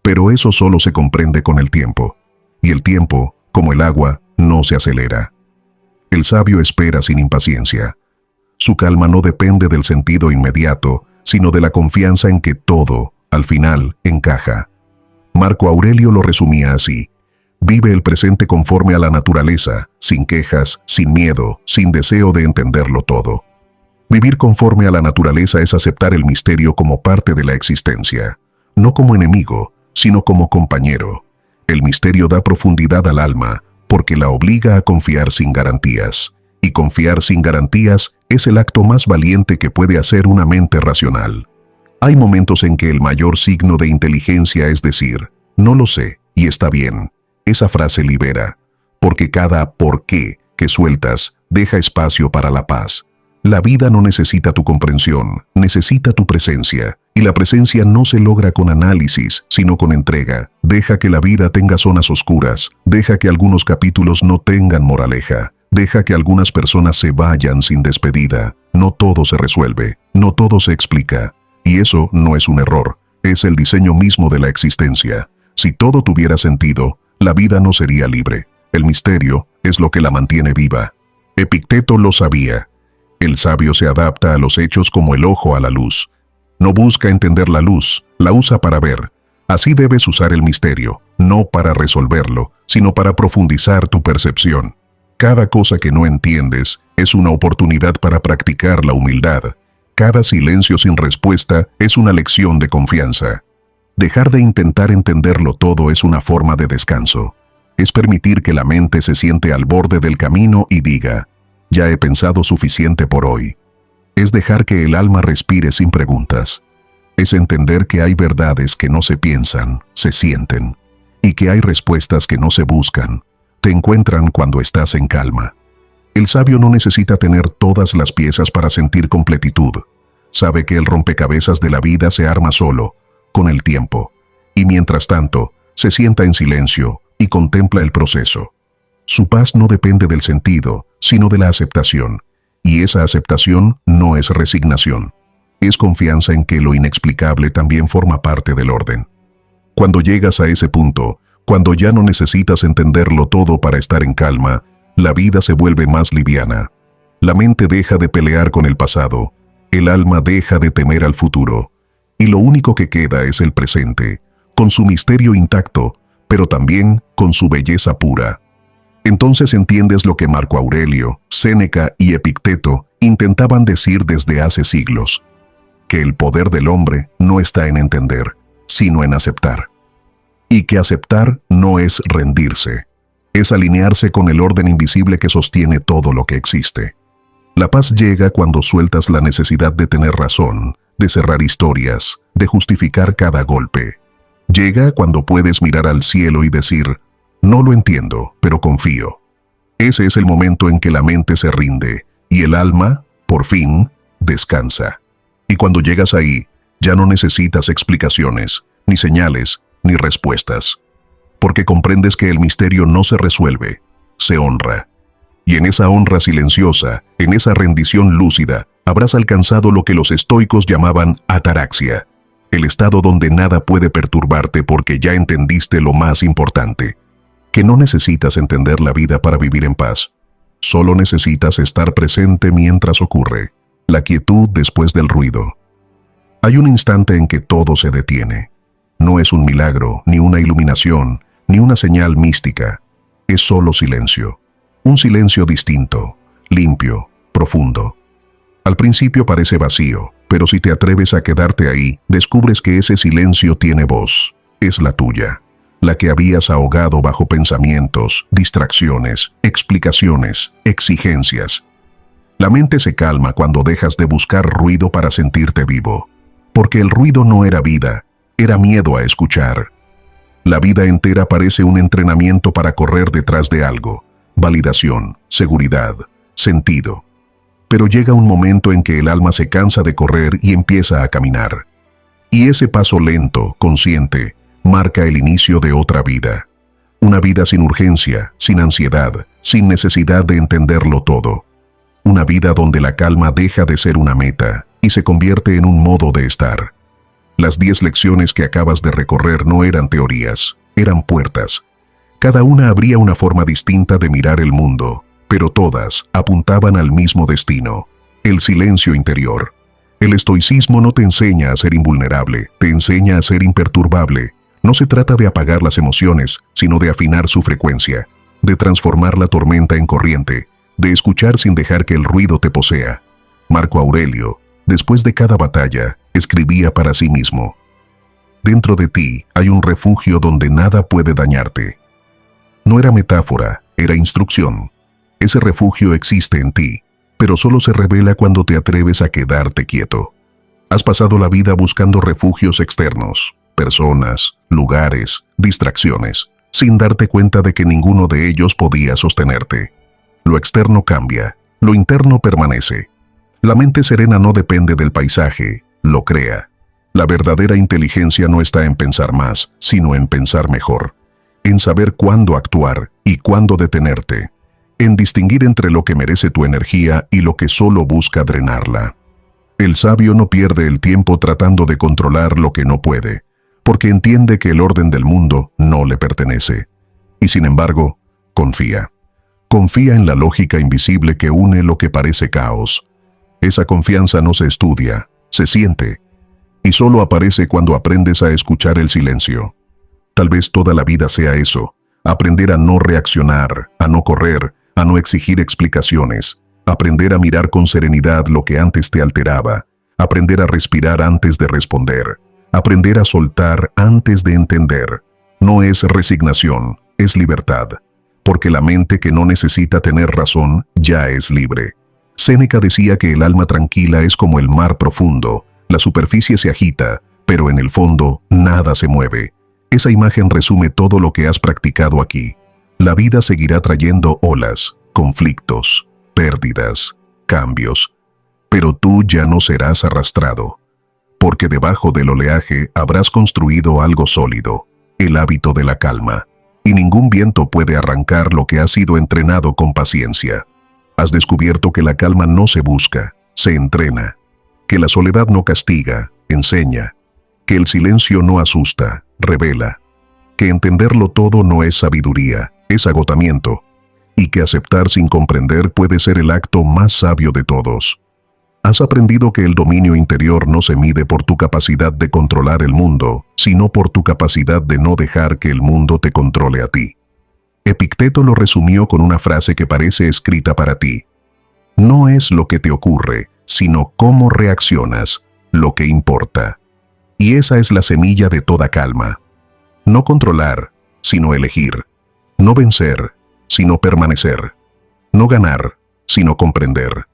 Pero eso solo se comprende con el tiempo. Y el tiempo, como el agua, no se acelera. El sabio espera sin impaciencia. Su calma no depende del sentido inmediato, sino de la confianza en que todo, al final, encaja. Marco Aurelio lo resumía así: vive el presente conforme a la naturaleza, sin quejas, sin miedo, sin deseo de entenderlo todo. Vivir conforme a la naturaleza es aceptar el misterio como parte de la existencia, no como enemigo, sino como compañero. El misterio da profundidad al alma, porque la obliga a confiar sin garantías. Y confiar sin garantías es el acto más valiente que puede hacer una mente racional. Hay momentos en que el mayor signo de inteligencia es decir, no lo sé, y está bien. Esa frase libera, porque cada ¿por qué? Que sueltas deja espacio para la paz. La vida no necesita tu comprensión, necesita tu presencia. Y la presencia no se logra con análisis, sino con entrega. Deja que la vida tenga zonas oscuras, deja que algunos capítulos no tengan moraleja, deja que algunas personas se vayan sin despedida. No todo se resuelve, no todo se explica. Y eso no es un error, es el diseño mismo de la existencia. Si todo tuviera sentido, la vida no sería libre. El misterio es lo que la mantiene viva. Epicteto lo sabía. El sabio se adapta a los hechos como el ojo a la luz. No busca entender la luz, la usa para ver. Así debes usar el misterio, no para resolverlo, sino para profundizar tu percepción. Cada cosa que no entiendes es una oportunidad para practicar la humildad. Cada silencio sin respuesta es una lección de confianza. Dejar de intentar entenderlo todo es una forma de descanso. Es permitir que la mente se siente al borde del camino y diga, ya he pensado suficiente por hoy. Es dejar que el alma respire sin preguntas. Es entender que hay verdades que no se piensan, se sienten, y que hay respuestas que no se buscan, te encuentran cuando estás en calma. El sabio no necesita tener todas las piezas para sentir completitud. Sabe que el rompecabezas de la vida se arma solo, con el tiempo, y mientras tanto, se sienta en silencio y contempla el proceso. Su paz no depende del sentido, sino de la aceptación, y esa aceptación no es resignación. Es confianza en que lo inexplicable también forma parte del orden. Cuando llegas a ese punto, cuando ya no necesitas entenderlo todo para estar en calma, la vida se vuelve más liviana. La mente deja de pelear con el pasado, el alma deja de temer al futuro, y lo único que queda es el presente, con su misterio intacto, pero también con su belleza pura. Entonces entiendes lo que Marco Aurelio, Séneca y Epicteto intentaban decir desde hace siglos, que el poder del hombre no está en entender, sino en aceptar. Y que aceptar no es rendirse, es alinearse con el orden invisible que sostiene todo lo que existe. La paz llega cuando sueltas la necesidad de tener razón, de cerrar historias, de justificar cada golpe. Llega cuando puedes mirar al cielo y decir, no lo entiendo, pero confío. Ese es el momento en que la mente se rinde y el alma, por fin, descansa. Y cuando llegas ahí, ya no necesitas explicaciones, ni señales, ni respuestas. Porque comprendes que el misterio no se resuelve, se honra. Y en esa honra silenciosa, en esa rendición lúcida, habrás alcanzado lo que los estoicos llamaban ataraxia, el estado donde nada puede perturbarte porque ya entendiste lo más importante, que no necesitas entender la vida para vivir en paz. Solo necesitas estar presente mientras ocurre, la quietud después del ruido. Hay un instante en que todo se detiene. No es un milagro, ni una iluminación, ni una señal mística. Es solo silencio. Un silencio distinto, limpio, profundo. Al principio parece vacío, pero si te atreves a quedarte ahí, descubres que ese silencio tiene voz. Es la tuya, la que habías ahogado bajo pensamientos, distracciones, explicaciones, exigencias. La mente se calma cuando dejas de buscar ruido para sentirte vivo, porque el ruido no era vida, era miedo a escuchar. La vida entera parece un entrenamiento para correr detrás de algo, validación, seguridad, sentido. Pero llega un momento en que el alma se cansa de correr y empieza a caminar. Y ese paso lento, consciente, marca el inicio de otra vida. Una vida sin urgencia, sin ansiedad, sin necesidad de entenderlo todo. Una vida donde la calma deja de ser una meta y se convierte en un modo de estar. Las 10 lecciones que acabas de recorrer no eran teorías, eran puertas. Cada una abría una forma distinta de mirar el mundo, pero todas apuntaban al mismo destino, el silencio interior. El estoicismo no te enseña a ser invulnerable, te enseña a ser imperturbable. No se trata de apagar las emociones, sino de afinar su frecuencia, de transformar la tormenta en corriente, de escuchar sin dejar que el ruido te posea. Marco Aurelio, después de cada batalla, escribía para sí mismo: dentro de ti hay un refugio donde nada puede dañarte. No era metáfora, era instrucción. Ese refugio existe en ti, pero solo se revela cuando te atreves a quedarte quieto. Has pasado la vida buscando refugios externos, personas, lugares, distracciones, sin darte cuenta de que ninguno de ellos podía sostenerte. Lo externo cambia, lo interno permanece. La mente serena no depende del paisaje, lo crea. La verdadera inteligencia no está en pensar más, sino en pensar mejor, en saber cuándo actuar y cuándo detenerte, en distinguir entre lo que merece tu energía y lo que solo busca drenarla. El sabio no pierde el tiempo tratando de controlar lo que no puede, porque entiende que el orden del mundo no le pertenece. Y sin embargo, confía. Confía en la lógica invisible que une lo que parece caos. Esa confianza no se estudia, se siente, y solo aparece cuando aprendes a escuchar el silencio. Tal vez toda la vida sea eso, aprender a no reaccionar, a no correr, a no exigir explicaciones, aprender a mirar con serenidad lo que antes te alteraba, aprender a respirar antes de responder, aprender a soltar antes de entender. No es resignación, es libertad, porque la mente que no necesita tener razón ya es libre. Séneca decía que el alma tranquila es como el mar profundo, la superficie se agita, pero en el fondo nada se mueve. Esa imagen resume todo lo que has practicado aquí. La vida seguirá trayendo olas, conflictos, pérdidas, cambios, pero tú ya no serás arrastrado, porque debajo del oleaje habrás construido algo sólido, el hábito de la calma, y ningún viento puede arrancar lo que has sido entrenado con paciencia. Has descubierto que la calma no se busca, se entrena, que la soledad no castiga, enseña, que el silencio no asusta, revela, que entenderlo todo no es sabiduría, es agotamiento, y que aceptar sin comprender puede ser el acto más sabio de todos. Has aprendido que el dominio interior no se mide por tu capacidad de controlar el mundo, sino por tu capacidad de no dejar que el mundo te controle a ti. Epicteto lo resumió con una frase que parece escrita para ti. No es lo que te ocurre, sino cómo reaccionas, lo que importa. Y esa es la semilla de toda calma. No controlar, sino elegir. No vencer, sino permanecer. No ganar, sino comprender.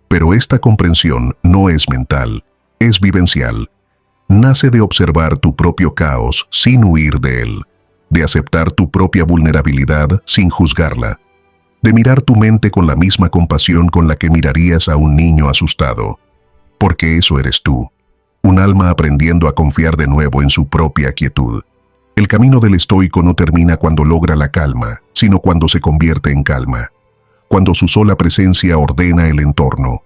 Pero esta comprensión no es mental, es vivencial. Nace de observar tu propio caos sin huir de él, de aceptar tu propia vulnerabilidad sin juzgarla, de mirar tu mente con la misma compasión con la que mirarías a un niño asustado. Porque eso eres tú, un alma aprendiendo a confiar de nuevo en su propia quietud. El camino del estoico no termina cuando logra la calma, sino cuando se convierte en calma. Cuando su sola presencia ordena el entorno,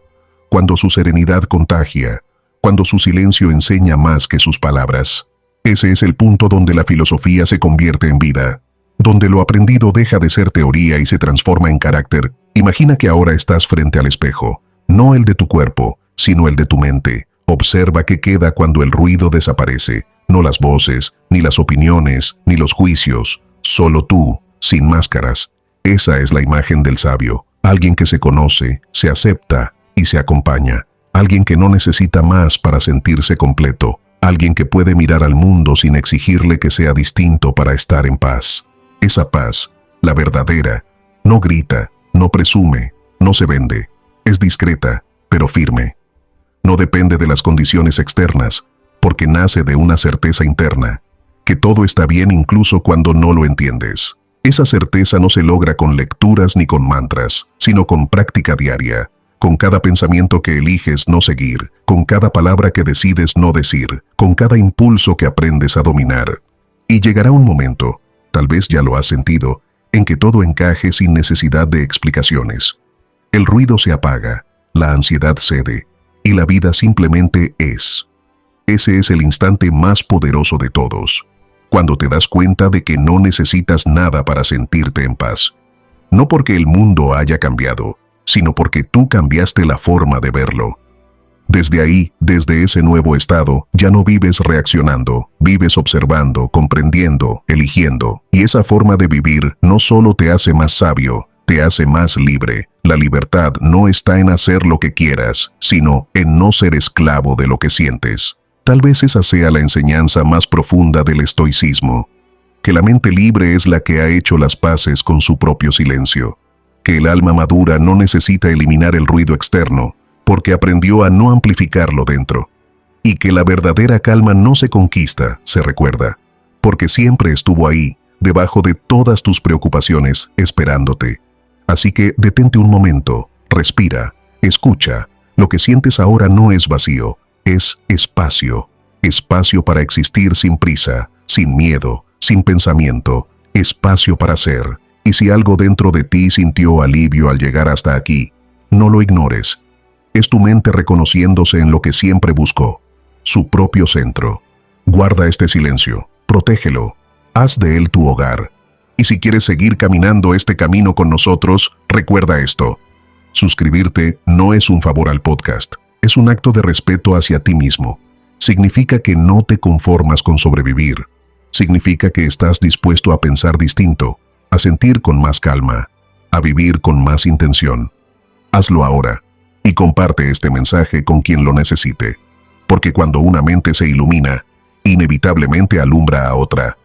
cuando su serenidad contagia, cuando su silencio enseña más que sus palabras. Ese es el punto donde la filosofía se convierte en vida, donde lo aprendido deja de ser teoría y se transforma en carácter. Imagina que ahora estás frente al espejo, no el de tu cuerpo, sino el de tu mente. Observa qué queda cuando el ruido desaparece, no las voces, ni las opiniones, ni los juicios, solo tú, sin máscaras. Esa es la imagen del sabio, alguien que se conoce, se acepta y se acompaña, alguien que no necesita más para sentirse completo, alguien que puede mirar al mundo sin exigirle que sea distinto para estar en paz. Esa paz, la verdadera, no grita, no presume, no se vende, es discreta, pero firme. No depende de las condiciones externas, porque nace de una certeza interna, que todo está bien incluso cuando no lo entiendes. Esa certeza no se logra con lecturas ni con mantras, sino con práctica diaria, con cada pensamiento que eliges no seguir, con cada palabra que decides no decir, con cada impulso que aprendes a dominar. Y llegará un momento, tal vez ya lo has sentido, en que todo encaje sin necesidad de explicaciones. El ruido se apaga, la ansiedad cede, y la vida simplemente es. Ese es el instante más poderoso de todos, cuando te das cuenta de que no necesitas nada para sentirte en paz. No porque el mundo haya cambiado, sino porque tú cambiaste la forma de verlo. Desde ahí, desde ese nuevo estado, ya no vives reaccionando, vives observando, comprendiendo, eligiendo. Y esa forma de vivir no solo te hace más sabio, te hace más libre. La libertad no está en hacer lo que quieras, sino en no ser esclavo de lo que sientes. Tal vez esa sea la enseñanza más profunda del estoicismo, que la mente libre es la que ha hecho las paces con su propio silencio, que el alma madura no necesita eliminar el ruido externo, porque aprendió a no amplificarlo dentro, y que la verdadera calma no se conquista, se recuerda, porque siempre estuvo ahí, debajo de todas tus preocupaciones, esperándote. Así que detente un momento, respira, escucha, lo que sientes ahora no es vacío, es espacio, espacio para existir sin prisa, sin miedo, sin pensamiento, espacio para ser. Y si algo dentro de ti sintió alivio al llegar hasta aquí, no lo ignores. Es tu mente reconociéndose en lo que siempre buscó, su propio centro. Guarda este silencio, protégelo, haz de él tu hogar. Y si quieres seguir caminando este camino con nosotros, recuerda esto. Suscribirte no es un favor al podcast, es un acto de respeto hacia ti mismo. Significa que no te conformas con sobrevivir. Significa que estás dispuesto a pensar distinto, a sentir con más calma, a vivir con más intención. Hazlo ahora y comparte este mensaje con quien lo necesite, porque cuando una mente se ilumina, inevitablemente alumbra a otra.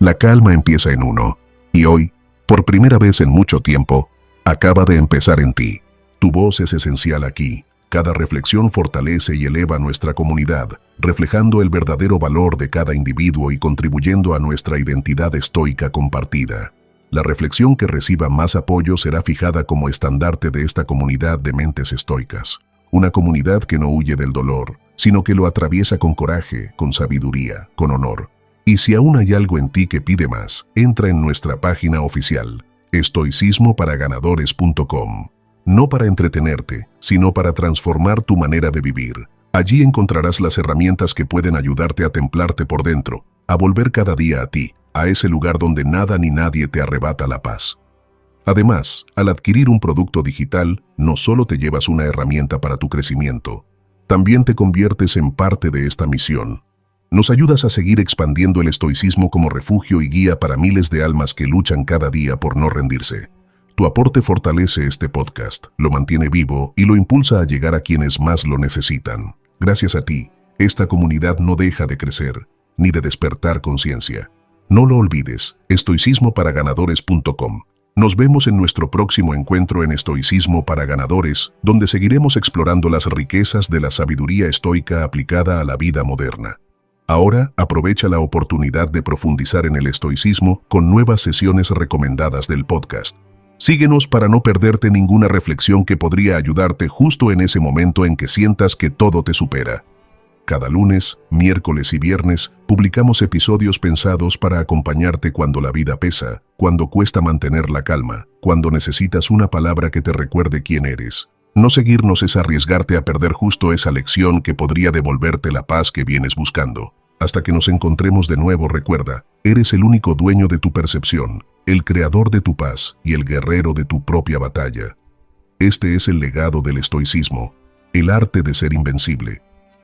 La calma empieza en uno, y hoy, por primera vez en mucho tiempo, acaba de empezar en ti. Tu voz es esencial aquí. Cada reflexión fortalece y eleva nuestra comunidad, reflejando el verdadero valor de cada individuo y contribuyendo a nuestra identidad estoica compartida. La reflexión que reciba más apoyo será fijada como estandarte de esta comunidad de mentes estoicas. Una comunidad que no huye del dolor, sino que lo atraviesa con coraje, con sabiduría, con honor. Y si aún hay algo en ti que pide más, entra en nuestra página oficial, estoicismoparaganadores.com. No para entretenerte, sino para transformar tu manera de vivir. Allí encontrarás las herramientas que pueden ayudarte a templarte por dentro, a volver cada día a ti, a ese lugar donde nada ni nadie te arrebata la paz. Además, al adquirir un producto digital, no solo te llevas una herramienta para tu crecimiento, también te conviertes en parte de esta misión. Nos ayudas a seguir expandiendo el estoicismo como refugio y guía para miles de almas que luchan cada día por no rendirse. Tu aporte fortalece este podcast, lo mantiene vivo y lo impulsa a llegar a quienes más lo necesitan. Gracias a ti, esta comunidad no deja de crecer, ni de despertar conciencia. No lo olvides, estoicismoparaganadores.com. Nos vemos en nuestro próximo encuentro en Estoicismo para Ganadores, donde seguiremos explorando las riquezas de la sabiduría estoica aplicada a la vida moderna. Ahora, aprovecha la oportunidad de profundizar en el estoicismo con nuevas sesiones recomendadas del podcast. Síguenos para no perderte ninguna reflexión que podría ayudarte justo en ese momento en que sientas que todo te supera. Cada lunes, miércoles y viernes publicamos episodios pensados para acompañarte cuando la vida pesa, cuando cuesta mantener la calma, cuando necesitas una palabra que te recuerde quién eres. No seguirnos es arriesgarte a perder justo esa lección que podría devolverte la paz que vienes buscando. Hasta que nos encontremos de nuevo, recuerda, eres el único dueño de tu percepción, el creador de tu paz y el guerrero de tu propia batalla. Este es el legado del estoicismo, el arte de ser invencible.